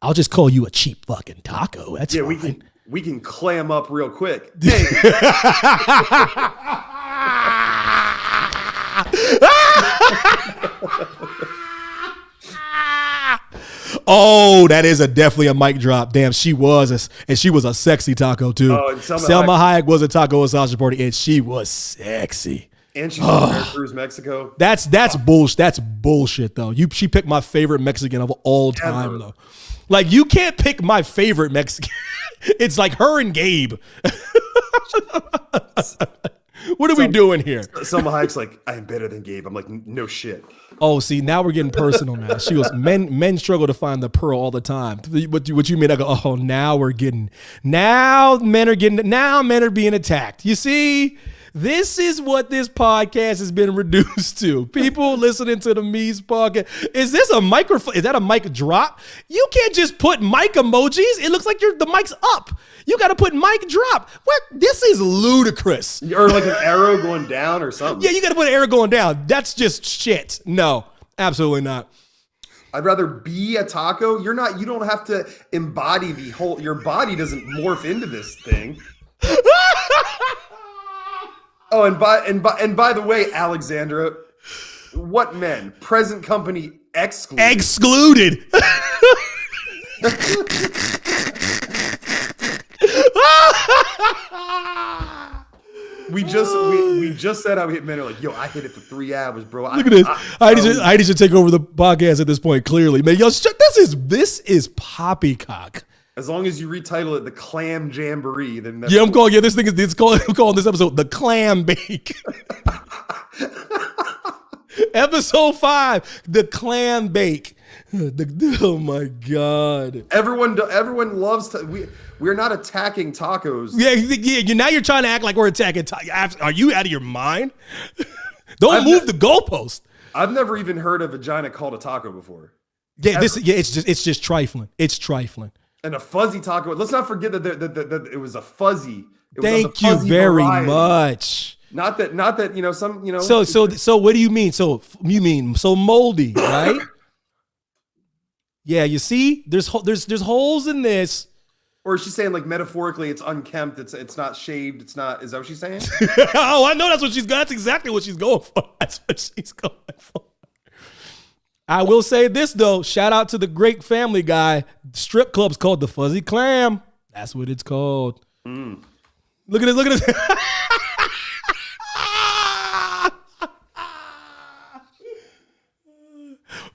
I'll just call you a cheap fucking taco. That's fine. We can clam up real quick. Hey. Oh, that is definitely a mic drop. Damn, she was a sexy taco too. Oh, and Selma Hayek was a taco massage party, and she was sexy. And she's from Veracruz, Mexico. That's bullshit. That's bullshit, though. She picked my favorite Mexican of all time, though. Like, you can't pick my favorite Mexican. It's like her and Gabe. What are we doing here? Selma Hayek's like, I'm better than Gabe. I'm like, no shit. Oh, see, now we're getting personal now. She goes, men struggle to find the pearl all the time. What you mean? I go, oh, now men are being attacked. You see? This is what this podcast has been reduced to. People listening to the Meest podcast. Is this a microphone? Is that a mic drop? You can't just put mic emojis. It looks like the mic's up. You got to put mic drop. What? This is ludicrous. Or like an arrow going down or something. Yeah, you got to put an arrow going down. That's just shit. No, absolutely not. I'd rather be a taco. You don't have to embody the whole, your body doesn't morph into this thing. Oh, and by the way, Alexandra, what men? Present company excluded. Excluded. we just said how we hit men are like, yo, I hit it for 3 hours, bro. Look at this. I need to take over the podcast at this point. Clearly, man, yo, this is poppycock. As long as you retitle it the Clam Jamboree, then that's I'm calling this episode the Clam Bake. Episode 5, the Clam Bake. Oh my God! Everyone loves we're not attacking tacos. Yeah. Now you're trying to act like we're attacking tacos. Are you out of your mind? Don't move the goalpost. I've never even heard a vagina called a taco before. Yeah, it's just trifling. It's trifling. And a fuzzy taco. Let's not forget that it was a fuzzy. Thank you very much. Not that some. So what do you mean? So you mean so moldy, right? Yeah, you see, there's holes in this. Or is she saying like metaphorically, it's unkempt, it's not shaved, it's not? Is that what she's saying? Oh, I know that's what she's. That's exactly what she's going for. That's what she's going for. I will say this, though. Shout out to the great Family Guy. Strip club's called the Fuzzy Clam. That's what it's called. Look at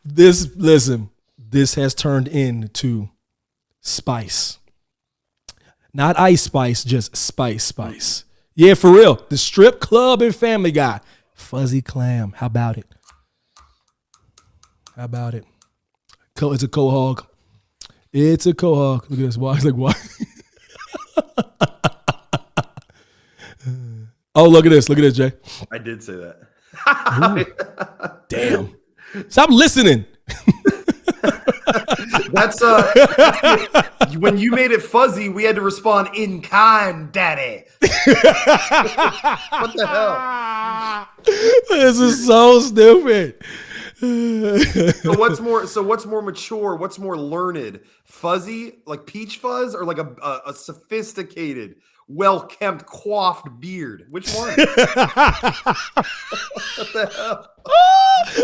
this. This has turned into spice. Not Ice Spice, just Spice. Yeah, for real. The Strip Club and Family Guy. Fuzzy Clam. How about it? It's a quahog. It's a quahog. Look at this. Why? It's like, why? Oh, look at this. Look at this, Jay. I did say that. Damn. Stop listening. That's when you made it fuzzy, we had to respond in kind, daddy. What the hell? This is so stupid. So what's more mature? What's more learned? Fuzzy, like peach fuzz, or like a sophisticated, well-kempt, coiffed beard? Which one? What the hell?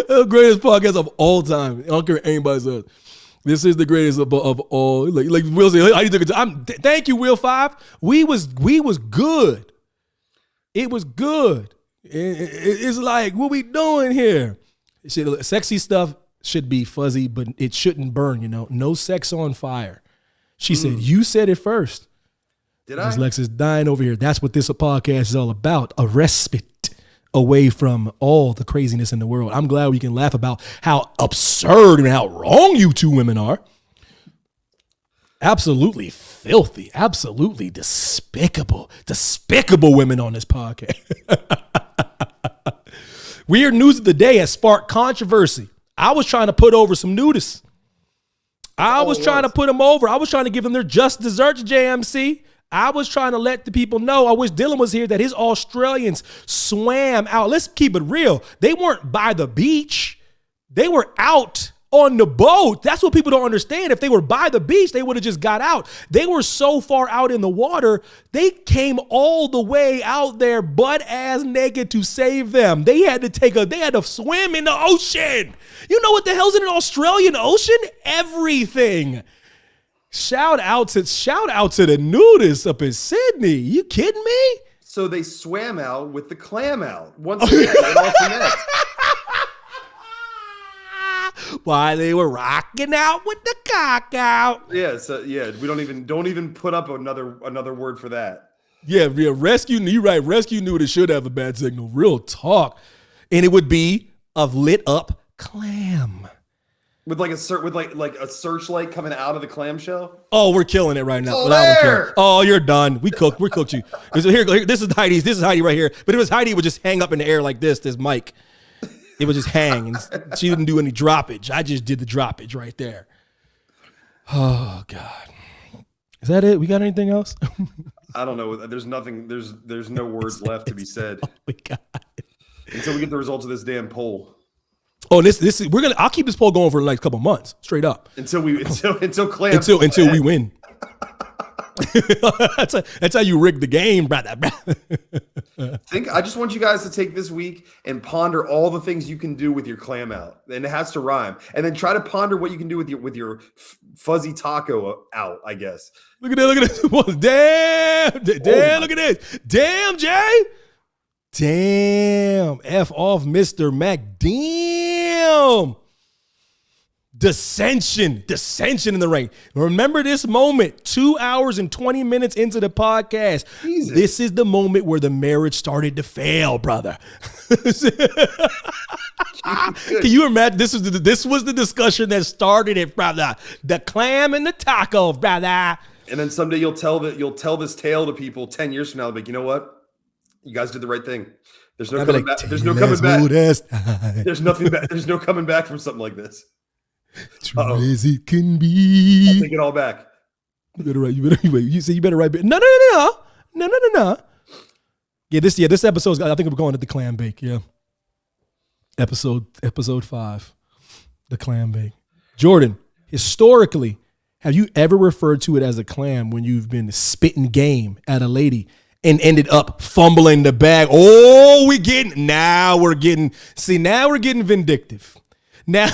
The greatest podcast of all time. I don't care what anybody says. This is the greatest of all. Like Will said, thank you, Will 5. We was good. It was good. It's like, what we doing here? Sexy stuff should be fuzzy, but it shouldn't burn, No sex on fire. She said, you said it first. Did I? Lex is dying over here. That's what this podcast is all about. A respite away from all the craziness in the world. I'm glad we can laugh about how absurd and how wrong you two women are. Absolutely filthy. Absolutely despicable. Despicable women on this podcast. Weird news of the day has sparked controversy. I was trying to put over some nudists. I was trying to put them over. I was trying to give them their just desserts, JMC. I was trying to let the people know, I wish Dylan was here, that his Australians swam out. Let's keep it real. They weren't by the beach. They were out on the boat. That's what people don't understand. If they were by the beach, they would have just got out. They were so far out in the water, they came all the way out there butt-ass naked to save them. They had to swim in the ocean. You know what the hell's in an Australian ocean? Everything. Shout out to the nudists up in Sydney. You kidding me? so they swam out with the clam out. Once again, it all connects. While they were rocking out with the cock out. Yeah, so we don't even put up another word for that. Yeah, rescue. You're right. Rescue knew it should have a bad signal. Real talk, and it would be a lit up clam with like a searchlight coming out of the clamshell. Oh, we're killing it right now. Oh, oh, you're done. We cooked you. Here, this is Heidi. This is Heidi right here. But it was Heidi, it would just hang up in the air like this mic. It would just hang, and she didn't do any droppage. I just did the droppage right there. Oh God, is that it? We got anything else? I don't know. There's nothing. There's no words left to be said. Oh my God. Until we get the results of this damn poll. Oh, I'll keep this poll going for the next couple months, straight up. Until we win. That's how you rig the game, brother. I just want you guys to take this week and ponder all the things you can do with your clam out, and it has to rhyme. And then try to ponder what you can do with your fuzzy taco out. I guess. Look at this. Damn! Look at this. Damn, Jay. Damn. F off, Mr. Mack. Damn. Dissension in the ring. Remember this moment, 2 hours and 20 minutes into the podcast. Jesus. This is the moment where the marriage started to fail, brother. Can you imagine? This was the discussion that started it, brother. The clam and the taco, brother. And then someday you'll tell this tale to people 10 years from now. Like, you know what? You guys did the right thing. There's no coming back. There's no coming back. There's nothing back. There's no coming back from something like this. True as it can be. I'll take it all back. You better write. You better write. No. Yeah, this episode. I think we're going to the clam bake. Yeah. Episode 5, the clam bake. Jordan, historically, have you ever referred to it as a clam when you've been spitting game at a lady and ended up fumbling the bag? Oh, now we're getting vindictive. Now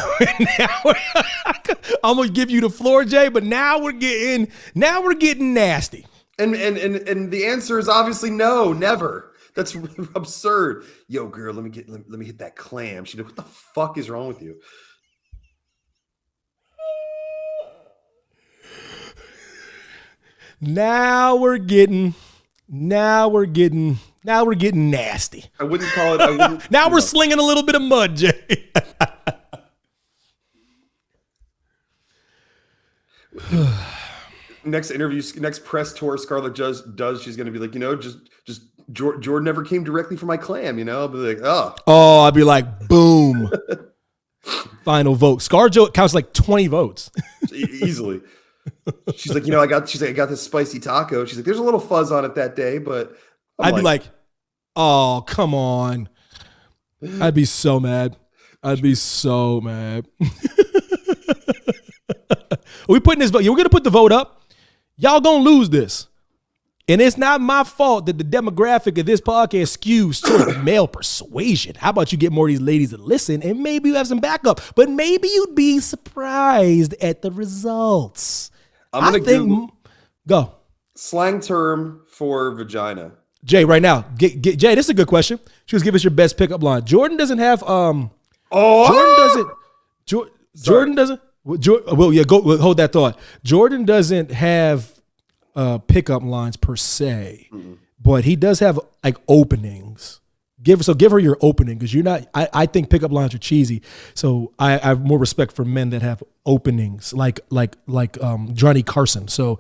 I'm gonna give you the floor, Jay, but now we're getting nasty. And the answer is obviously no, never. That's absurd. Yo, girl, let me hit that clam. She's like, what the fuck is wrong with you? Now we're getting nasty. I wouldn't call it. Now we're slinging a little bit of mud, Jay. Next press tour Scarlett does, she's going to be like, just Jordan never came directly for my clam, I'll be like, oh, I'd be like, boom. Final vote. ScarJo counts like 20 votes. Easily. She's like, I got this spicy taco. She's like, there's a little fuzz on it that day, but I'd be like, oh, come on. I'd be so mad. We're putting this vote. We're gonna put the vote up. Y'all gonna lose this, and it's not my fault that the demographic of this podcast skews toward male persuasion. How about you get more of these ladies to listen, and maybe you have some backup, but maybe you'd be surprised at the results. Go slang term for vagina. Jay, right now, Jay. This is a good question. She was give us your best pickup line. Jordan doesn't have. Jordan doesn't. Well, yeah, hold that thought. Jordan doesn't have pickup lines per se, but he does have like openings. Give her your opening, because you're not. I think pickup lines are cheesy, so I have more respect for men that have openings, like Johnny Carson. So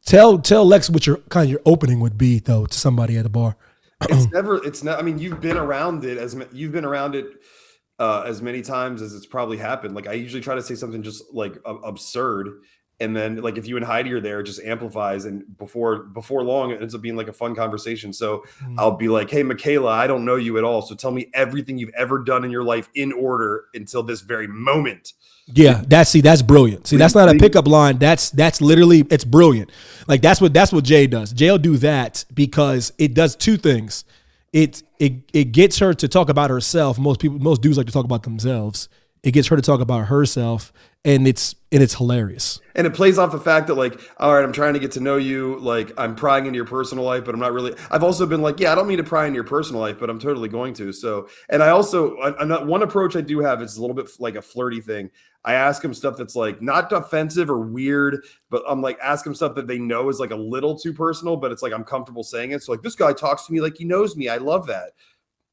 tell Lex what your opening would be though to somebody at a bar. It's not. I mean, you've been around it as many times as it's probably happened. Like, I usually try to say something just like absurd, and then like if you and Heidi are there, it just amplifies, and before long it ends up being like a fun conversation. So I'll be like, hey Michaela, I don't know you at all, so tell me everything you've ever done in your life in order until this very moment. Yeah, that's brilliant. See, that's not a pickup line. That's literally, it's brilliant. Like that's what Jay does. Jay'll do that because it does two things. It gets her to talk about herself. Most dudes like to talk about themselves. it gets her to talk about herself, and it's hilarious. And it plays off the fact that, like, all right, I'm trying to get to know you. Like, I'm prying into your personal life, but I'm not really. I've also been like, yeah, I don't mean to pry into your personal life, but I'm totally going to. So, and I also, one approach I do have is a little bit like a flirty thing. I ask them stuff that's like not offensive or weird, but I'm like, ask them stuff that they know is like a little too personal, but it's like I'm comfortable saying it. So, like, this guy talks to me like he knows me. I love that.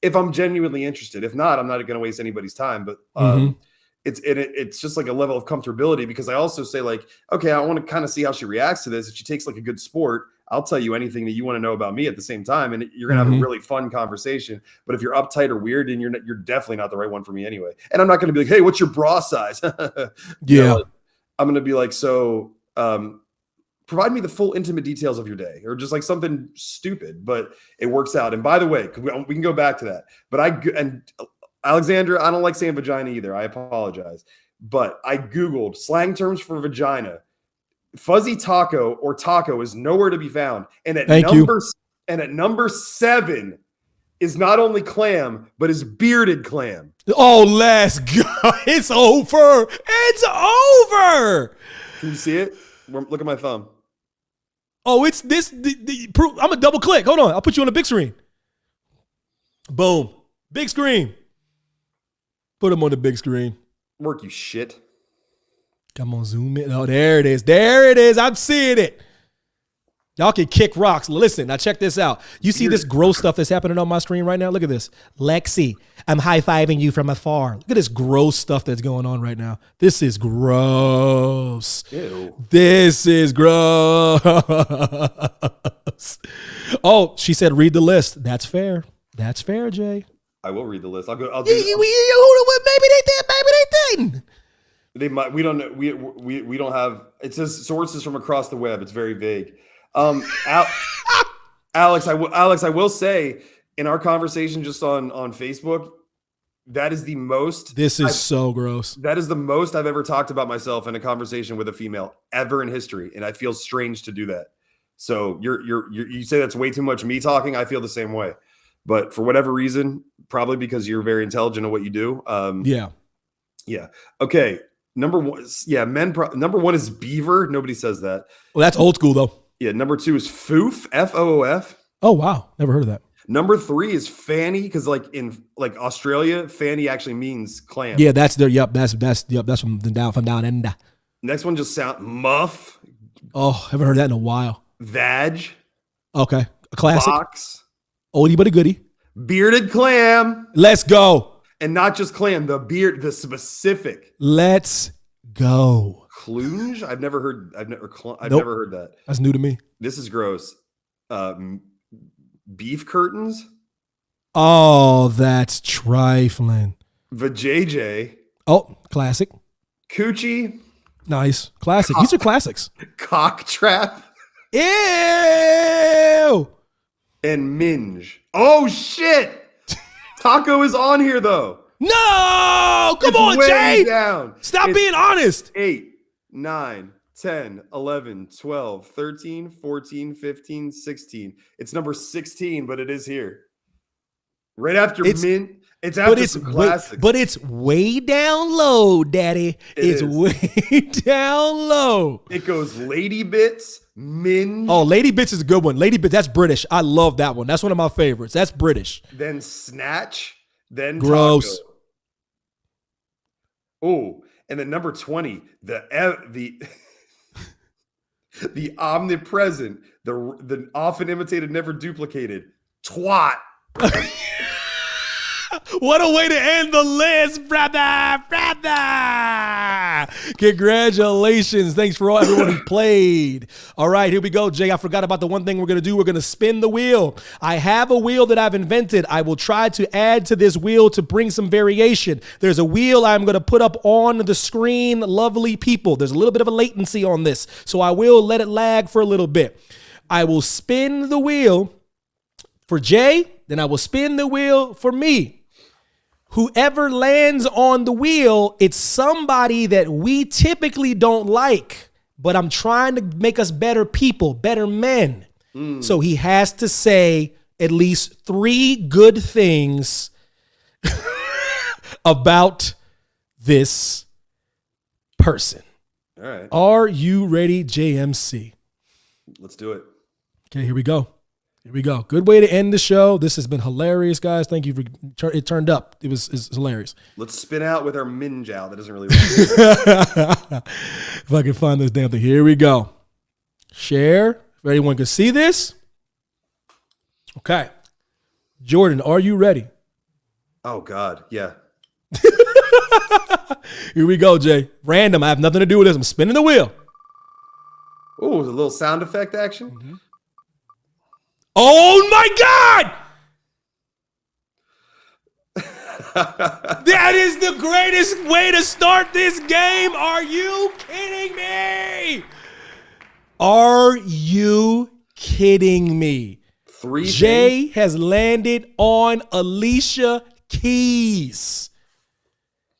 If I'm genuinely interested. If not, I'm not going to waste anybody's time. But it's just like a level of comfortability, because I also say, like, okay, I want to kind of see how she reacts to this. If she takes like a good sport, I'll tell you anything that you want to know about me at the same time, and you're gonna have a really fun conversation. But if you're uptight or weird, and you're definitely not the right one for me anyway. And I'm not going to be like, hey, what's your bra size? Like, I'm going to be like, so provide me the full intimate details of your day, or just like something stupid, but it works out. And by the way, we can go back to that. But Alexandra, I don't like saying vagina either. I apologize. But I Googled slang terms for vagina. Fuzzy taco or taco is nowhere to be found. And at number 7 is not only clam, but is bearded clam. Oh, let's go. It's over. It's over. Can you see it? Look at my thumb. Oh, it's this. I'm going to double click. Hold on. I'll put you on the big screen. Boom. Big screen. Put him on the big screen. Work, you shit. Come on, zoom in. Oh, there it is. There it is. I'm seeing it. Y'all can kick rocks. Listen, now check this out. You see this gross stuff that's happening on my screen right now? Look at this. Lexi, I'm high-fiving you from afar. Look at this gross stuff that's going on right now. This is gross. Ew. This is gross. Oh, she said read the list. That's fair. That's fair, Jay. I will read the list. I'll do maybe they did. Maybe they didn't. They might. We don't know. We don't have. It says sources from across the web. It's very vague. Alex, I will say, in our conversation just on Facebook, that is the most. This is so gross. That is the most I've ever talked about myself in a conversation with a female ever in history, and I feel strange to do that. So you say that's way too much me talking. I feel the same way. But for whatever reason, probably because you're very intelligent at what you do. Yeah. Okay. Number 1. Yeah. Number 1 is beaver. Nobody says that. Well, that's old school though. Yeah. Number 2 is foof. Foof. Oh, wow. Never heard of that. Number 3 is fanny. Cause like in like Australia, fanny actually means clam. Yeah. That's their, that's from down under. Next one just sound muff. Oh, haven't heard that in a while. Vag. Okay. A classic. Box. Oldie but a goodie. Bearded clam. Let's go. And not just clam, the specific. Let's go. Clunge? I've never heard never heard that. That's new to me. This is gross. Beef curtains? Oh, that's trifling. Vajayjay. Oh, classic. Coochie. Nice. Classic. These are classics. Cock trap. Ew. And minge. Oh shit! Taco is on here though. No! Come on, Jay! Down. Stop being honest. 8, 9, 10, 11, 12, 13, 14, 15, 16. It's number 16, but it is here. Right after mint. It's after some classics. But it's way down low, Daddy. It's way down low. It goes Lady Bits, Minge. Oh, Lady Bits is a good one. Lady Bits, that's British. I love that one. That's one of my favorites. That's British. Then Snatch. Then gross. Taco. Oh, and then number 20, the omnipresent, the often imitated, never duplicated, twat. What a way to end the list, brother. Congratulations. Thanks for everyone who played. All right, here we go, Jay. I forgot about the one thing we're going to do. We're going to spin the wheel. I have a wheel that I've invented. I will try to add to this wheel to bring some variation. There's a wheel I'm going to put up on the screen. Lovely people. There's a little bit of a latency on this, so I will let it lag for a little bit. I will spin the wheel for Jay, then I will spin the wheel for me. Whoever lands on the wheel, it's somebody that we typically don't like, but I'm trying to make us better people, better men. So he has to say at least 3 good things about this person. All right. Are you ready, JMC? Let's do it. Okay, here we go. Here we go. Good way to end the show. This has been hilarious, guys. Thank you for it. Turned up. It's hilarious. Let's spin out with our minjow. That doesn't really work. If I can find this damn thing. Here we go. Share. If everyone can see this. Okay. Jordan, are you ready? Oh, God. Yeah. Here we go, Jay. Random. I have nothing to do with this. I'm spinning the wheel. Oh, a little sound effect action. Mm-hmm. Oh my God! That is the greatest way to start this game. Are you kidding me? Are you kidding me? Jay has landed on Alicia Keys.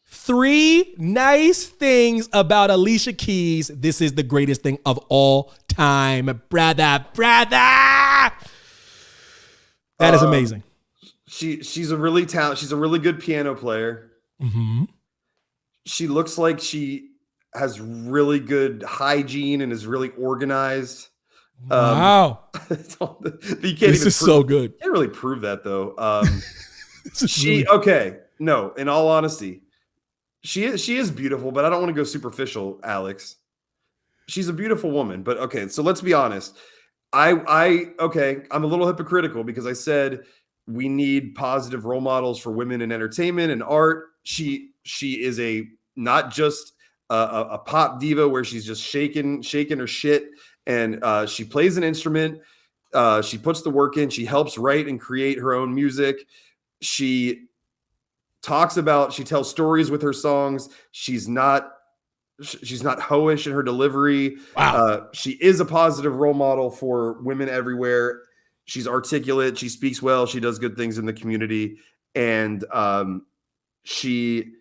3 nice things about Alicia Keys. This is the greatest thing of all time, brother. That is amazing. She's a really She's a really good piano player. Mm-hmm. She looks like she has really good hygiene and is really organized. Wow. This is so good. You can't really prove that though. No, in all honesty, she is beautiful, but I don't want to go superficial, Alex. She's a beautiful woman, but okay, so let's be honest. I'm a little hypocritical because I said we need positive role models for women in entertainment and art. She is not just a pop diva where she's just shaking her shit, and she plays an instrument. She puts the work in. She helps write and create her own music. She tells stories with her songs. She's not hoish in her delivery. Wow. She is a positive role model for women everywhere. She's articulate. She speaks well. She does good things in the community. And she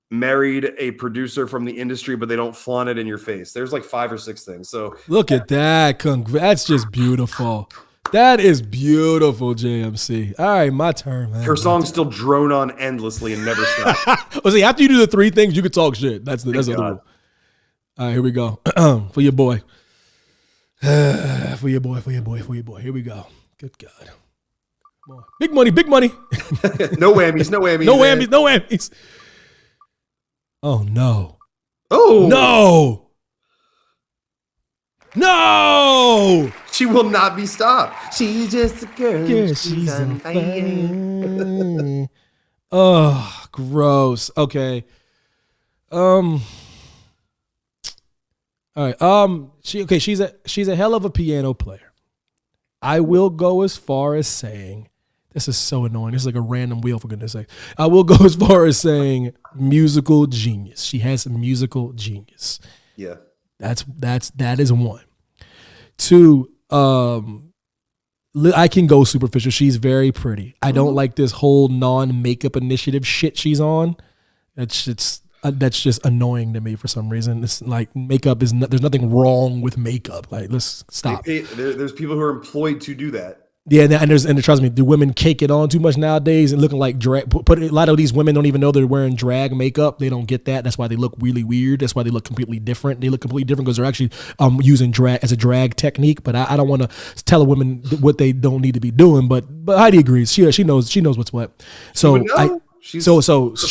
married a producer from the industry, but they don't flaunt it in your face. There's like 5 or 6 things. So look at that. That's just beautiful. That is beautiful, JMC. All right, my turn, man. Her songs still drone on endlessly and never stop. Well, see, after you do the 3 things, you can talk shit. That's the rule. All right, here we go. For your boy. For your boy. Here we go. Good God. Come on. Big money. No whammies. No whammies. Oh, no. Oh. No. She will not be stopped. She's just a girl. Yeah, she's on fire. Oh, gross. Okay. All right. She's a hell of a piano player. I will go as far as saying, this is so annoying. This is like a random wheel, for goodness sake. I will go as far as saying musical genius. She has some musical genius. Yeah. That is 1. 2, I can go superficial. She's very pretty. I don't like this whole non-makeup initiative shit she's on. That's just annoying to me for some reason. It's like makeup there's nothing wrong with makeup. Like, let's stop. There's people who are employed to do that. Yeah, and trust me, do women cake it on too much nowadays and looking like drag? A lot of these women don't even know they're wearing drag makeup. They don't get that. That's why they look really weird. That's why they look completely different. They look completely different because they're actually using drag as a drag technique. But I don't want to tell a woman what they don't need to be doing. But Heidi agrees. She knows what's what. So she's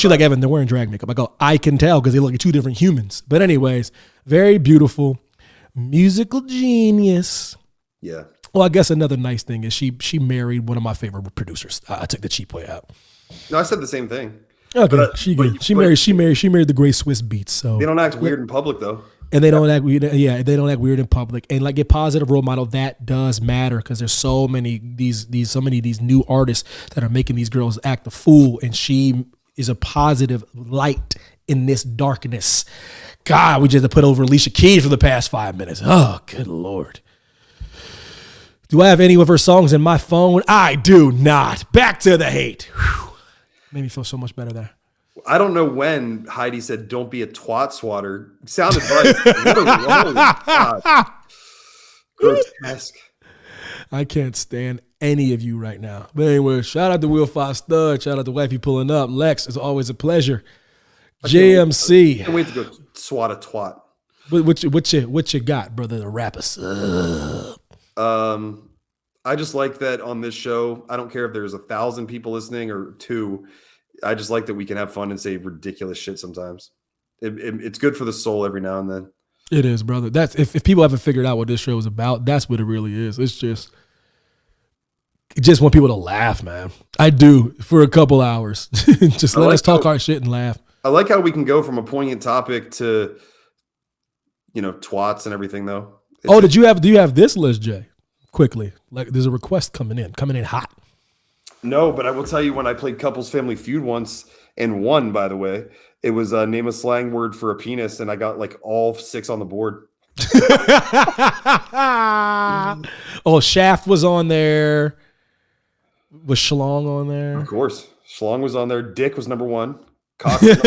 like, Evan, they're wearing drag makeup. I go, I can tell because they look like 2 different humans. But anyways, very beautiful, musical genius. Yeah. Well, I guess another nice thing is she married one of my favorite producers. I took the cheap way out. No, I said the same thing. Okay, she married the great Swiss Beats. So they don't act weird in public though. And they don't act weird. Yeah, they don't act weird in public. And like a positive role model, that does matter because there's so many these new artists that are making these girls act a fool, and she is a positive light in this darkness. God, we just had to put over Alicia Keys for the past 5 minutes. Oh, good Lord. Do I have any of her songs in my phone? I do not. Back to the hate. Whew. Made me feel so much better there. I don't know when Heidi said, "Don't be a twat swatter." Sounded right. Holy God. Grotesque. I can't stand any of you right now. But anyway, shout out to Will 5 Stud. Shout out to Wifey pulling up. Lex, it's always a pleasure. JMC. Can't wait to go swat a twat. What you got, brother? The rappers. I just like that on this show. I don't care if there's 1,000 people listening or 2. I just like that we can have fun and say ridiculous shit sometimes. It's good for the soul every now and then. It is, brother. That's if people haven't figured out what this show is about, that's what it really is. It's just want people to laugh, man. I do for a couple hours. Just let us talk our shit and laugh. I like how we can go from a poignant topic to, twats and everything, though. Do you have this list, Jay? Quickly, like there's a request coming in hot. No, but I will tell you, when I played Couples Family Feud once and won, by the way, it was name a slang word for a penis, and I got like all 6 on the board. Oh, Shaft was on there. Was Schlong on there? Of course. Schlong was on there. Dick was number 1. Cock. Okay.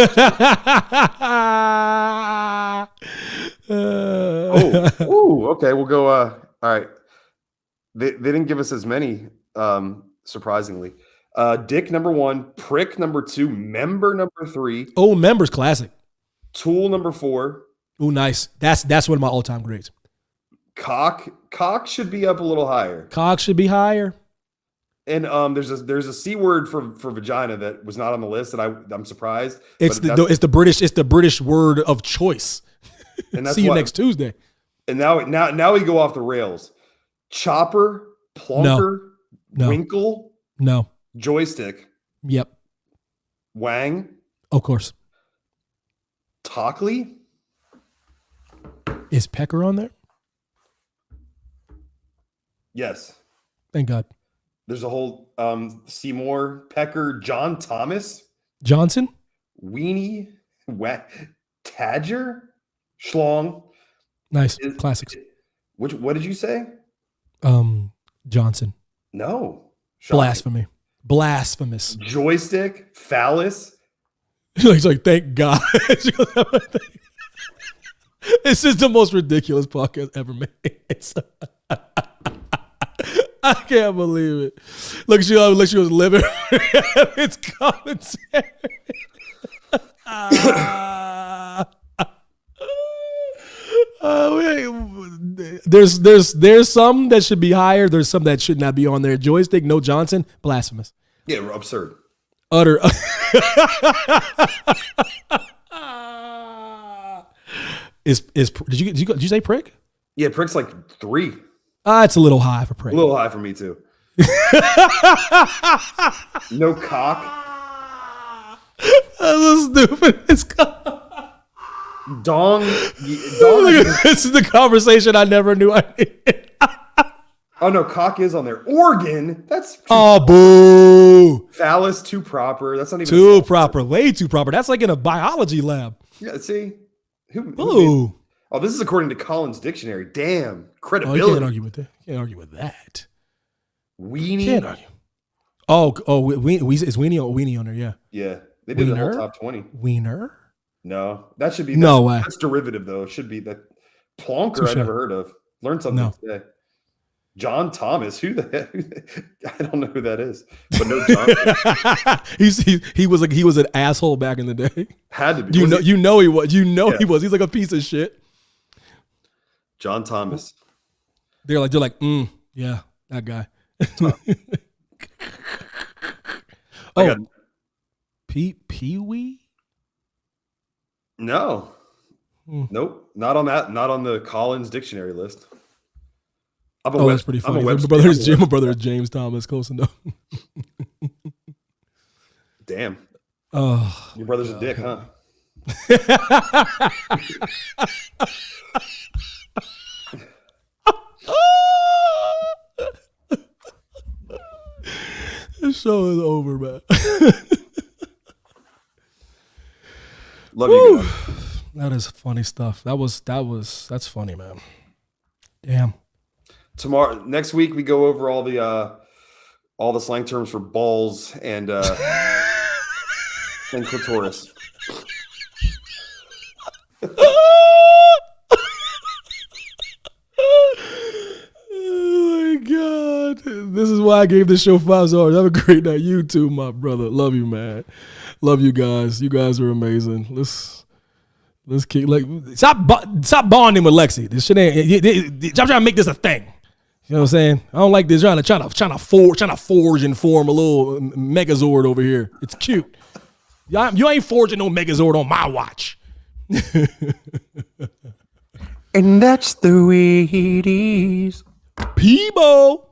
We'll go. All right. They didn't give us as many, surprisingly. Dick number 1, prick number 2, member number 3. Oh, member's classic. Tool number 4. Oh, nice. That's one of my all-time greats. Cock should be up a little higher. Cock should be higher. And there's a C word for vagina that was not on the list, and I'm surprised. It's the British word of choice. And that's see you next Tuesday. And now we go off the rails. Chopper, plonker, no. winkle, no, joystick. Yep. Wang. Of course. Tockley. Is Pecker on there? Yes. Thank God. There's a whole Seymour, Pecker, John Thomas, Johnson, Weenie, Tadger, Schlong. Nice. Classics. What did you say? Johnson. No. Shocking. Blasphemous. Joystick, phallus. He's like, thank God. This is the most ridiculous podcast ever made. I can't believe it. Look, she was living. It's commentary. There's some that should be higher. There's some that should not be on there. Joystick, no Johnson, blasphemous. Yeah, absurd. Utter. Did you say prick? Yeah, prick's like 3. It's a little high for prick. A little high for me too. No cock. That's so stupid. It's Dong. This is the conversation I never knew I needed. Oh no, cock is on there. Organ. That's boo. Phallus, too proper. That's not even too proper. Way too proper. That's like in a biology lab. Yeah. See. Who Oh, this is according to Collins Dictionary. Damn. Credibility. Oh, you can't argue with that. Can't argue with that. Weenie. Can't argue. Is Weenie on there? Yeah. Yeah. They did the whole top 20. Wiener? No. That should be. No way. That's derivative, though. It should be that. Plonker, I never heard of. Learned something today. John Thomas. Who the heck? I don't know who that is. But no John. he was an asshole back in the day. Had to be. He was. He was. He's like a piece of shit. John Thomas. They're like, yeah, that guy. Pee-wee? No. Nope. Not on that. Not on the Collins Dictionary list. That's pretty funny. My brother is James Thomas. Close enough. Damn. Oh, your brother's a dick, huh? This show is over, man. Love you, God. That is funny stuff. That's funny, man. Damn. Next week we go over all the slang terms for balls and and clitoris. Oh my God. This is why I gave this show 5 stars. Have a great night. You too, my brother. Love you, man. Love you guys. You guys are amazing. Let's keep stop bonding with Lexi. This shit ain't. I'm trying to make this a thing. You know what I'm saying? I don't like this. Trying to forge and form a little Megazord over here. It's cute. You ain't forging no Megazord on my watch. And that's the way it is. Peebo.